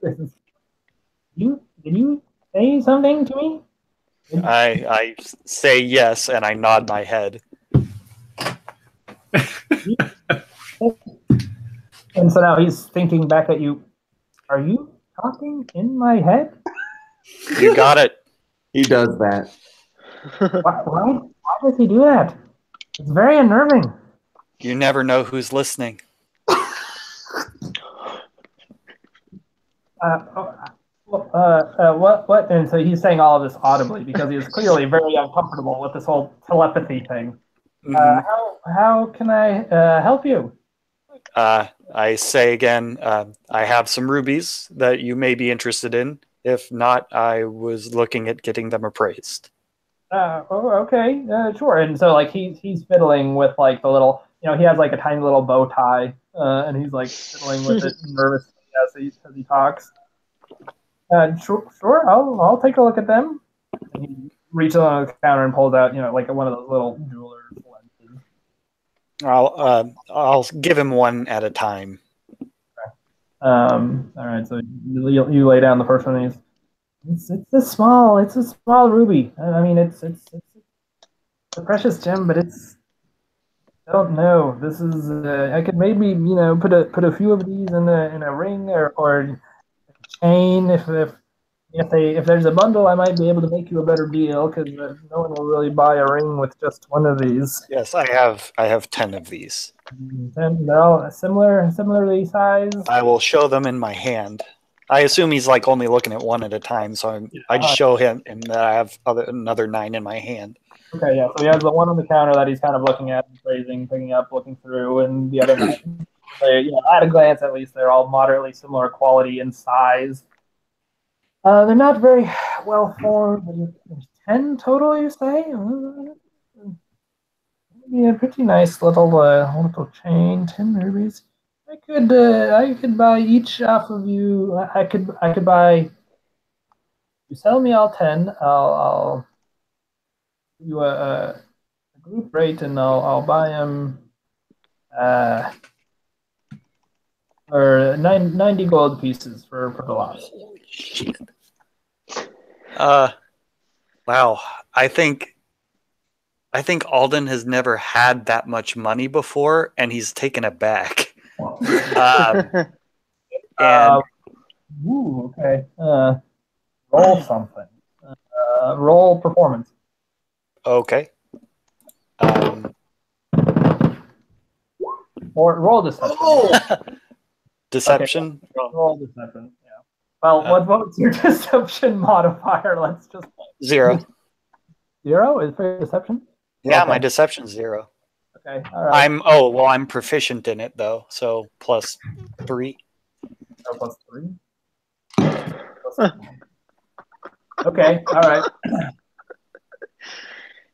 did you say something to me? I say yes, and I nod my head. And so now he's thinking back at you. Are you talking in my head? You got it. He does that. Why does he do that? It's very unnerving. You never know who's listening. What? And so he's saying all of this audibly because he is clearly very uncomfortable with this whole telepathy thing. How can I help you? I say again, I have some rubies that you may be interested in. If not, I was looking at getting them appraised. Okay, sure. And so like he's fiddling with like the little, he has like a tiny little bow tie, and he's like fiddling with it nervously as he talks. Sure. I'll take a look at them. And he reaches on the counter and pulls out, like one of those little jeweler's lenses. I'll give him one at a time. Okay. All right. So you lay down the first one. And it's a small ruby. I mean, it's a precious gem, but it's. I don't know. This is. I could maybe put a few of these in a ring or a chain. If there's a bundle, I might be able to make you a better deal because no one will really buy a ring with just one of these. Yes, I have 10 of these. And they're all similarly sized. I will show them in my hand. I assume he's like only looking at one at a time, so I just show him that I have another 9 in my hand. Okay, yeah. So he has the one on the counter that he's kind of looking at, appraising, picking up, looking through, and the other. At a glance, at least, they're all moderately similar quality and size. They're not very well formed. There's 10 total, you say? Maybe a pretty nice little chain. 10 rubies. I could buy each off of you. I could buy. You sell me all 10. I'll give you a group rate, and I'll buy them. Or 90 gold pieces for the lot. Shit. Wow. I think Alden has never had that much money before, and he's taken it back. Ooh, okay. Roll something. Roll performance. Okay. Or roll deception. Deception? Okay. Roll deception, yeah. Well, what's your deception modifier? Let's just... 0. 0 is for deception? Yeah, okay. My deception's 0. Okay, all right. I'm proficient in it, though, so plus 3. Oh, plus 3? Okay, all right.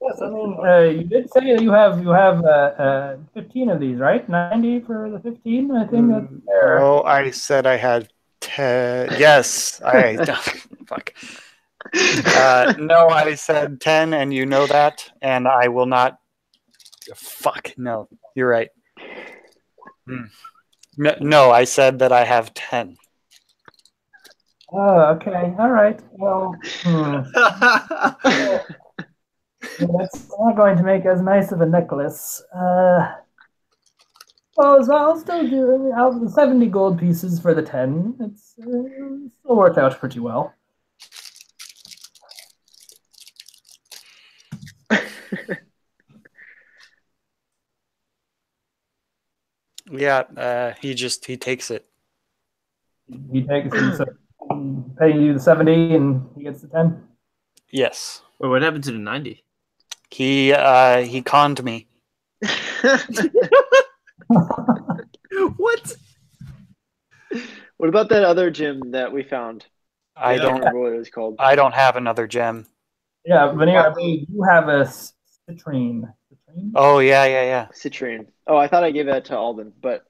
Yes, I mean, you did say that you have 15 of these, right? 90 for the 15, I think that's fair. Oh, I said I had 10. Yes, fuck. No, I said 10, and you know that, and I will not. Fuck, no, you're right. No, I said that I have 10. Oh, okay, all right. Well, That's not going to make as nice of a necklace. Well, so I'll still do out the 70 gold pieces for the 10. It's still worked out pretty well. Yeah, he takes it. He takes paying you the 70 and he gets the 10? Yes. Wait, what happened to the 90? He conned me. What? What about that other gym that we found? I I don't don't remember what it was called. I don't have another gem. Yeah, Veneer, I believe you have a citrine. Citrine? Oh yeah. Citrine. Oh, I thought I gave that to Alden, but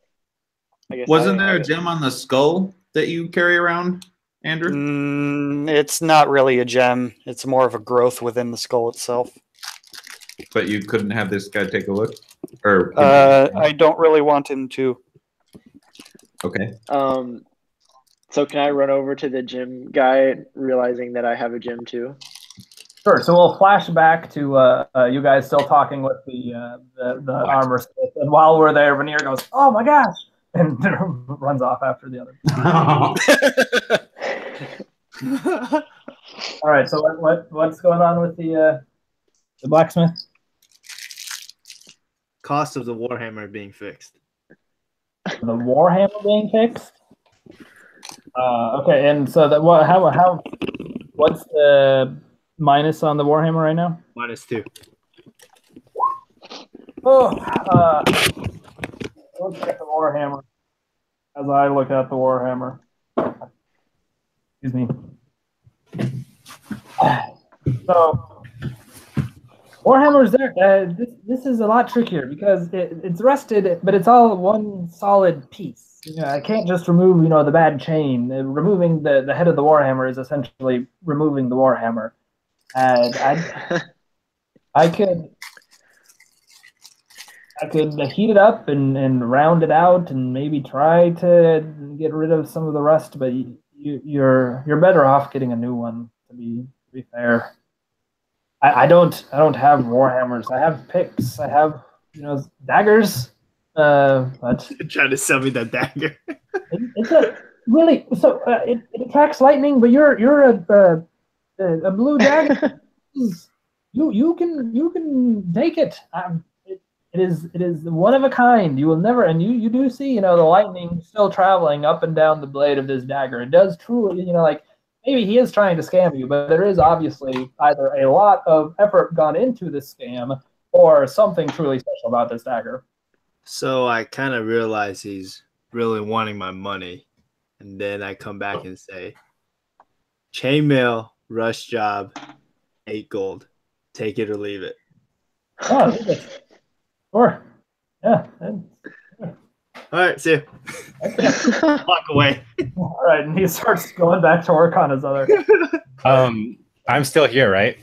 I guess Wasn't I there a have it. gem on the skull that you carry around, Andrew? It's not really a gem. It's more of a growth within the skull itself. But you couldn't have this guy take a look? Or I don't really want him to. okay. So can I run over to the gym guy, realizing that I have a gym too? Sure. So we'll flash back to you guys still talking with the armor smith, and while we're there, Veneer goes, "Oh my gosh!" and runs off after the other. All right. So what's going on with the blacksmith? Cost of the Warhammer being fixed. The Warhammer being fixed. Okay, and so that what's the minus on the Warhammer right now? -2. Oh, look at the Warhammer. As I look at the Warhammer. Excuse me. So, Warhammer's there. This is a lot trickier because it's rusted, but it's all one solid piece. I can't just remove, the bad chain. Removing the head of the Warhammer is essentially removing the Warhammer. And I could heat it up and round it out and maybe try to get rid of some of the rust, but you're better off getting a new one, to be fair. I don't have Warhammers. I have picks. I have daggers. But You're trying to sell me that dagger. it's a really so it attracts lightning, but you're a blue dagger. You can take it. It is one of a kind. You will never, and you do see the lightning still traveling up and down the blade of this dagger. It does truly like maybe he is trying to scam you, but there is obviously either a lot of effort gone into this scam or something truly special about this dagger. So I kind of realize he's really wanting my money. And then I come back and say, chainmail, rush job, 8 gold. Take it or leave it. Oh, sure. Yeah. All right, see you. Walk away. All right, and he starts going back to work on his other. I'm still here, right?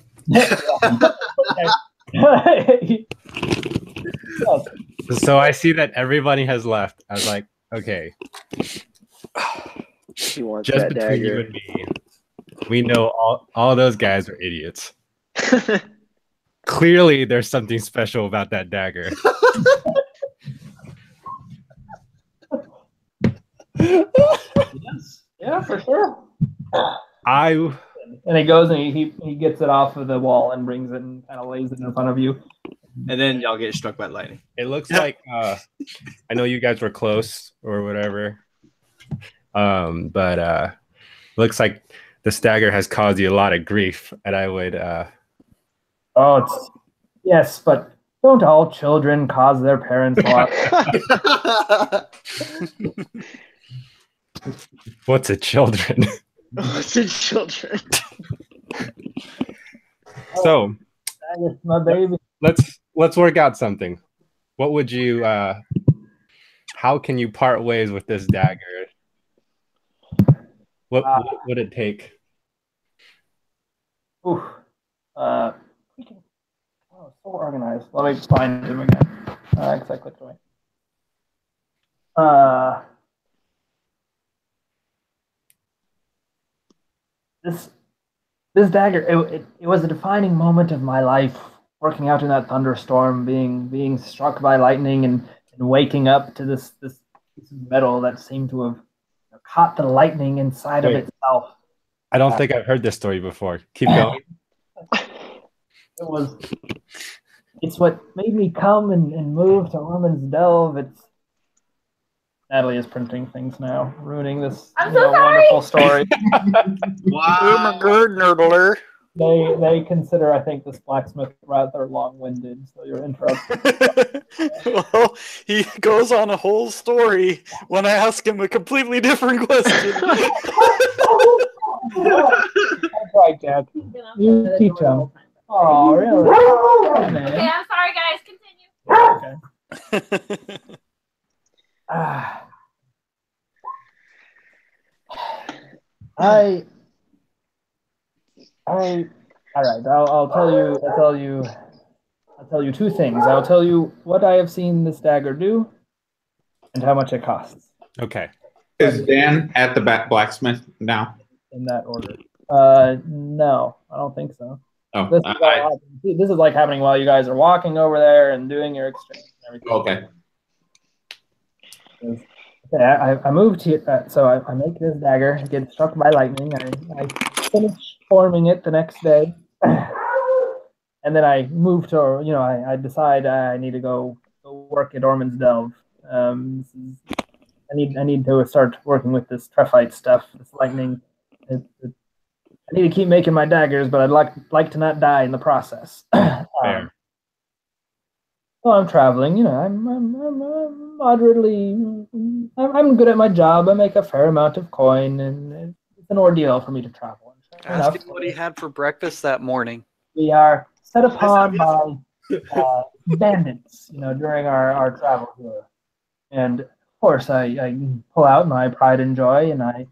So I see that everybody has left. I was like, okay. He wants Just that between dagger. you and me, we know all those guys are idiots. Clearly, there's something special about that dagger. Yes. Yeah, for sure. And he goes and he gets it off of the wall and brings it and kind of lays it in front of you. And then y'all get struck by lightning. It looks like I know you guys were close or whatever, but looks like this dagger has caused you a lot of grief, and I would. Yes, but don't all children cause their parents a lot? What's a children? What's in children? So my baby. let's work out something. What would you? How can you part ways with this dagger? What would it take? Ooh. So organized. Let me find him again. Because I clicked away. This dagger. It was a defining moment of my life working out in that thunderstorm, being struck by lightning, and waking up to this piece of metal that seemed to have caught the lightning inside of Wait. itself. I don't think I've heard this story before. Keep going. It's what made me come and move to Ormond's Delve. It's Natalie is printing things now, ruining this I'm so sorry. wonderful story. Wow. Nerdler. They consider, I think, this blacksmith rather long-winded, so you're interrupting. Well, he goes on a whole story when I ask him a completely different question. That's right, Dad. You teach him. Oh, really? Okay, I'm sorry, guys. Continue. Okay. Ah. All right. I'll tell you two things. I'll tell you what I have seen this dagger do, and how much it costs. Okay. Is Dan at the blacksmith now? In that order. No, I don't think so. Oh, This is like happening while you guys are walking over there and doing your exchange and everything. okay. Okay, I moved here, so I make this dagger, get struck by lightning. I finish forming it the next day, and then I move to, I decide I need to go work at Ormond's Delve. I need to start working with this Trephite stuff, this lightning. I need to keep making my daggers, but I'd like to not die in the process. Fair. So I'm traveling, I'm moderately, I'm good at my job. I make a fair amount of coin, and it's an ordeal for me to travel. Ask him what he had for breakfast that morning. We are set upon by bandits, during our travel here. And of course, I pull out my pride and joy, and I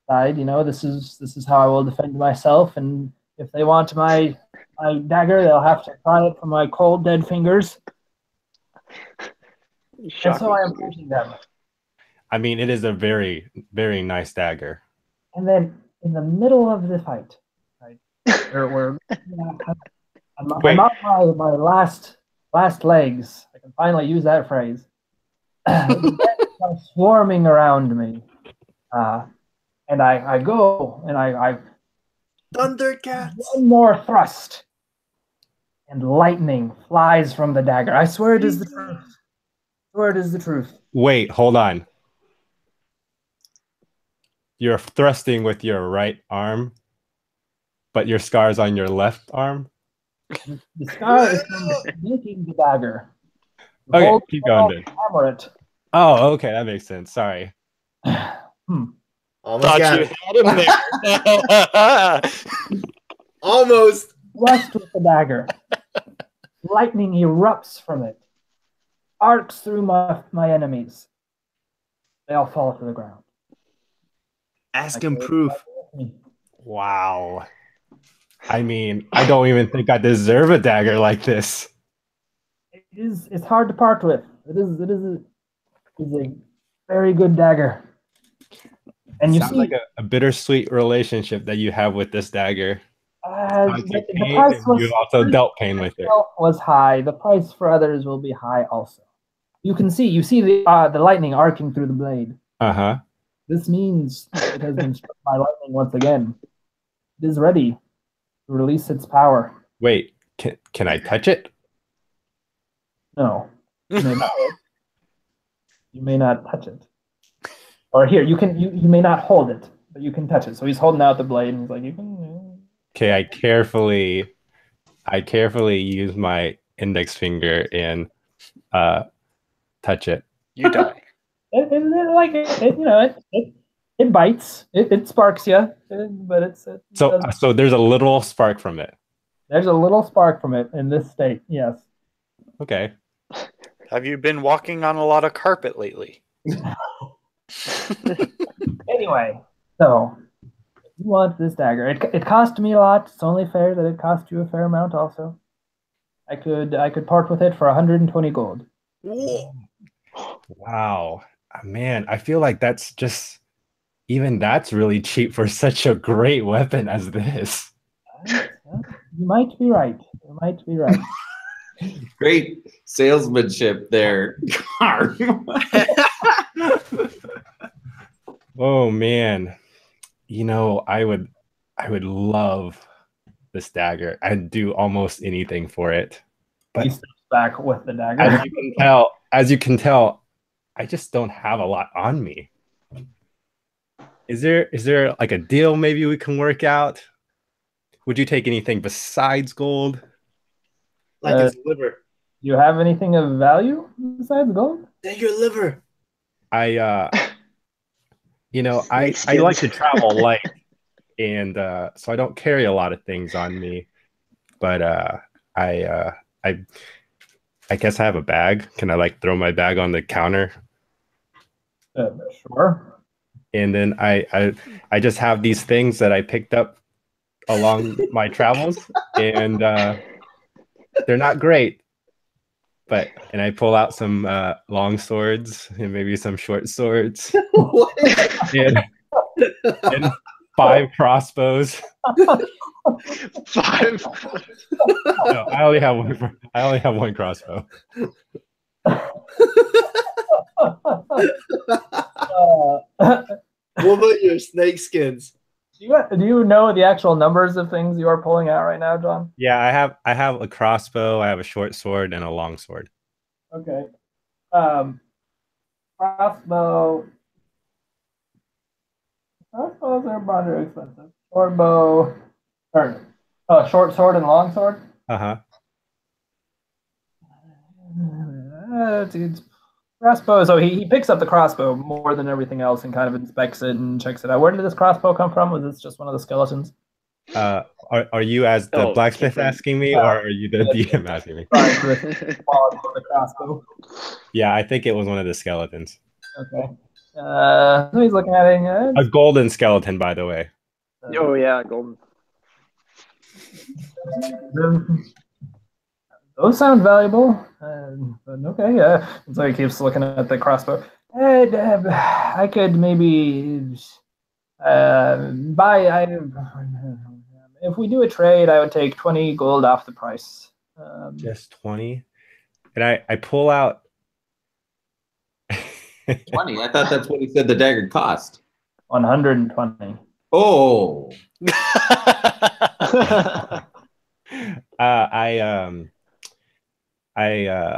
decide, this is how I will defend myself. And if they want my dagger, they'll have to pry it from my cold, dead fingers. And so I am pushing them. I mean, it is a very, very nice dagger. And then in the middle of the fight, right, I'm on my last legs. I can finally use that phrase. Are swarming around me, and I go and I Thundercats. one more thrust, and lightning flies from the dagger. I swear it is the truth. I swear it is the truth. Wait, hold on. You're thrusting with your right arm, but your scar's on your left arm? The scar is from making the dagger. Okay, Hold keep going then. hammer it. Oh, okay, that makes sense. Sorry. Almost Thought got you it. had him there. Almost. Thrust with the dagger. Lightning erupts from it. Arcs through my enemies. They all fall to the ground. Ask him proof. Wow. I mean, I don't even think I deserve a dagger like this. It's hard to part with. It is a very good dagger. And you Sounds see, like a bittersweet relationship that you have with this dagger. the price You also dealt pain with it. was high. The price for others will be high also. You see the lightning arcing through the blade. Uh-huh. This means it has been struck by lightning once again. It is ready to release its power. Wait, can I touch it? No, you may not. You may not touch it. Or here, you may not hold it, but you can touch it. So he's holding out the blade, and he's like, you can. Okay, I carefully use my index finger and touch it. You die. It bites. It sparks you, but it So there's a little spark from it. there's a little spark from it in this state. Yes. Okay. Have you been walking on a lot of carpet lately? Anyway, so you want this dagger? It cost me a lot. It's only fair that it cost you a fair amount. Also, I could part with it for 120 gold. Wow. Man, I feel like that's really cheap for such a great weapon as this. You might be right. You might be right. Great salesmanship there, Carm. Oh man, I would love this dagger. I'd do almost anything for it. But He steps back with the dagger. as you can tell, I just don't have a lot on me. Is there like a deal maybe we can work out? Would you take anything besides gold? Like his liver. Do you have anything of value besides gold? Take your liver. I like to travel light, and so I don't carry a lot of things on me. But I guess I have a bag. Can I like throw my bag on the counter? Sure. And then I just have these things that I picked up along my travels, and they're not great. And I pull out some long swords and maybe some short swords and 5 crossbows. 5. No, I only have one crossbow. What about your snake skins? Do you know the actual numbers of things you are pulling out right now, John? Yeah, I have a crossbow, I have a short sword, and a long sword. Okay. Crossbow. Crossbows are rather expensive. Short bow. Short sword and long sword? Uh-huh. Dude. Crossbow. So he picks up the crossbow more than everything else and kind of inspects it and checks it out. Where did this crossbow come from? Was this just one of the skeletons? Are you as the blacksmith asking me, or are you the DM asking me? The crossbow. Yeah, I think it was one of the skeletons. Okay. So he's looking at it. A golden skeleton, by the way. Oh yeah, golden. Those sound valuable. Okay, so he keeps looking at the crossbow. I could maybe buy. If we do a trade, I would take 20 gold off the price. Just 20? And I pull out 20. I thought that's what he said the dagger cost. 120. Oh.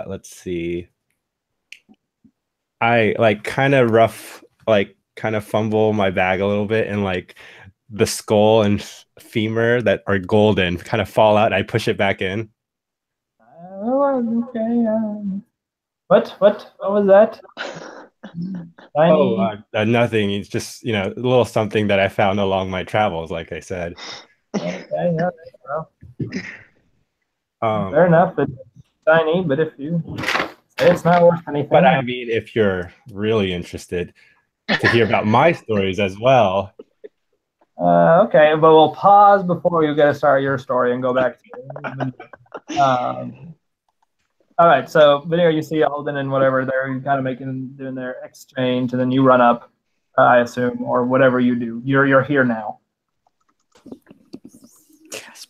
Let's see. I like kind of fumble my bag a little bit, and like the skull and femur that are golden kind of fall out, and I push it back in. Okay. What was that? Nothing. It's just, a little something that I found along my travels, like I said. Okay, yeah, well, fair enough. It's shiny, but if you say it's not worth anything. But I mean, if you're really interested to hear about my stories as well. Okay, but we'll pause before you get to start your story and go back to all right, so Veneer, you see Alden and whatever, they're kind of doing their exchange, and then you run up, I assume, or whatever you do. You're here now.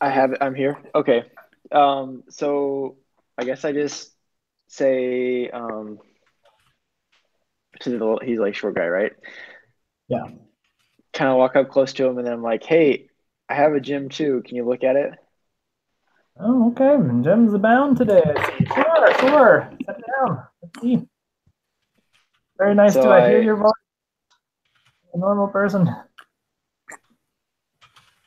I'm here. Okay. So I guess I just say he's like short guy, right? Yeah. Kind of walk up close to him, and then I'm like, hey, I have a gem too. Can you look at it? Oh, okay. Gems abound today. I see. Sure. Sit down. Let's see. Very nice to hear your voice. A normal person. What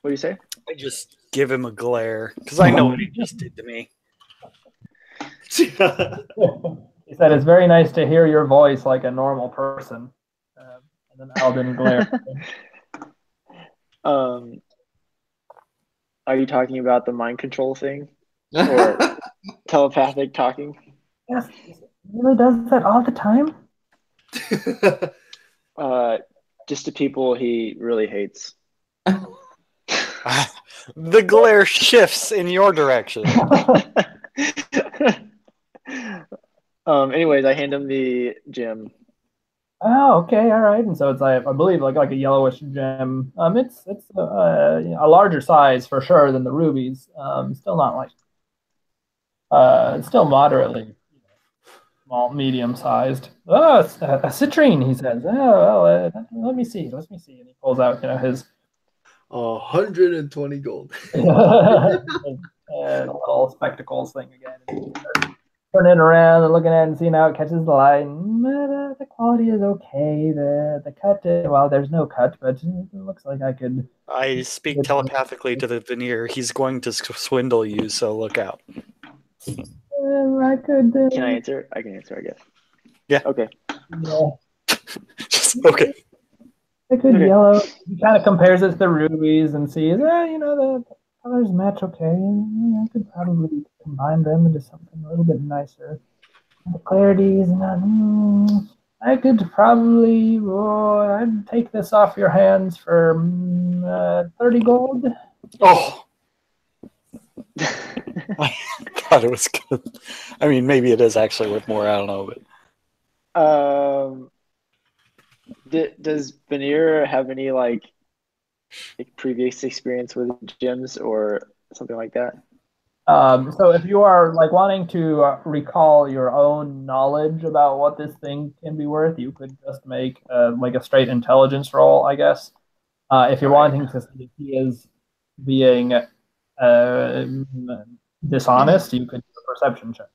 do you say? I just give him a glare because I know what he just did to me. He said it's very nice to hear your voice like a normal person. And then Alden glared. Are you talking about the mind control thing? Or telepathic talking? Yes, he really does that all the time? Just to people he really hates. The glare shifts in your direction. Anyways, I hand him the gem. Oh, okay, all right. And so it's I believe like a yellowish gem. It's a larger size for sure than the rubies. Still not like Still moderately small, medium-sized. Oh, it's a citrine, he says. Oh, well, let me see. And he pulls out, his 120 gold. little spectacles thing again. Turning around and looking at it and seeing how it catches the light. The quality is okay. The cut, well, there's no cut, but it looks like I could. I speak telepathically to the veneer. He's going to swindle you, so look out. I could. Can I answer? I can answer, I guess. Yeah. Okay. Yeah. Okay. I could Okay. yellow. He kind of compares it to the rubies and sees, the colors match okay. I could probably combine them into something a little bit nicer. The clarities, I could probably, I'd take this off your hands for 30 gold. Oh. I thought it was good. I mean, maybe it is actually worth more. I don't know, but does Veneer have any previous experience with gems or something like that? So if you are wanting to recall your own knowledge about what this thing can be worth, you could just make a straight intelligence roll, I guess. If you're wanting to see if he is being dishonest, you could do a perception check.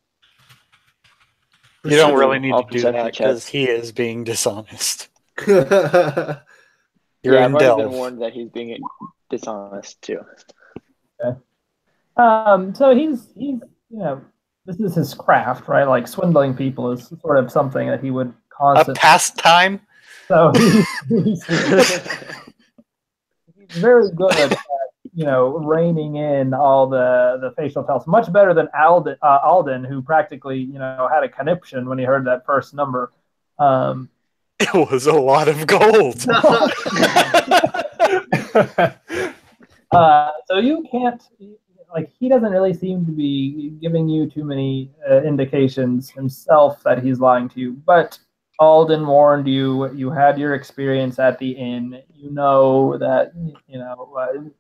you don't really need All to do perception that because checks. he is being dishonest. You're You're Yeah, in I've already been Delve. warned that he's being dishonest too. So he's this is his craft, right? Like swindling people is sort of something that he would A constantly. pastime? So he's very good at reining in all the facial tells. Much better than Alden, who practically had a conniption when he heard that first number. It was a lot of gold. So you can't, he doesn't really seem to be giving you too many indications himself that he's lying to you. But Alden warned you. You had your experience at the inn. You know that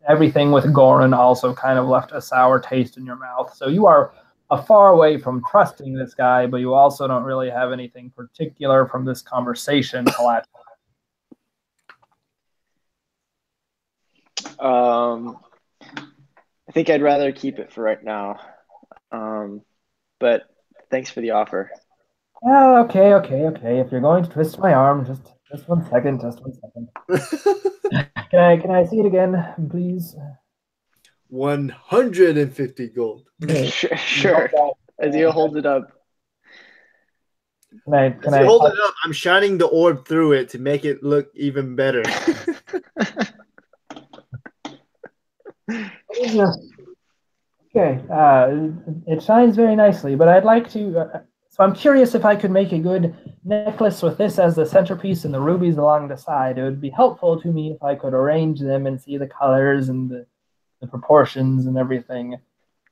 everything with Goran also kind of left a sour taste in your mouth. So you are far away from trusting this guy, but you also don't really have anything particular from this conversation to latch I think I'd rather keep it for right now. But thanks for the offer. Oh, okay. If you're going to twist my arm, just 1 second, Can I see it again, please? 150 gold. Sure. As he holds it up. Can As you hold it up, I'm shining the orb through it to make it look even better. Okay, it shines very nicely, but I'd like to. So I'm curious if I could make a good necklace with this as the centerpiece and the rubies along the side. It would be helpful to me if I could arrange them and see the colors and the proportions and everything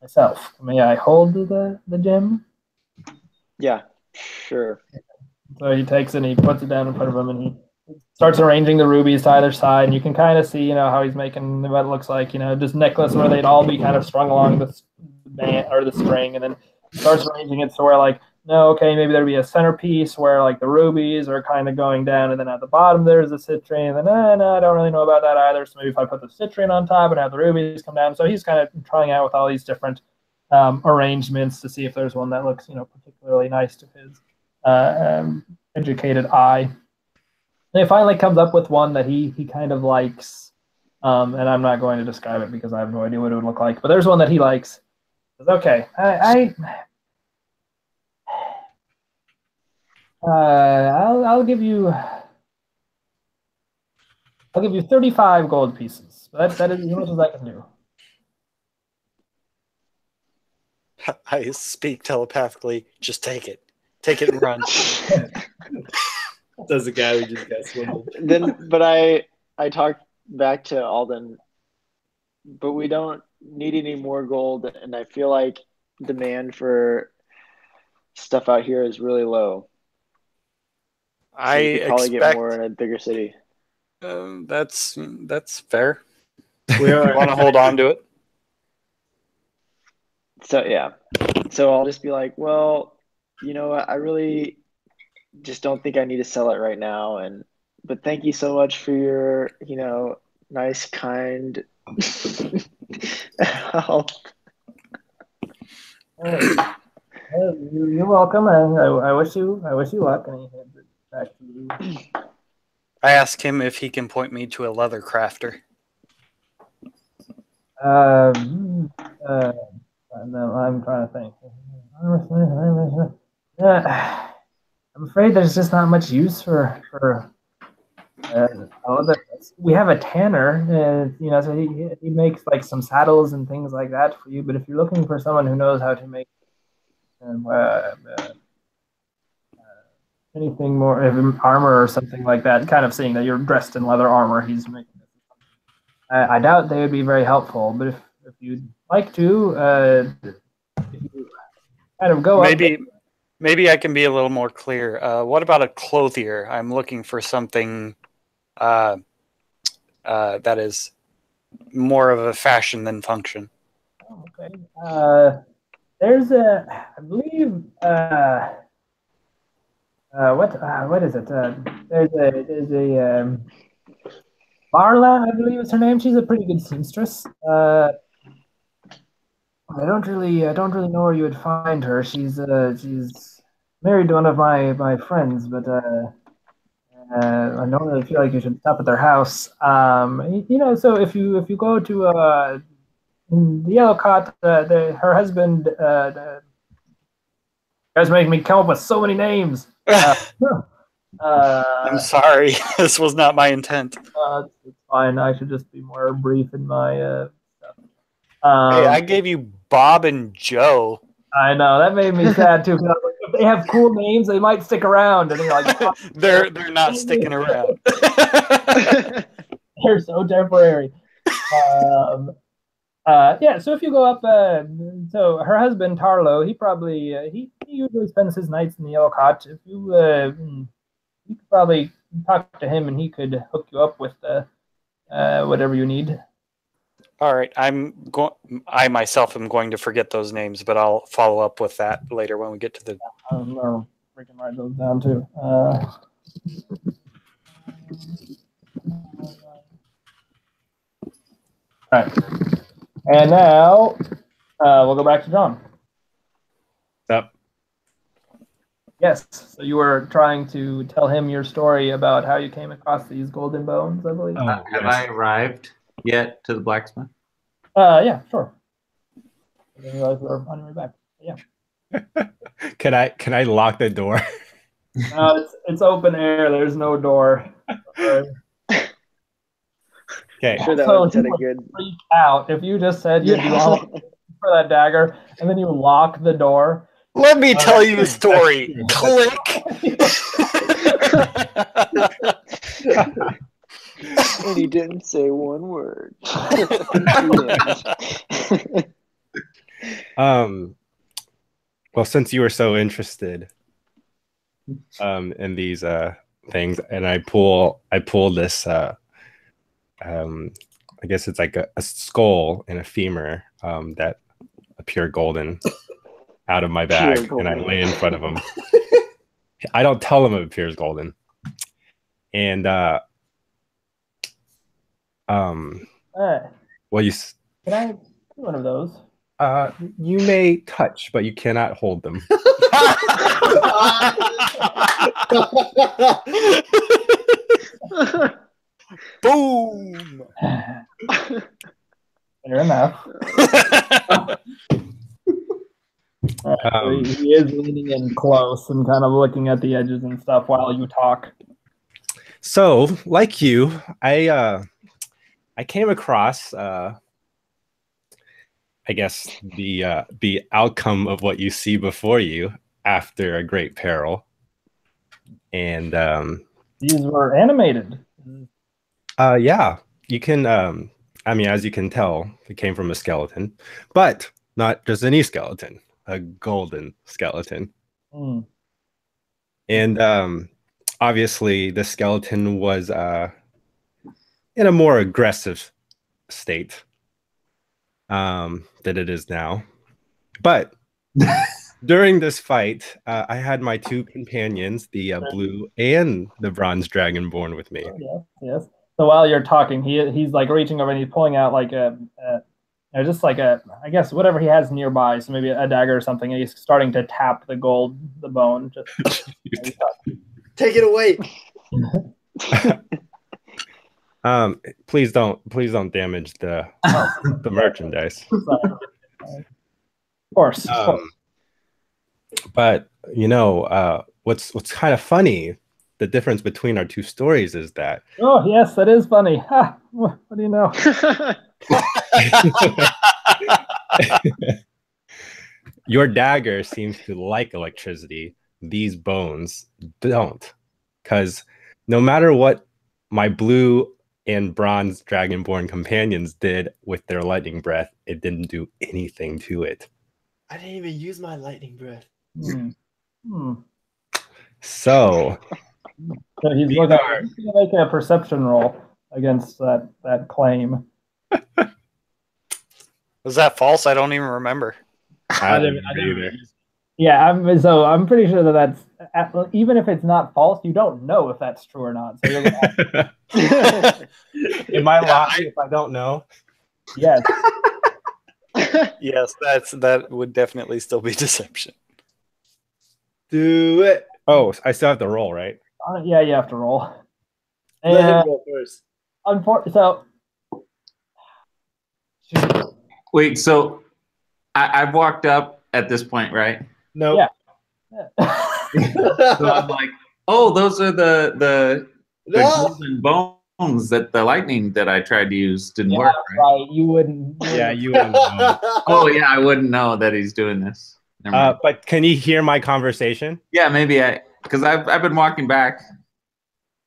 myself. May I hold the gem? Yeah, sure. So he takes it and he puts it down in front of him and he starts arranging the rubies to either side. And you can kind of see, how he's making what it looks like, this necklace where they'd all be kind of strung along the band or the string. And then he starts arranging it so where maybe there'd be a centerpiece where the rubies are kind of going down. And then at the bottom, there's the citrine. And then, no, I don't really know about that either. So maybe if I put the citrine on top and have the rubies come down. So he's kind of trying out with all these different arrangements to see if there's one that looks, particularly nice to his educated eye. And he finally comes up with one that he kind of likes, and I'm not going to describe it because I have no idea what it would look like. But there's one that he likes. He says, okay, I'll give you 35 gold pieces. That is as much as I can do. I speak telepathically. Just take it. Take it and run. Does the guy who just got swindled. But I talked back to Alden, but we don't need any more gold, and I feel like demand for stuff out here is really low. So you could probably get more in a bigger city. That's fair. We want to hold on to it. So yeah. So I'll just be like, well, you know what? I really just don't think I need to sell it right now. But thank you so much for your, nice, kind help. You're welcome. I wish you luck. And he hands it back to you. I ask him if he can point me to a leather crafter. And then I'm trying to think. I'm afraid there's just not much use for all of it. We have a tanner, so he makes like some saddles and things like that for you. But if you're looking for someone who knows how to make anything more, armor or something like that, kind of seeing that you're dressed in leather armor, he's making it. I doubt they would be very helpful, but if you'd like to, if you kind of go Maybe I can be a little more clear. What about a clothier? I'm looking for something that is more of a fashion than function. Oh, okay. There's I believe, what is it? There's a Marla, I believe is her name. She's a pretty good seamstress. I don't really know where you would find her. She's married to one of my friends, but I don't really feel like you should stop at their house. So if you go to the Yellow Cot, her husband, you guys make me come up with so many names. I'm sorry. This was not my intent. It's fine. I should just be more brief in my stuff. Hey, I gave you Bob and Joe. I know, that made me sad too. If they have cool names, they might stick around. And you're like, oh, they're not sticking around. They're so temporary. So if you go up, so her husband Tarlo, he probably he usually spends his nights in the Yellow Cot. If you could probably talk to him, and he could hook you up with whatever you need. All right, I myself am going to forget those names, but I'll follow up with that later when we get to the. I'll freaking write those down too. All right, and now we'll go back to John. What's up? Yes, so you were trying to tell him your story about how you came across these golden bones, I believe. Have I arrived yet to the blacksmith? Yeah, sure. I didn't realize we were on your way back. Yeah. Can I lock the door? It's open air. There's no door. Okay. I'm sure that So would set a he would good. freak out if you just said you'd do all for that dagger, and then you lock the door. Let me tell you a story. Click. And he didn't say one word. Well, since you were so interested in these things, and I pull this I guess it's like a skull and a femur that appear golden out of my bag, and I lay in front of him. I don't tell him it appears golden. And well, you Can I do one of those? you may touch, but you cannot hold them. Boom. Fair enough. He is leaning in close and kind of looking at the edges and stuff while you talk. So, like you, I came across I guess the outcome of what you see before you after a great peril. And these were animated. Yeah, you can I mean, as you can tell, it came from a skeleton, but not just any skeleton, a golden skeleton. Mm. And obviously the skeleton was in a more aggressive state than it is now. But during this fight, I had my two companions, the blue and the bronze dragonborn, with me. Yes, yes. So while you're talking, he's like reaching over and he's pulling out like just like I guess whatever he has nearby, so maybe a dagger or something, and he's starting to tap the bone. Just Take it away. Please don't damage the merchandise. Of course. But what's kind of funny, the difference between our two stories is that. Oh yes, that is funny. Ha, what do you know? Your dagger seems to like electricity. These bones don't, because no matter what my blue and bronze dragonborn companions did with their lightning breath, it didn't do anything to it. I didn't even use my lightning breath. So he's looking to make a perception roll against that claim. Was that false? I don't even remember. I didn't either. Yeah, I'm pretty sure that's even if it's not false, you don't know if that's true or not. So you're gonna Am I lying if I don't know? Yes. Yes, that would definitely still be deception. Do it. Oh, I still have to roll, right? Yeah, you have to roll. Let him go first. Wait, so I've walked up at this point, right? No. Yeah. So I'm like, oh, those are the golden bones that the lightning that I tried to use didn't work. Right. You wouldn't. Yeah, you wouldn't know. Oh yeah, I wouldn't know that he's doing this. But can you hear my conversation? Yeah, maybe because I've been walking back.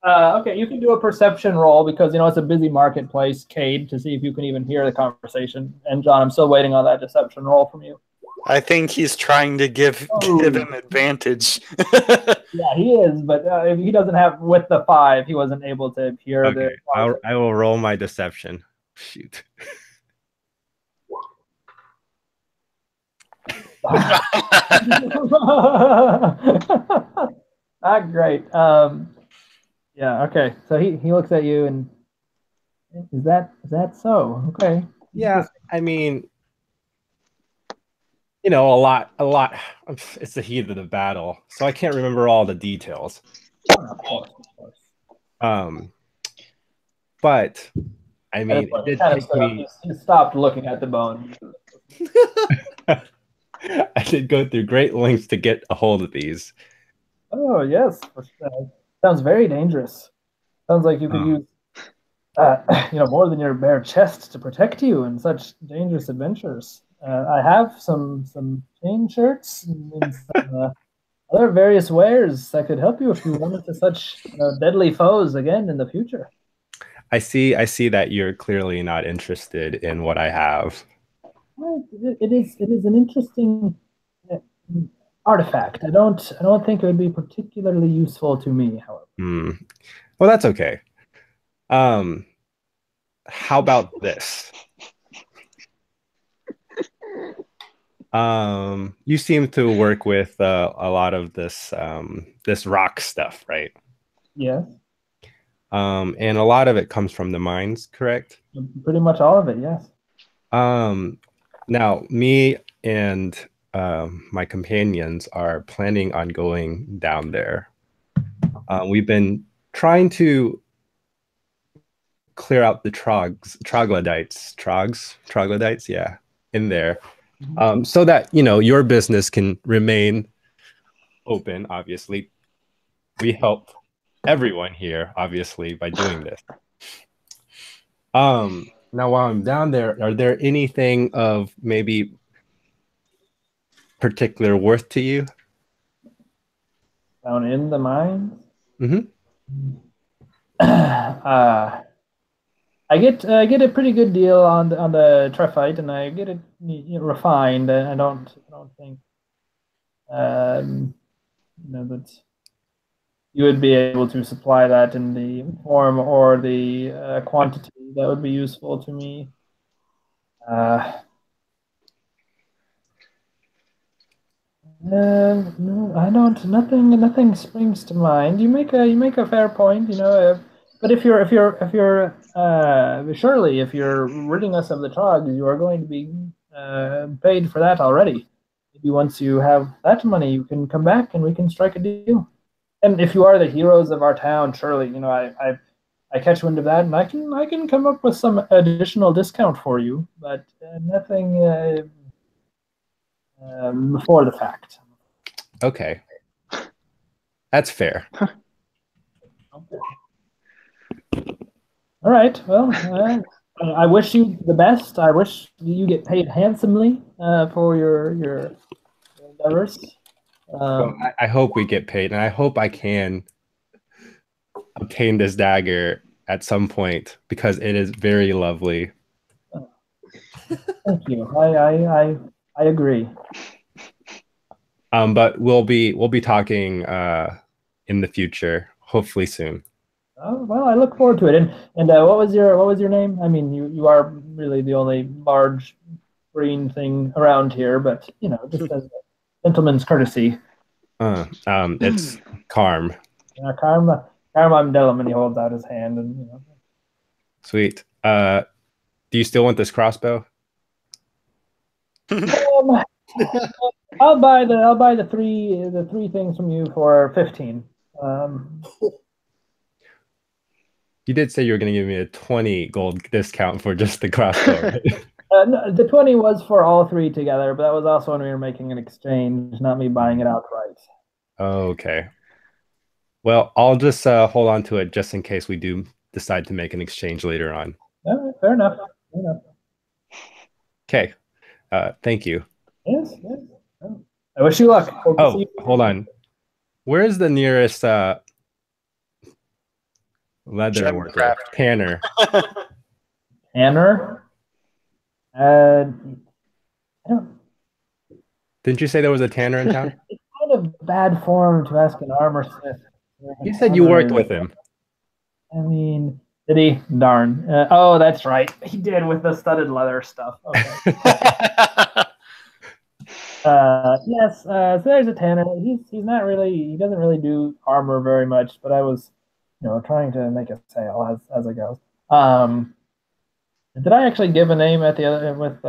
Okay, you can do a perception roll because it's a busy marketplace, Cade, to see if you can even hear the conversation. And John, I'm still waiting on that deception roll from you. I think he's trying to give him advantage. Yeah, he is, but if he doesn't have with the 5, he wasn't able to hear Okay, the. I will roll my deception. Shoot. Great. Yeah. Okay. So he looks at you and is that so? Okay. Yeah. I mean, a lot. It's the heat of the battle, so I can't remember all the details. Of course. But I mean, it did take me. He stopped looking at the bone. I did go through great lengths to get a hold of these. Oh yes, sounds very dangerous. Sounds like you could use, more than your bare chest to protect you in such dangerous adventures. I have some chain shirts and some other various wares that could help you if you run into such deadly foes again in the future. I see that you're clearly not interested in what I have. Well, it is an interesting artifact. I don't think it would be particularly useful to me, however. Well, that's okay. How about this? You seem to work with a lot of this rock stuff, right? Yeah. And a lot of it comes from the mines, correct? Pretty much all of it, yes. Now, me and my companions are planning on going down there. We've been trying to clear out the troglodytes, yeah, in there, so that your business can remain open. Obviously, we help everyone here, obviously, by doing this. Now, while I'm down there, are there anything of maybe particular worth to you? Down in the mines? Mm-hmm. I get a pretty good deal on the trephite, and I get it refined. I don't think that you would be able to supply that in the form or the quantity that would be useful to me. No, I don't. Nothing springs to mind. You make a fair point. But surely if you're ridding us of the trogs, you are going to be paid for that already. Maybe once you have that money, you can come back and we can strike a deal. And if you are the heroes of our town, surely I catch wind of that, and I can come up with some additional discount for you, but nothing before the fact. Okay. That's fair. Okay. All right. Well, I wish you the best. I wish you get paid handsomely for your endeavors. Well, I hope we get paid, and I hope I can obtain this dagger at some point because it is very lovely. Thank you. I agree. But we'll be talking in the future, hopefully soon. Oh, well, I look forward to it. And what was your name? I mean, you are really the only large green thing around here, but just as a gentleman's courtesy. It's Carm. Carm Amdellum, and he holds out his hand, and Sweet. Do you still want this crossbow? I'll buy the three things from you for 15. You did say you were going to give me a 20 gold discount for just the crossbow. No, the 20 was for all three together, but that was also when we were making an exchange, not me buying it outright. Okay. Well, I'll just hold on to it just in case we do decide to make an exchange later on. All right, fair enough. Okay. Thank you. Yes. Oh, I wish you luck. Hold on. Where is the nearest leather worker? Tanner. Tanner? I don't. Didn't you say there was a tanner in town? It's kind of bad form to ask an armor smith. You said you worked with him. I mean, did he? Darn. Oh, that's right. He did with the studded leather stuff. Okay. Yes. So there's a tanner. He's not really. He doesn't really do armor very much. But I was, trying to make a sale as it goes. Did I actually give a name at the other with?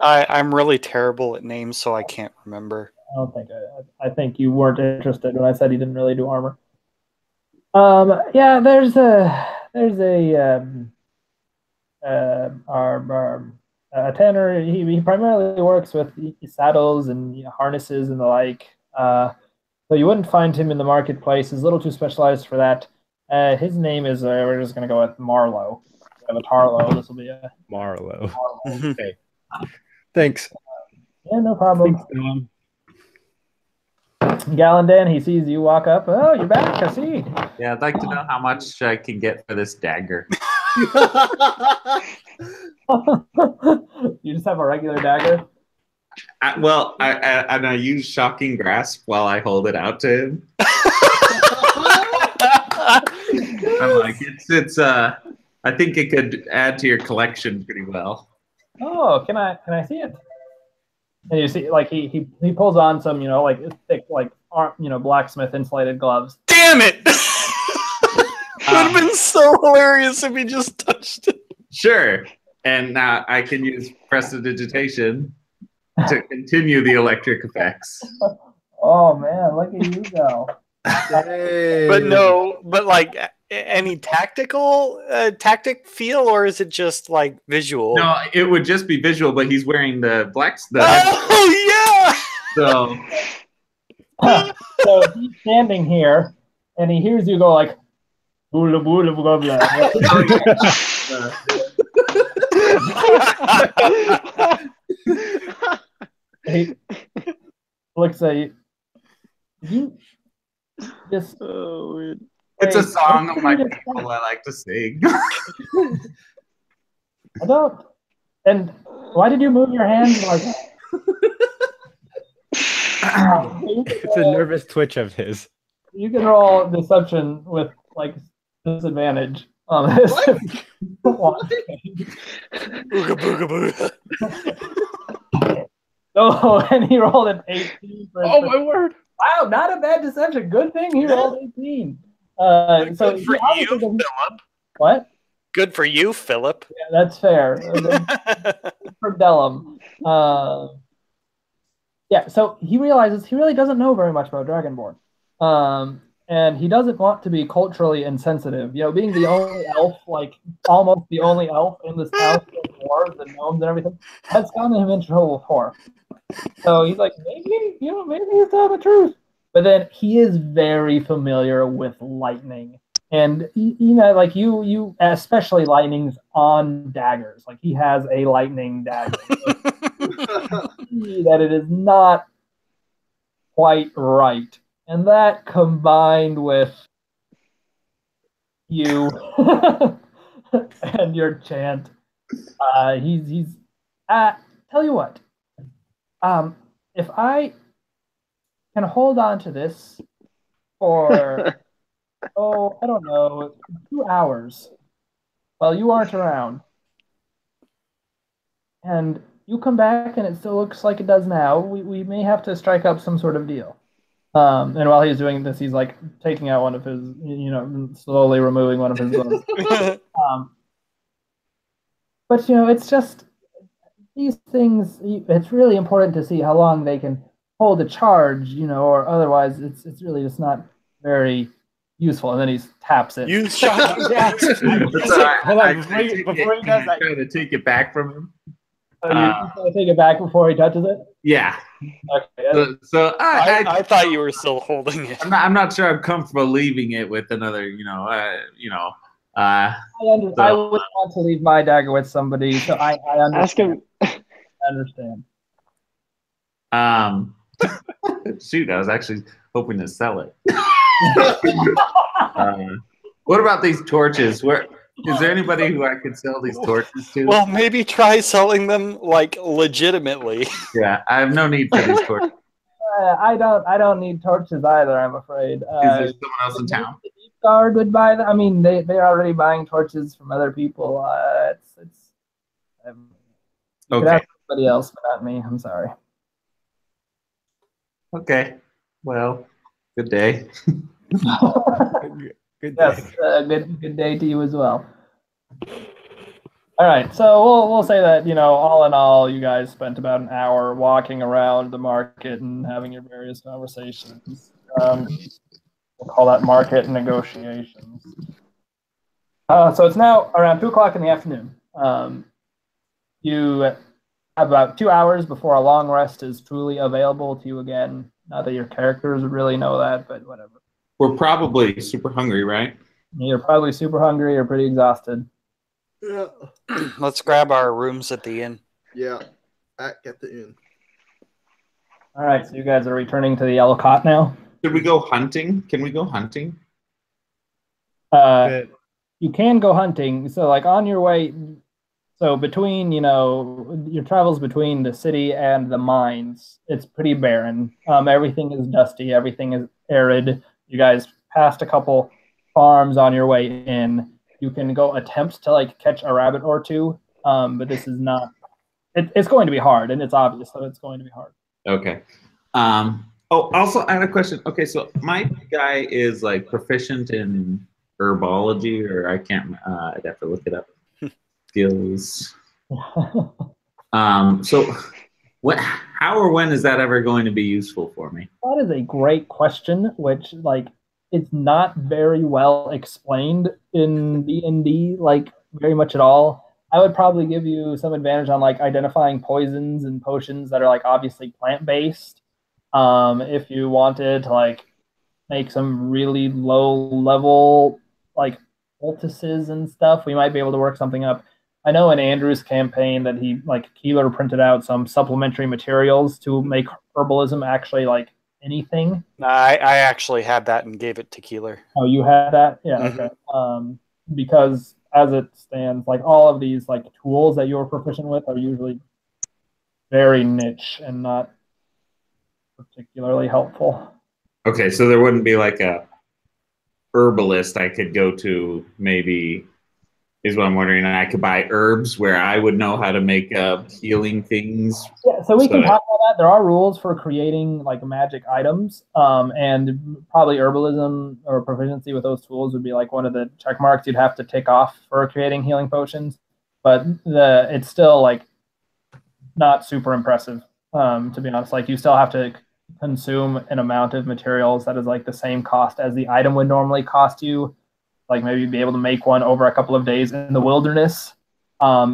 I'm really terrible at names, so I can't remember. I don't think I think you weren't interested when I said he didn't really do armor. Yeah, there's a tanner. He primarily works with saddles and harnesses and the like. So you wouldn't find him in the marketplace. He's a little too specialized for that. His name is. We're just gonna go with Marlowe. Instead of a Tarlo, this will be a Marlowe. Okay. Thanks. Yeah, no problem. Thanks, Galandan, he sees you walk up. Oh, you're back. I see. Yeah, I'd like to know how much I can get for this dagger. You just have a regular dagger? I use shocking grasp while I hold it out to him. I'm like, it's I think it could add to your collection pretty well. Oh, can I see it? And you see, like he pulls on some, like thick, like blacksmith insulated gloves. Damn it! It would have been so hilarious if he just touched it. Sure, and now I can use prestidigitation to continue the electric effects. Oh man, look at you go! But like any tactic feel, or is it just like visual? No, it would just be visual, but he's wearing the black stuff. Oh yeah! So he's standing here, and he hears you go like, boola boola blah blah. He looks at you. You just. Oh, weird. It's a song of my people I like to sing. I don't. And why did you move your hands like that? It's a nervous twitch of his. You can roll deception with like disadvantage on this. Booga booga booga. Oh, and he rolled an 18 for his Oh my word! Wow, not a bad deception. Good thing he rolled 18. Good So for he obviously you, doesn't- Philip. What? Good for you, Philip. Yeah, that's fair. Good for Dellum. Yeah, so he realizes he really doesn't know very much about Dragonborn. And he doesn't want to be culturally insensitive. You know, being the only elf, like almost the only elf in this house with dwarves and gnomes and everything, has gotten him into trouble before. So he's like, maybe he's telling the truth. But then he is very familiar with lightning. And you know, like you especially lightnings on daggers. Like he has a lightning dagger. That it is not quite right. And that combined with you and your chant, he's tell you what, if I can hold on to this for I don't know, 2 hours while you aren't around, and you come back and it still looks like it does now, we may have to strike up some sort of deal. And while he's doing this, he's like taking out one of his, you know, slowly removing one of his bones. But you know, it's just these things. It's really important to see how long they can hold a charge, you know, or otherwise it's really just not very useful. And then he taps it. You shot. Hold on, before he does that, trying to take it back from him. So you try to take it back before he touches it. Yeah. Okay. So I thought you were still holding it. I'm not sure I'm comfortable leaving it with another. I wouldn't want to leave my dagger with somebody, so I understand. Ask him. I understand. Shoot, I was actually hoping to sell it. What about these torches? Where is there anybody who I could sell these torches to? Well, maybe try selling them like legitimately. Yeah, I have no need for these torches. I don't need torches either. I'm afraid. Is there someone else in town? The Deep Guard would buy them. I mean, they're already buying torches from other people. You could ask somebody else, but not me. I'm sorry. Okay. Well, good day. good day. Yes, good day to you as well. All right, so we'll say that, you know, all in all, you guys spent about an hour walking around the market and having your various conversations. We'll call that market negotiations. So it's now around 2 o'clock in the afternoon. You have about 2 hours before a long rest is truly available to you again. Not that your characters really know that, but whatever. We're probably super hungry, right? You're probably super hungry or pretty exhausted. Yeah. Let's grab our rooms at the inn. Yeah. At the inn. All right, so you guys are returning to the Yellow Cot now? Should we go hunting? Can we go hunting? You can go hunting. So, like, on your way, so between, you know, your travels between the city and the mines, it's pretty barren. Everything is dusty. Everything is arid. You guys passed a couple farms on your way in. You can go attempt to, like, catch a rabbit or two, but this is not. It's going to be hard, and it's obvious that it's going to be hard. Okay. Also, I had a question. Okay, so my guy is like proficient in herbology, or I can't. I'd have to look it up. Skills. So, how or when is that ever going to be useful for me? That is a great question, which, like, it's not very well explained in D&D, like, very much at all. I would probably give you some advantage on, like, identifying poisons and potions that are, like, obviously plant-based. If you wanted to, like, make some really low-level, like, poultices and stuff, we might be able to work something up. I know in Andrew's campaign that he, like, Keeler printed out some supplementary materials to make herbalism actually, like, anything. I actually had that and gave it to Keeler. Oh, you had that? Yeah, okay. Because as it stands, like, all of these, like, tools that you're proficient with are usually very niche and not particularly helpful. Okay, so there wouldn't be like a herbalist I could go to maybe is what I'm wondering. And I could buy herbs where I would know how to make healing things. Yeah, so we So can that- talk about that. There are rules for creating like magic items, and probably herbalism or proficiency with those tools would be like one of the check marks you'd have to tick off for creating healing potions. But it's still like not super impressive, to be honest. Like you still have to consume an amount of materials that is like the same cost as the item would normally cost you. Like maybe be able to make one over a couple of days in the wilderness.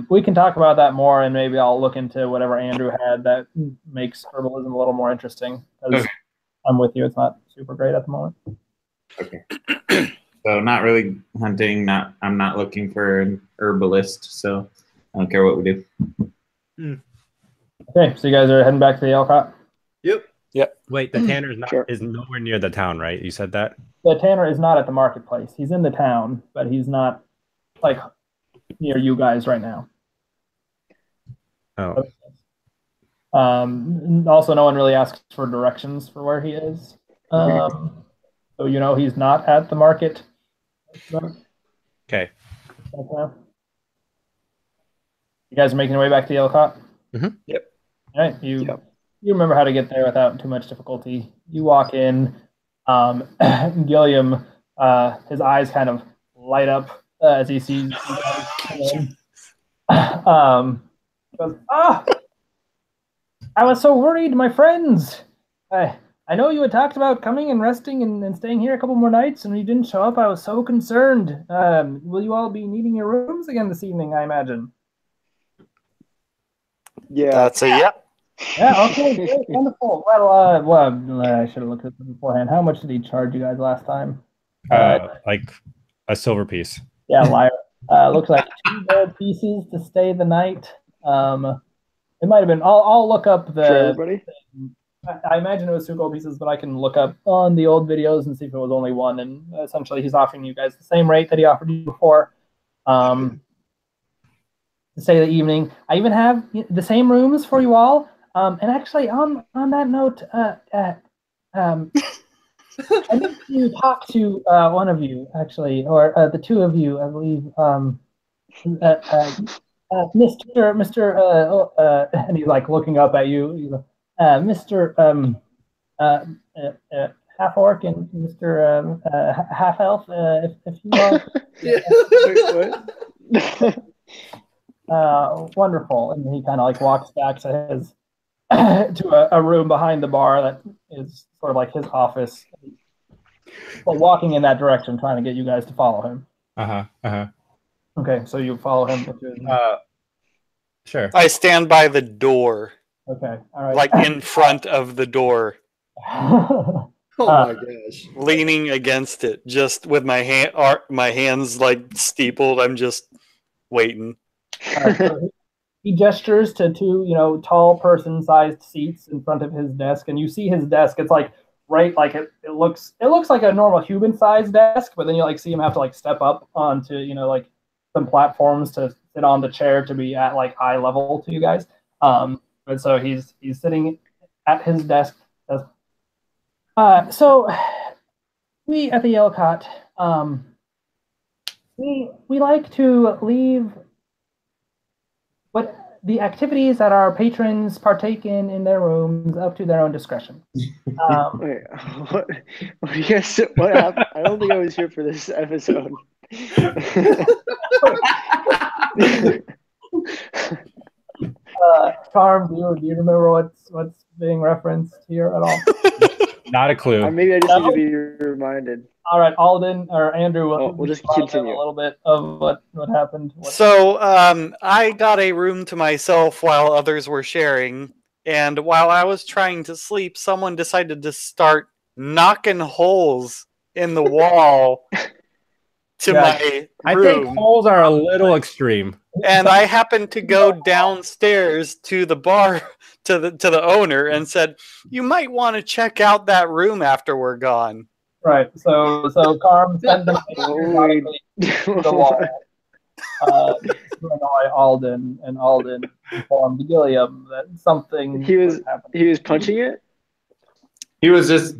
We can talk about that more, and maybe I'll look into whatever Andrew had that makes herbalism a little more interesting. 'Cause Okay. I'm with you; it's not super great at the moment. Okay. So not really hunting. I'm not looking for an herbalist. So I don't care what we do. Okay, so you guys are heading back to the Elcott. Yep. Wait, the Tanner's Sure. is nowhere near the town, right? You said that? The Tanner is not at the marketplace. He's in the town, but he's not like near you guys right now. Oh, Also, no one really asks for directions for where he is. So you know he's not at the market. okay. You guys are making your way back to the Elcott? Mhm. Yep. All right. You remember how to get there without too much difficulty. You walk in. Gilliam, his eyes kind of light up as he sees you guys come in. He goes, I was so worried, my friends. I know you had talked about coming and resting and staying here a couple more nights, and when you didn't show up, I was so concerned. Will you all be needing your rooms again this evening, I imagine? Yeah. That's a yeah. Yeah, okay, great, wonderful. Well, I should have looked at this beforehand. How much did he charge you guys last time? Like a silver piece. Yeah, liar. Looks like 2 gold pieces to stay the night. It might have been. I'll look up For everybody? I imagine it was 2 gold pieces, but I can look up on the old videos and see if it was only 1. And essentially, he's offering you guys the same rate that he offered you before. To stay the evening. I even have the same rooms for you all. And actually, on that note, I need to talk to one of you, actually, or the 2 of you, I believe. Mr. And he's like looking up at you. He's like, Mr. Half Orc and Mr. Half Elf, if you are. Wait, what? Wonderful. And he kind of like walks back to his to a room behind the bar that is sort of like his office. But walking in that direction, trying to get you guys to follow him. Okay, so you follow him. Sure. I stand by the door, Okay, all right. like in front of the door, Oh my gosh. leaning against it, just with my hands like steepled. I'm just waiting. So he gestures to 2, tall person-sized seats in front of his desk, and you see his desk. It's like right, like it looks like a normal human-sized desk, but then you like see him have to like step up onto like some platforms to sit on the chair to be at like eye level to you guys. And so he's sitting at his desk. So we at the Elcott, we like to leave what the activities that our patrons partake in their rooms up to their own discretion. Wait, what do you guys? What happened? I don't think I was here for this episode. Charm, do you remember what's being referenced here at all? Not a clue. Maybe I just need to be reminded. All right, Alden or Andrew, We'll just remind them continue. a little bit of what happened. So I got a room to myself while others were sharing, and while I was trying to sleep, someone decided to start knocking holes in the wall to my I room. think holes are a little extreme. And I happened to go downstairs to the bar to the owner and said, "You might want to check out that room after we're gone." Right. So Carm sent them to the wall. To annoy Alden, and Alden informed Gilliam that something He was happening. he was punching it. He was just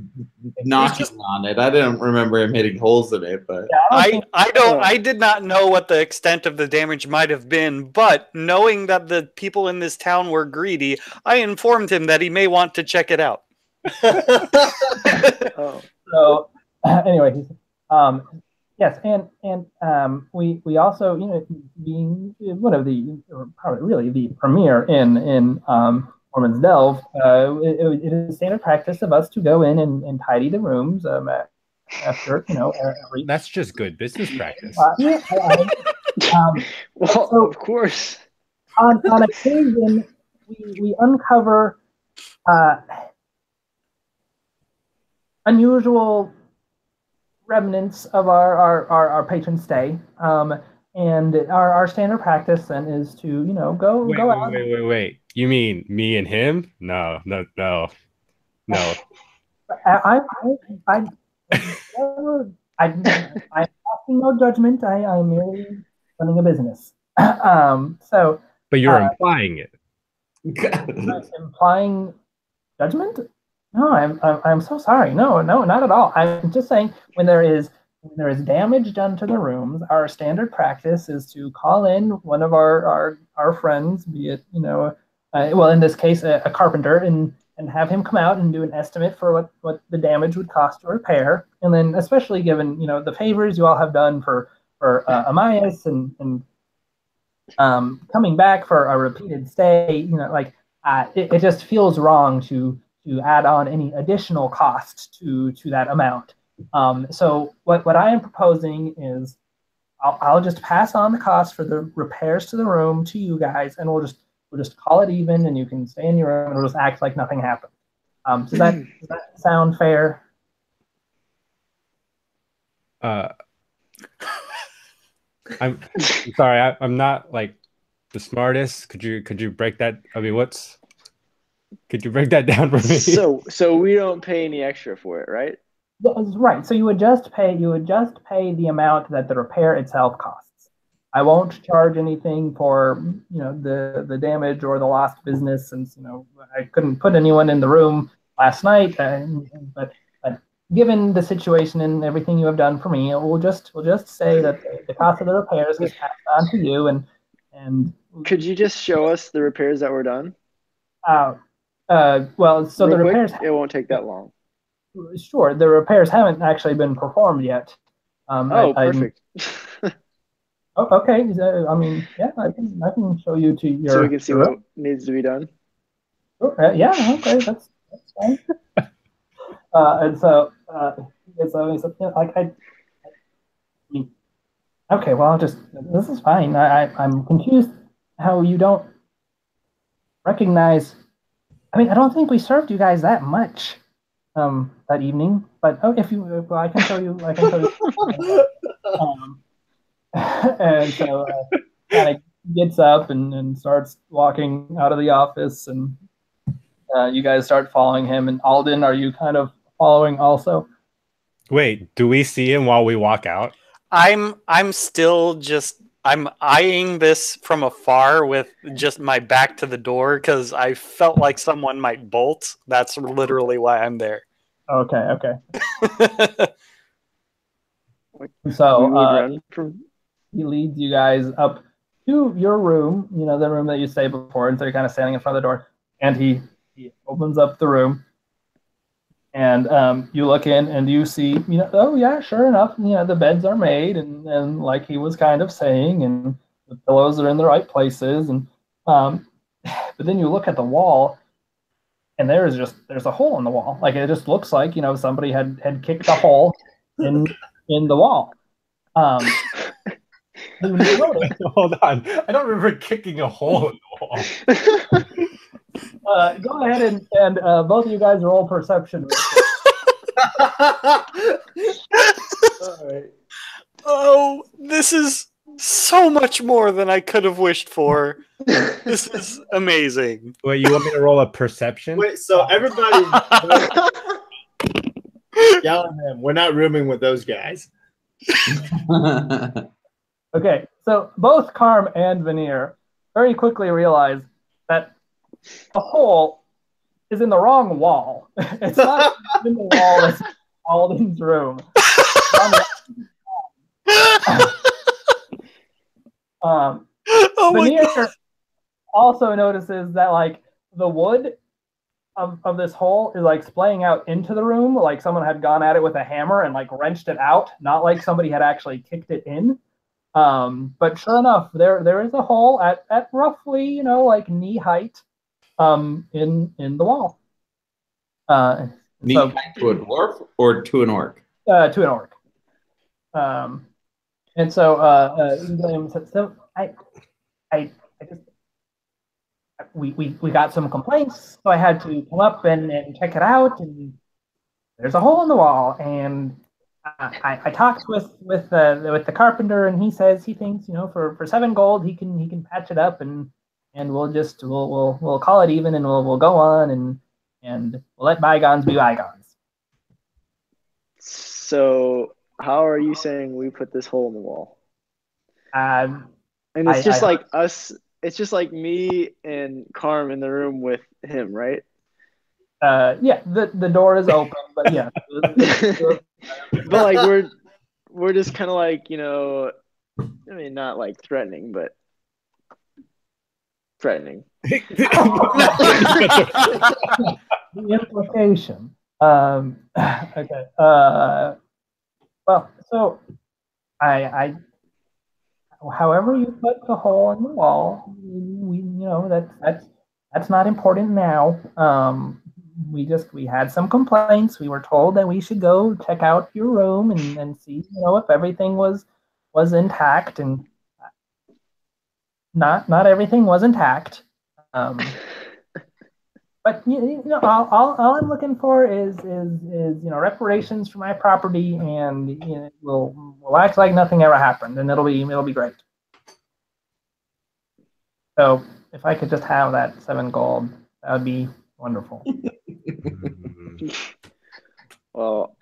knocking on it. I didn't remember him hitting holes in it, but I did not know what the extent of the damage might have been, but knowing that the people in this town were greedy, I informed him that he may want to check it out. So anyway, yes, and we also, you know, being one of the, or probably really the premier in Mormon's Delve, it is standard practice of us to go in and tidy the rooms after, you know, every. That's just good business practice. Well, so, of course. On occasion, we uncover unusual remnants of our patron stay. And our standard practice then is to, you know, go out. Wait. You mean me and him? No. I'm passing no judgment. I'm merely running a business. So. But you're implying it. Implying judgment? No, I'm so sorry. No, not at all. I'm just saying when there is damage done to the rooms, our standard practice is to call in one of our friends, be it, you know, well, in this case, a carpenter, and have him come out and do an estimate for what the damage would cost to repair. And then, especially given, you know, the favors you all have done for Amias and coming back for a repeated stay, you know, like it just feels wrong to add on any additional cost to that amount. So what I am proposing is I'll just pass on the cost for the repairs to the room to you guys, and we'll just call it even, and you can stay in your room and we'll just act like nothing happened. Does that sound fair? I'm sorry, I'm not like the smartest. Could you break that? I mean, could you break that down for me? So we don't pay any extra for it, right? Right. So you would just pay the amount that the repair itself costs. I won't charge anything for, you know, the damage or the lost business, since, you know, I couldn't put anyone in the room last night. But given the situation and everything you have done for me, we'll just say that the cost of the repairs is passed on to you. And could you just show us the repairs that were done? Well, so Real the quick, repairs. It won't take that long. Sure, the repairs haven't actually been performed yet. Perfect. Okay. I mean, yeah, I can show you to your. So we can see what needs to be done. Yeah. Okay. That's fine. And so it's always like I mean, okay. Well, this is fine. I'm confused how you don't recognize. I mean, I don't think we served you guys that much that evening. But I can show you. And so kind of gets up and starts walking out of the office, and you guys start following him. And Alden, are you kind of following also? Wait, do we see him while we walk out? I'm still just I'm eyeing this from afar with just my back to the door because I felt like someone might bolt. That's literally why I'm there. Okay. So he leads you guys up to your room, you know, the room that you stayed before, and so you're kind of standing in front of the door, and he opens up the room, and you look in and you see, you know, oh yeah, sure enough, you know, the beds are made, and like he was kind of saying, and the pillows are in the right places, and but then you look at the wall, and there's a hole in the wall, like it just looks like, you know, somebody had kicked a hole in the wall. Hold on. I don't remember kicking a hole in the wall. Go ahead and both of you guys roll perception. All right. Oh, this is so much more than I could have wished for. This is amazing. Wait, you want me to roll a perception? Wait, so everybody yell at him. We're not rooming with those guys. Okay, so both Carm and Veneer very quickly realize that the hole is in the wrong wall. It's not in the wall that's Alden's room. Veneer also notices that like the wood of this hole is like splaying out into the room, like someone had gone at it with a hammer and like wrenched it out, not like somebody had actually kicked it in. But sure enough, there is a hole at roughly, you know, like knee height in the wall. Knee height to a dwarf or to an orc? To an orc. And so William said, so I just we got some complaints, so I had to come up and check it out, and there's a hole in the wall, and I talked with the carpenter, and he says he thinks, you know, for 7 gold he can patch it up, and we'll call it even, and we'll go on, and we'll let bygones be bygones. So how are you saying we put this hole in the wall? And it's just like us. It's just like me and Carm in the room with him, right? Yeah, the door is open, but yeah. But like we're just kind of like, you know, I mean, not like threatening, but threatening. The implication. Okay. Well, so I however you put the hole in the wall, we, you know, that's not important now. We had some complaints. We were told that we should go check out your room and see, you know, if everything was intact, and not everything was intact. But you know, all I'm looking for is you know, reparations for my property, and you know, we'll act like nothing ever happened, and it'll be great. So if I could just have that 7 gold, that would be wonderful. Well,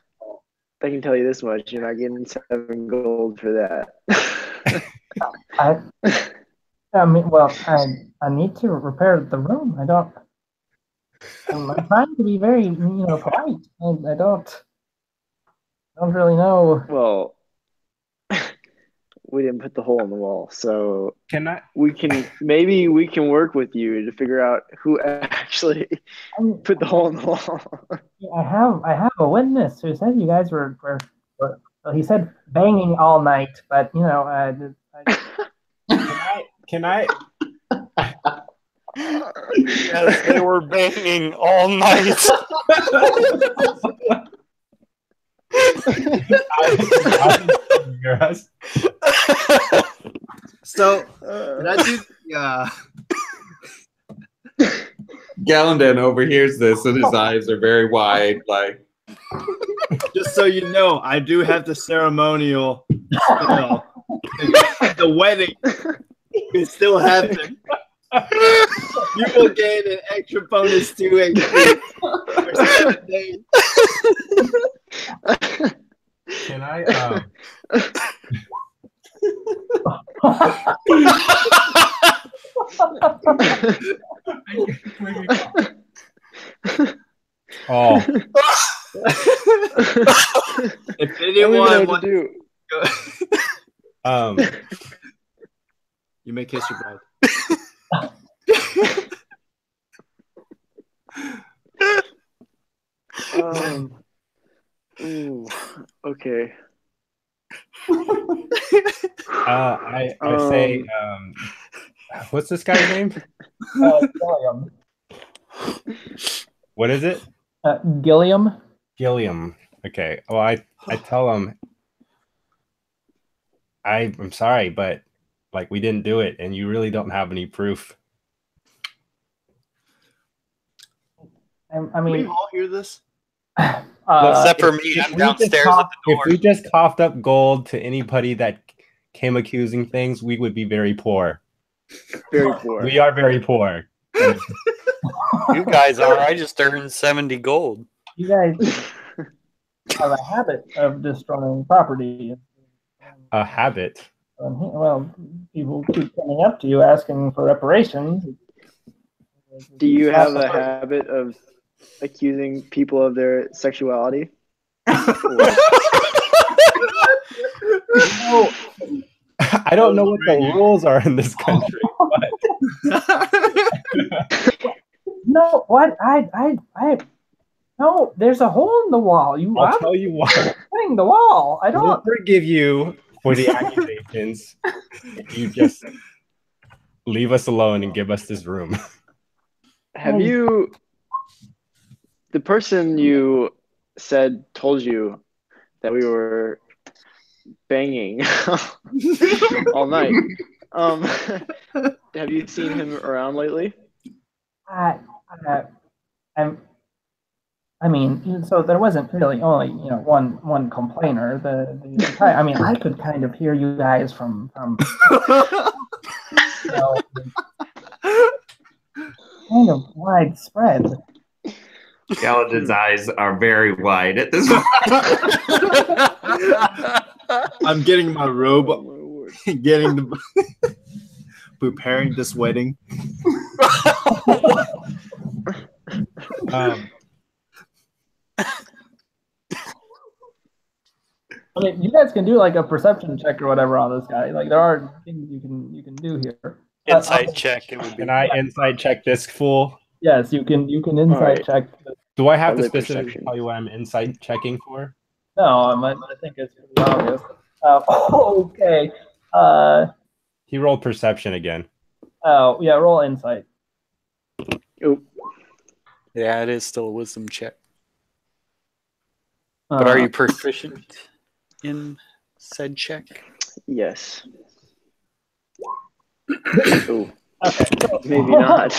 I can tell you this much: you're not getting 7 gold for that. I mean, well, I need to repair the room. I'm trying to be very, you know, polite. I don't really know. Well, we didn't put the hole in the wall, so maybe we can work with you to figure out who actually put the hole in the wall. I have a witness who said you guys were well, he said banging all night, but you know, Can I? Yes, they were banging all night. So, did I do Gallandan overhears this, and his eyes are very wide. Like, just so you know, I do have the ceremonial. The wedding is still happening. You will gain an extra bonus to HP for 7 days. Can I? Oh. If anyone wants to do, you may kiss your bride. Ooh, okay. I say, what's this guy's name? Gilliam. What is it? Gilliam. Gilliam. Okay. Well, I tell him, I'm sorry, but like we didn't do it, and you really don't have any proof. I mean, we all hear this. Except for me, I'm downstairs at the door. If we just coughed up gold to anybody that came accusing things, we would be very poor. Very poor. We are very poor. You guys are. I just earned 70 gold. You guys have a habit of destroying property. A habit? Well, people keep coming up to you asking for reparations. Do you have a habit of accusing people of their sexuality? I don't know what the rules are in this country. No, what? No, there's a hole in the wall. I'll tell you what. Hitting the wall. I We'll don't. forgive you for the accusations if you just leave us alone and give us this room. Have you? The person you said told you that we were banging all night. Have you seen him around lately? I mean, so there wasn't really only one complainer. I mean, I could kind of hear you guys from kind of widespread. Galadin's eyes are very wide at this point. I'm getting my robe, preparing this wedding. I mean, you guys can do like a perception check or whatever on this guy. Like there are things you can do here. Insight check. It would be. Can I insight check this fool? Yes, you can insight check. Do I have to Probably specifically perception. tell you what I'm insight checking for? No, I think it's pretty obvious. Okay. He rolled perception again. Oh yeah, roll insight. Oop. Yeah, it is still a wisdom check. But are you proficient in said check? Yes. Ooh, Okay. maybe not.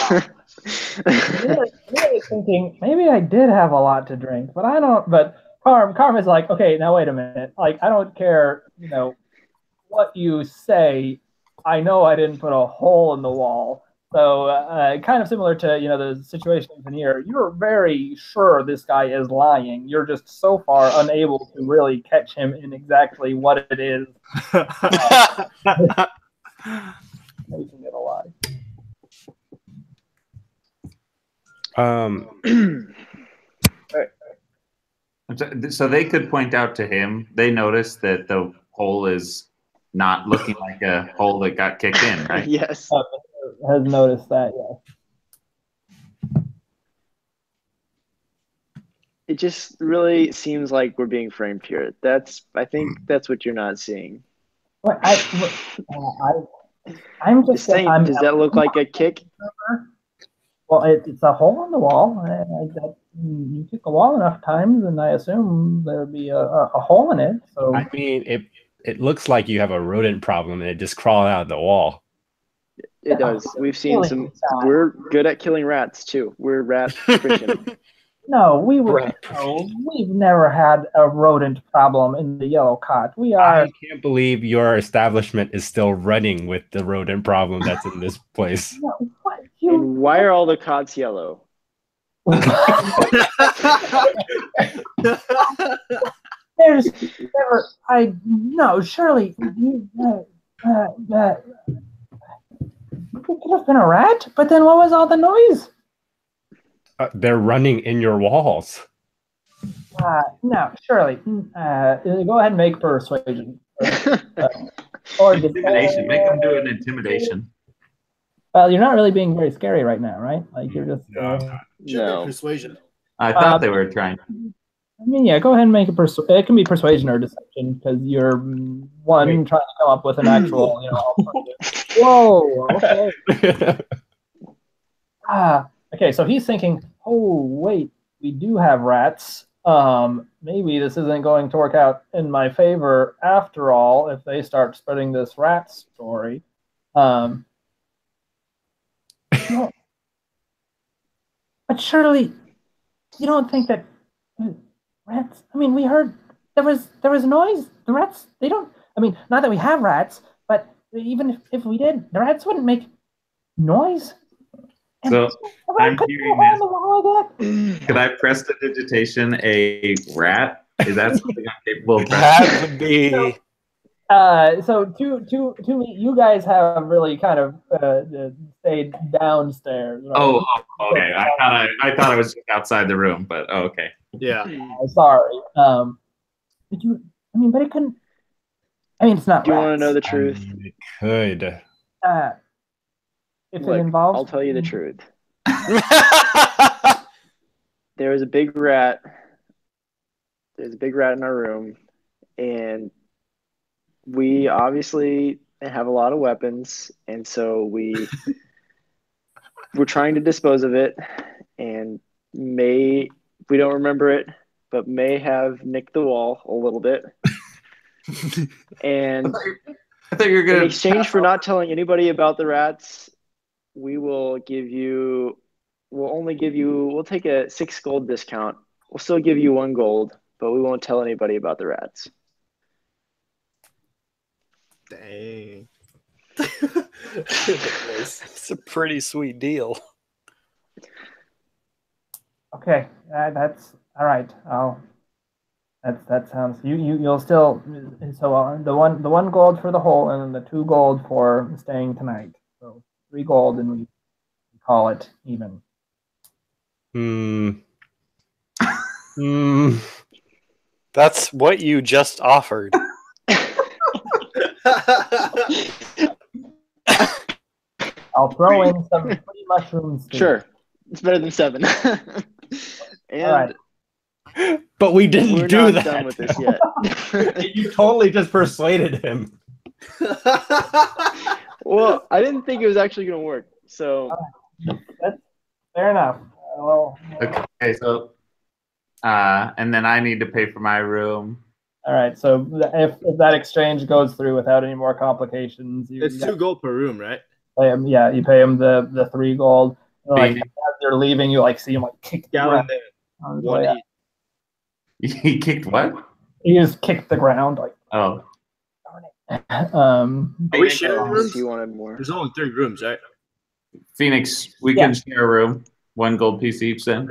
really thinking maybe I did have a lot to drink, but I don't. But Carm is like, okay, now wait a minute. Like I don't care, what you say. I know I didn't put a hole in the wall. So kind of similar to the situation in here. You're very sure this guy is lying. You're just so far unable to really catch him in exactly what it is making it a lie. So they could point out to him. They noticed that the hole is not looking like a hole that got kicked in, right? Yes. Has noticed that, yes. It just really seems like we're being framed here. I think that's what you're not seeing. Well, I'm Just saying, does that look like a kick? Well, it's a hole in the wall. You kick a wall enough times, and I assume there'd be a hole in it. So I mean, it looks like you have a rodent problem and it just crawled out of the wall. It does. We've seen some. We're good at killing rats too. We're rat proficient. no, we've never had a rodent problem in the Yellow Cot. I can't believe your establishment is still running with the rodent problem that's in this place. No, what? And why are all the cots yellow? There's never. No, surely. It could have been a rat, but then what was all the noise? They're running in your walls. No, surely. Go ahead and make persuasion. Or Intimidation. Make them do an intimidation. Well, you're not really being very scary right now, right? Like you're just. No. Persuasion. I thought they were trying. I mean, yeah. Go ahead and make a it can be persuasion or deception because you're trying to come up with an actual, alternative. Whoa. Okay. Okay. So he's thinking, oh wait, we do have rats. Maybe this isn't going to work out in my favor after all if they start spreading this rat story. But surely you don't think that rats? I mean, we heard there was noise. The rats, they don't. I mean, not that we have rats, but even if we did, the rats wouldn't make noise. So I'm hearing this. Could I prestidigitation a rat? Is that something I'm capable of? That would be. So you guys have really kind of stayed downstairs. Right? Oh, okay. I thought I was just outside the room, but okay. Yeah. Sorry. Did you? I mean, but it couldn't. I mean, it's not. Do you want to rats. know the truth? I could. If Look, it involves, I'll tell you the truth. There was a big rat. There's a big rat in our room, and we obviously have a lot of weapons, and so we're trying to dispose of it, and we don't remember it, but may have nicked the wall a little bit. And I thought you were in gonna. exchange for not telling anybody about the rats, we'll take a 6 gold discount. We'll still give you 1 gold, but we won't tell anybody about the rats. Dang. It's a pretty sweet deal. okay, that's all right. That sounds. You'll still. So the 1 gold for the hole, and then the 2 gold for staying tonight. So 3 gold, and we call it even. That's what you just offered. I'll throw in some pretty mushrooms. Too. Sure, it's better than 7. And All right. But we didn't we're do not that. done with this yet. You totally just persuaded him. Well, I didn't think it was actually going to work. So That's fair enough. Well, Okay, so, and then I need to pay for my room. all right. So if that exchange goes through without any more complications, It's 2 gold per room, right? pay him. Yeah, you pay him the 3 gold. And, like Phoenix. as they're leaving, you like see him like kick the Gallon ground. there. on his 1 way out. each. He kicked what? He just kicked the ground like. Oh, Are we sharing rooms? he wanted more. There's only 3 rooms, right? Phoenix, we can share a room. 1 gold piece each then.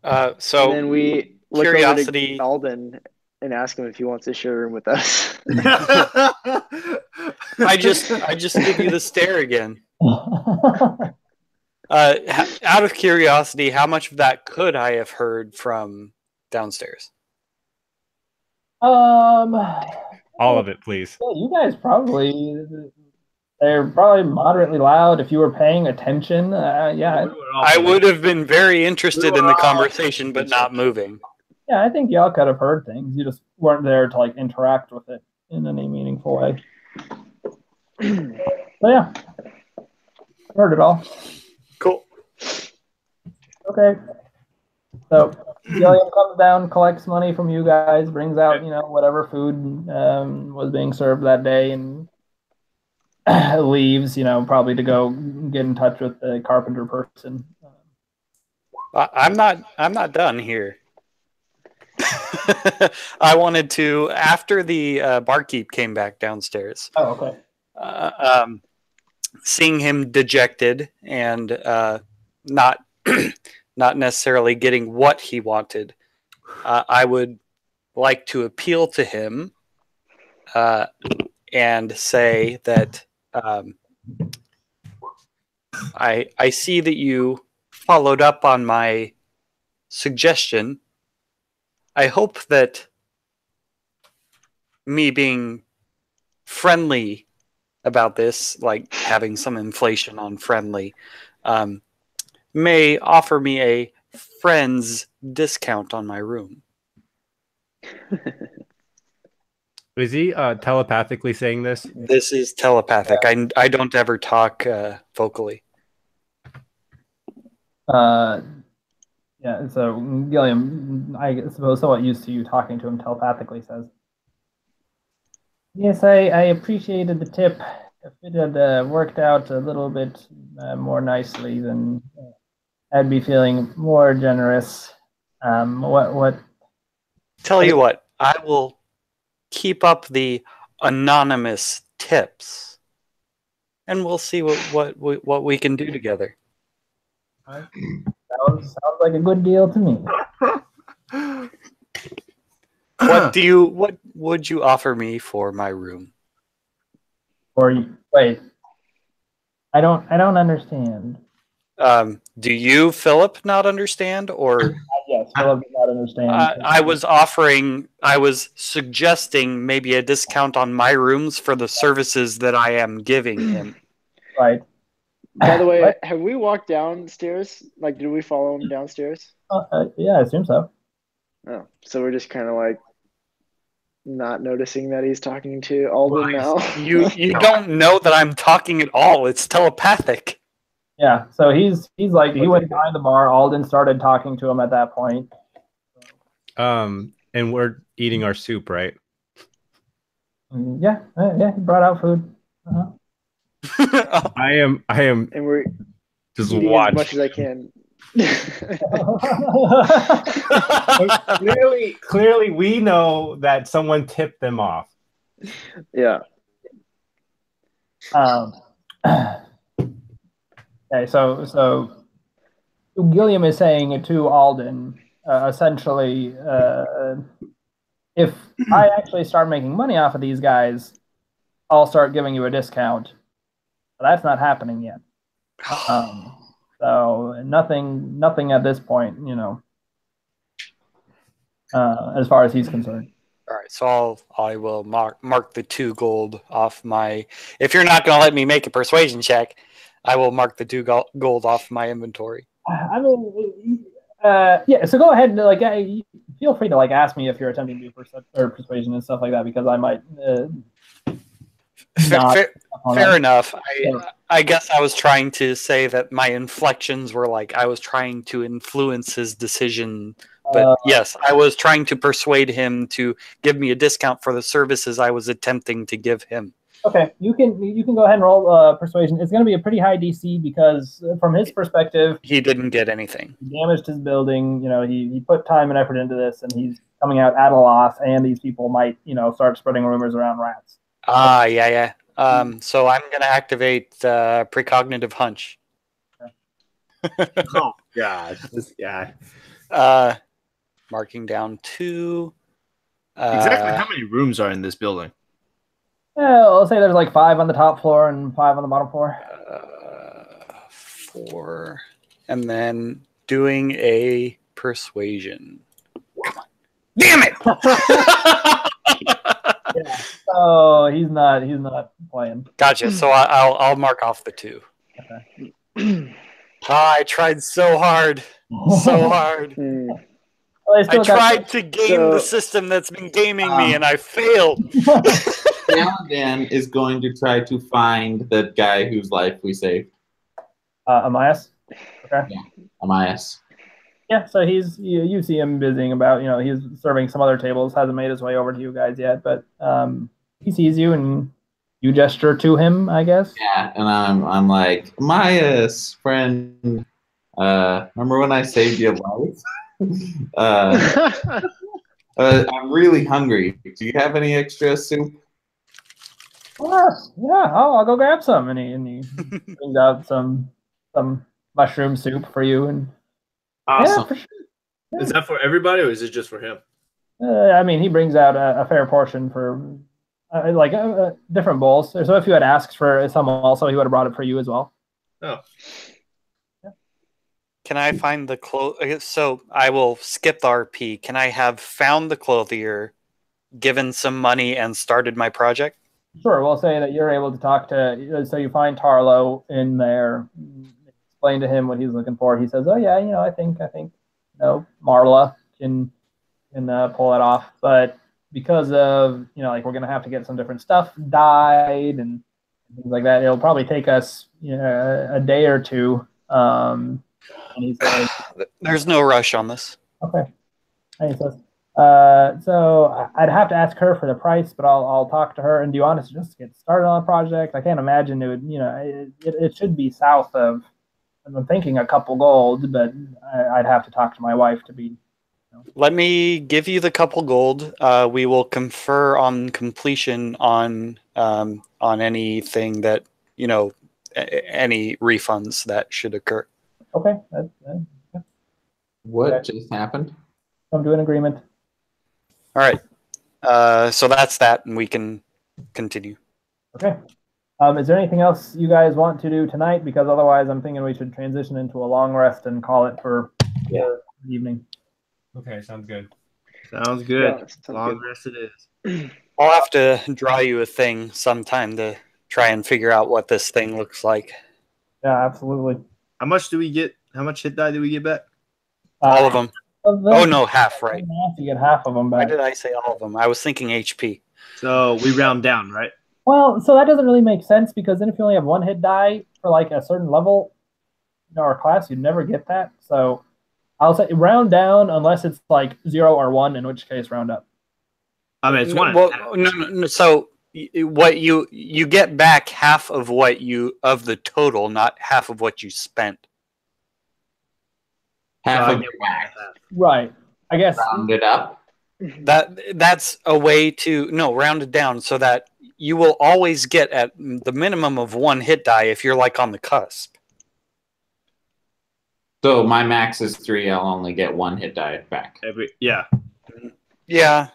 Okay. So And then we look curiosity. over to Alden and ask him if he wants to share a room with us. I just give you the stare again. Out of curiosity, how much of that could I have heard from downstairs? All of it, please. Yeah, you guys probably. They're probably moderately loud if you were paying attention. Yeah, I would have been very interested in the conversation, but not moving. yeah, I think y'all could have heard things. You just weren't there to like interact with it in any meaningful way. So yeah, heard it all. Cool. Okay. So Gilliam comes down, collects money from you guys, brings out whatever food was being served that day, and leaves. Probably to go get in touch with the carpenter person. I'm not done here. I wanted to, after the barkeep came back downstairs. Oh, okay. Seeing him dejected and not not necessarily getting what he wanted, I would like to appeal to him and say that I see that you followed up on my suggestion. I hope that me being friendly about this, like having some inflation on friendly, may offer me a friend's discount on my room. Is he telepathically saying this? This is telepathic. I don't ever talk vocally. Yeah, so Gilliam, I suppose somewhat used to you talking to him telepathically, says, yes, I appreciated the tip. If it had worked out a little bit more nicely, then I'd be feeling more generous. What? Tell you what, I will keep up the anonymous tips, and we'll see what we can do together. Sounds like a good deal to me. What would you offer me for my room? Or wait, I don't understand. Do you, Philip, not understand, or Yes, Philip does not understand. I was suggesting maybe a discount on my rooms for the services that I am giving him. Right. By the way, What? have we walked downstairs? Like, did we follow him downstairs? Yeah, I assume so. Oh, so we're just kind of like not noticing that he's talking to Alden now. You don't know that I'm talking at all. It's telepathic. Yeah, so he's like, he went behind the bar. Alden started talking to him at that point. And we're eating our soup, right? Yeah, he brought out food. I am And we're just eating watch. as much as I can. Clearly, we know that someone tipped them off. Yeah. Okay, so Gilliam is saying to Alden, essentially, if I actually start making money off of these guys, I'll start giving you a discount. But that's not happening yet. So nothing at this point, as far as he's concerned. All right, so I will mark the 2 gold off my. If you're not going to let me make a persuasion check, I will mark the 2 gold off my inventory. I mean, yeah. So go ahead and feel free to ask me if you're attempting to do persuasion and stuff like that, because I might. Fair enough. I guess I was trying to say that my inflections were like I was trying to influence his decision. But yes, I was trying to persuade him to give me a discount for the services I was attempting to give him. Okay, you can go ahead and roll persuasion. It's going to be a pretty high DC because from his perspective, he didn't get anything. He damaged his building. He put time and effort into this, and he's coming out at a loss. And these people might start spreading rumors around rats. Yeah. So I'm going to activate precognitive hunch. Oh gosh, this guy. Marking down 2. Exactly how many rooms are in this building? I'll say there's 5 on the top floor and 5 on the bottom floor. 4, and then doing a persuasion. Come on, damn it! Yeah. Oh, he's not playing. Gotcha. So I'll mark off the 2. Okay. I tried so hard. Well, I tried to game the system that's been gaming me, and I failed. Galadin is going to try to find the guy whose life we saved. Amias? Okay. Yeah, Amias. Yeah, so you see him busying about, he's serving some other tables, hasn't made his way over to you guys yet, but he sees you and you gesture to him, I guess. Yeah, and I'm like, Amias, friend, remember when I saved your life? I'm really hungry. Do you have any extra soup? Yeah, I'll go grab some. And he brings out some mushroom soup for you. And awesome. Yeah, for sure. Yeah. Is that for everybody, or is it just for him? I mean, he brings out a fair portion for different bowls. So if you had asked for some also, he would have brought it for you as well. Oh. Can I find the clothes? So I will skip the RP. Can I have found the clothier, given some money, and started my project? Sure. We'll say that you're able to talk to. So you find Tarlo in there. Explain to him what he's looking for. He says, "Oh yeah, I think Marla can pull it off, but because of we're gonna have to get some different stuff dyed and things like that. It'll probably take us a day or two." And he says, "There's no rush on this." Okay. And he says, "So I'd have to ask her for the price, but I'll talk to her. And do you want us to just get started on the project? I can't imagine it would. It should be south of. I'm thinking a couple gold, but I'd have to talk to my wife to be." Let me give you the couple gold. We will confer on completion on anything that any refunds that should occur. Okay. What just happened? Come to an agreement. All right. So that's that, and we can continue. Okay. Is there anything else you guys want to do tonight? Because otherwise, I'm thinking we should transition into a long rest and call it for the evening. Okay, sounds good. Sounds good. Yeah, sounds Long good. rest it is. I'll have to draw you a thing sometime to try and figure out what this thing looks like. Yeah, absolutely. How much do we get? How much hit die do we get back? All of them. Of them, Oh, no, half, right. You get half of them Why back. did I say all of them? I was thinking HP. So we round down, right? Well, so that doesn't really make sense because then if you only have one hit die for like a certain level, or class, you'd never get that. So I'll say round down unless it's like 0 or 1, in which case round up. I mean, it's one. Well, no. So what you get back half of what you of the total, not half of what you spent. Half I of get your one and a whack. half. Right. I guess. Rounded up. That's a way to round it down so that you will always get at the minimum of 1 hit die if you're like on the cusp. So my max is 3. I'll only get 1 hit die back. Yeah. Yeah.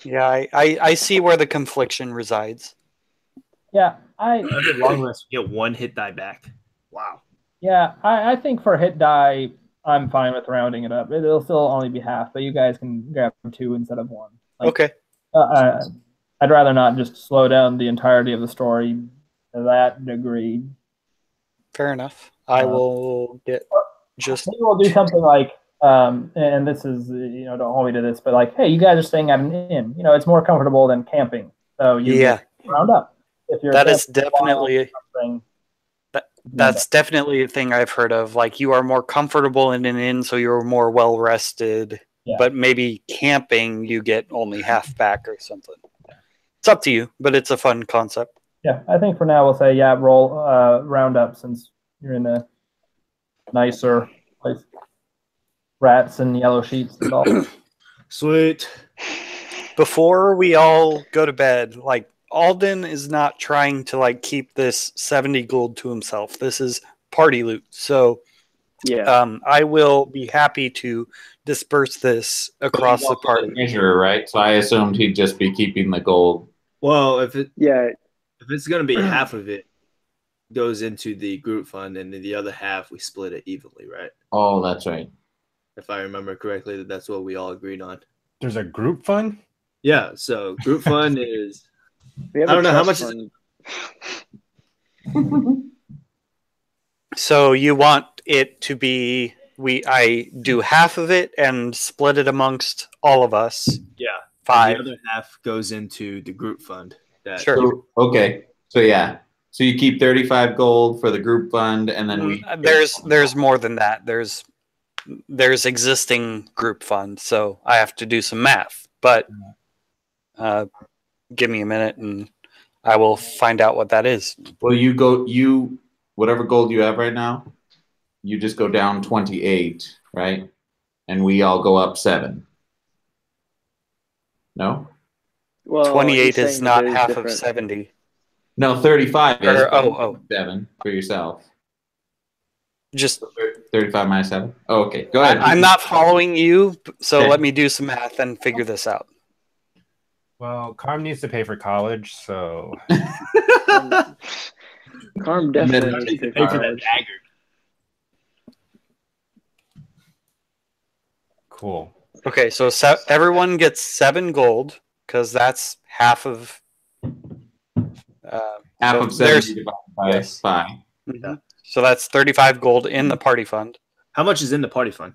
I see where the confliction resides. Yeah, Under long rest, you get 1 hit die back. Wow. I think for hit die, I'm fine with rounding it up. It'll still only be half, but you guys can grab 2 instead of 1. Like, Okay. I'd rather not just slow down the entirety of the story to that degree. Fair enough. I will get just. Maybe we'll do something like, and this is, don't hold me to this, but like, hey, you guys are staying at an inn. It's more comfortable than camping. So you round up. If you're That is definitely. something, That's definitely a thing I've heard of. Like, you are more comfortable in an inn, so you're more well rested. Yeah. But maybe camping, you get only half back or something. It's up to you, but it's a fun concept. Yeah, I think for now we'll say roll round up since you're in a nicer place. Rats and yellow sheets and all. Sweet. Before we all go to bed, like, Alden is not trying to like keep this 70 gold to himself. This is party loot. So I will be happy to disperse this across the party. Measure, right? So I assumed he'd just be keeping the gold. Well, if Yeah, it's gonna be half of it goes into the group fund, and then the other half we split it evenly, right? Oh, that's right. If I remember correctly, that's what we all agreed on. There's a group fund? Yeah. So group fund is. we have I a don't know how trust much. fund. So you want it to be I do half of it and split it amongst all of us. Yeah. 5. And the other half goes into the group fund. That Sure. So, okay. So yeah. So you keep 35 gold for the group fund, and then we. There's more than that. There's existing group fund, so I have to do some math. But give me a minute, and I will find out what that is. Well, whatever gold you have right now, you just go down 28, right? And we all go up 7. No? Well, 28 he's is saying not that it is half different. of 70. No, 35 is. Or- 7 for yourself. Just 35 minus 7. Oh, okay. Go ahead. I'm not following you, so Okay. let me do some math and figure this out. Well, Carm needs to pay for college, so Carm definitely needs to Pay pay for for that dagger. cool. Okay, so everyone gets 7 gold because that's half of. Half so of 70 there's- divided by yes. 5. Mhm. So that's 35 gold in the party fund. How much is in the party fund?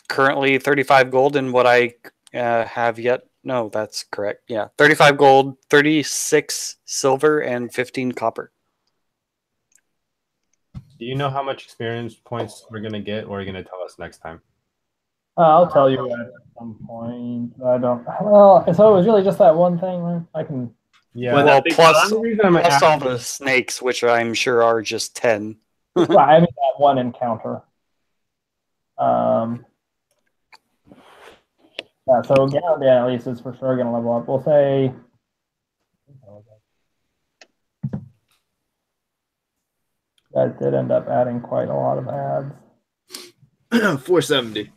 Currently 35 gold in what I have yet. No, that's correct. Yeah, 35 gold, 36 silver, and 15 copper. Do you know how much experience points we're gonna get, or are you gonna tell us next time? I'll tell you at some point. I don't. Well, so it was really just that one thing. Man. I can. Yeah. Well, Well, that big plus, The reason I'm plus all asking- the snakes, which I'm sure are just 10. Well, I mean that one encounter. Yeah. So Gallidan at least is for sure going to level up. We'll say. Guys did end up adding quite a lot of ads. 470.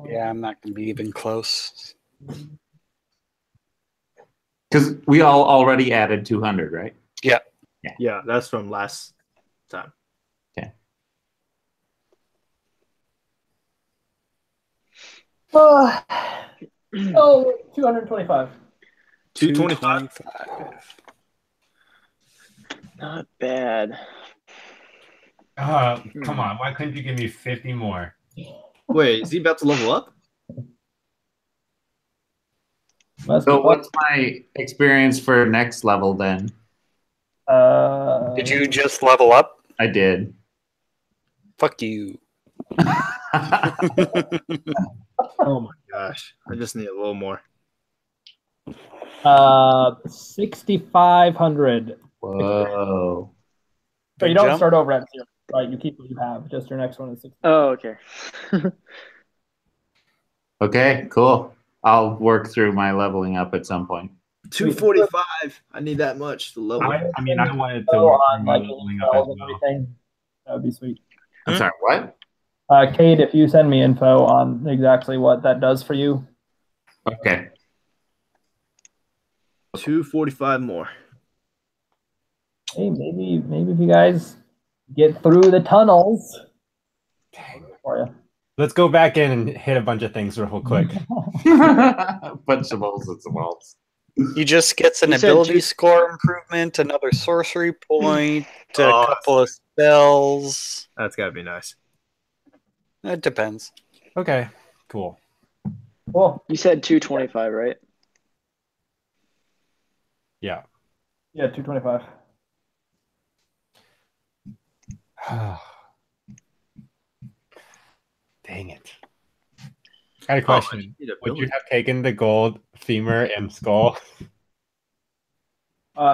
Yeah, I'm not gonna be even close. Because we all already added 200, right? Yeah, that's from last time. Oh, 225. 225. Not bad. Come on, why couldn't you give me 50 more? Wait, is he about to level up? So what's my experience for next level then? Did you just level up? I did. Fuck you. Oh my gosh. I just need a little more. 6,500. Whoa. So you Big don't jump. start over at 0, right? You keep what you have. Just your next one is 60. Oh, okay. Okay, cool. I'll work through my leveling up at some point. 245. I need that much to level. I wanted to So work on on my like leveling up as spells and well. everything, that would be sweet. I'm sorry, what? Cade, if you send me info on exactly what that does for you. Okay. 245 more. Hey, maybe if you guys get through the tunnels. For you. Let's go back in and hit a bunch of things real quick. Bunch of balls and some balls. He just gets an You said ability two- score improvement, another sorcery point, a Oh. couple of spells. That's got to be nice. It depends. Okay, cool. Cool. You said 225, right? Yeah. Yeah, 225. Dang it. I got a question. Would you have taken the gold femur and skull? Would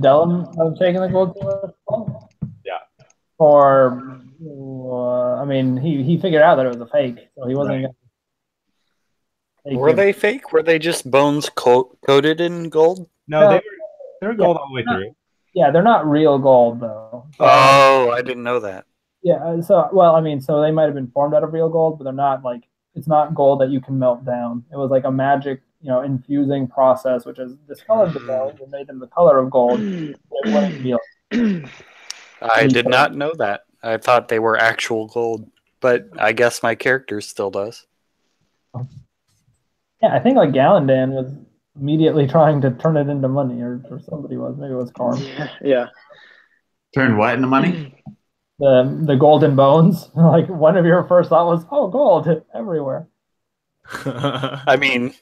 Dylan have taken the gold to Yeah. Or, I mean, he figured out that it was a fake, so he wasn't Right. gonna take Were it. they fake? Were they just bones coated in gold? No, No. they were gold all the way through. Yeah, they're not real gold though. Oh, I didn't know that. Yeah, so well, I mean, so they might have been formed out of real gold, but they're not like it's not gold that you can melt down. It was like a magic, infusing process, which has discolored the bones and made them the color of gold. It wouldn't be like- I did not know that. I thought they were actual gold, but I guess my character still does. Yeah, I think like Galandan was immediately trying to turn it into money, or somebody was. Maybe it was Karm. Yeah. Turn what into money? The golden bones. Like one of your first thought was, oh, gold everywhere. I mean,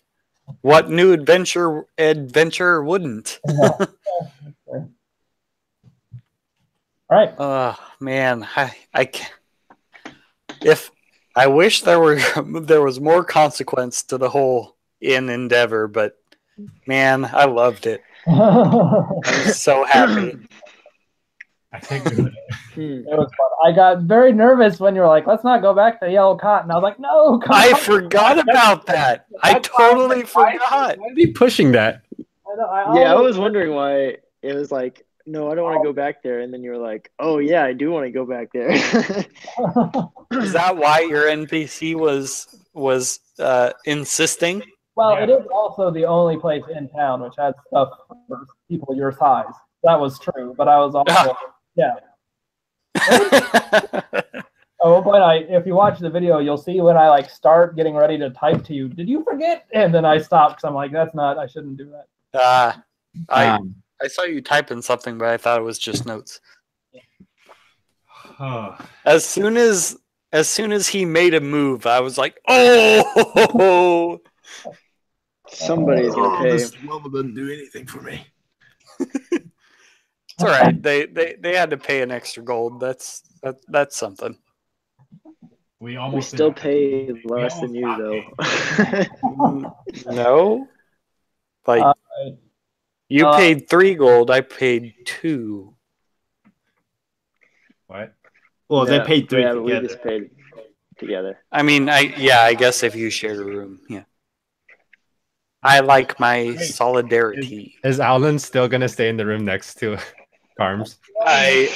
what new adventure wouldn't? All right. Man, I can't. If I wish there was more consequence to the whole endeavor, but man, I loved it. I'm so happy. I think It was fun. I got very nervous when you were like, let's not go back to Yellow Cotton. I was like, no, come I on. forgot about that. I totally forgot. Why are they pushing that? Yeah, I was wondering why it was like, no, I don't want to go back there. And then you were like, oh, yeah, I do want to go back there. Is that why your NPC was insisting? Well, it is also the only place in town which has stuff for people your size. That was true, but I was also, yeah. At one point, if you watch the video, you'll see when I start getting ready to type to you, did you forget? And then I stop because I'm like, I shouldn't do that. I saw you typing something, but I thought it was just notes. As soon as he made a move, I was like, oh. Somebody's going to pay. This level doesn't do anything for me. It's all right. They had to pay an extra gold. That's something. We still pay less than you, though. No, you paid 3 gold. I paid 2. What? Well, they paid 3 yeah, together. we just paid together. I mean, I guess if you shared a room, yeah. I like my solidarity. Is Alan still gonna stay in the room next to Carms? I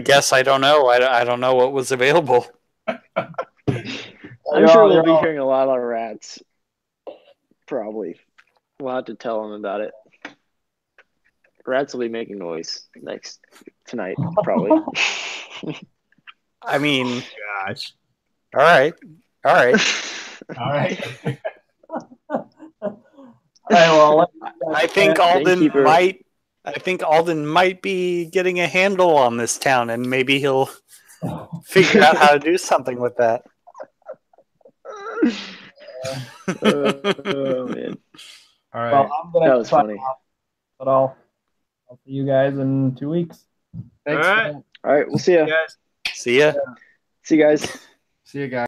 guess I don't know. I don't know what was available. I'm You're sure all- we'll you're be all- hearing a lot of rats. Probably. We'll have to tell them about it. Rats will be making noise tonight, probably. I mean, Gosh. all right. All right. All right, well, I think Alden Gamekeeper. might be getting a handle on this town, and maybe he'll figure out how to do something with that. Oh man, All right. well, I'm gonna that was sign funny. off, but I'll see you guys in 2 weeks. Thanks. All right. man. All right, we'll see ya. Guys. See ya. See you guys. See you guys.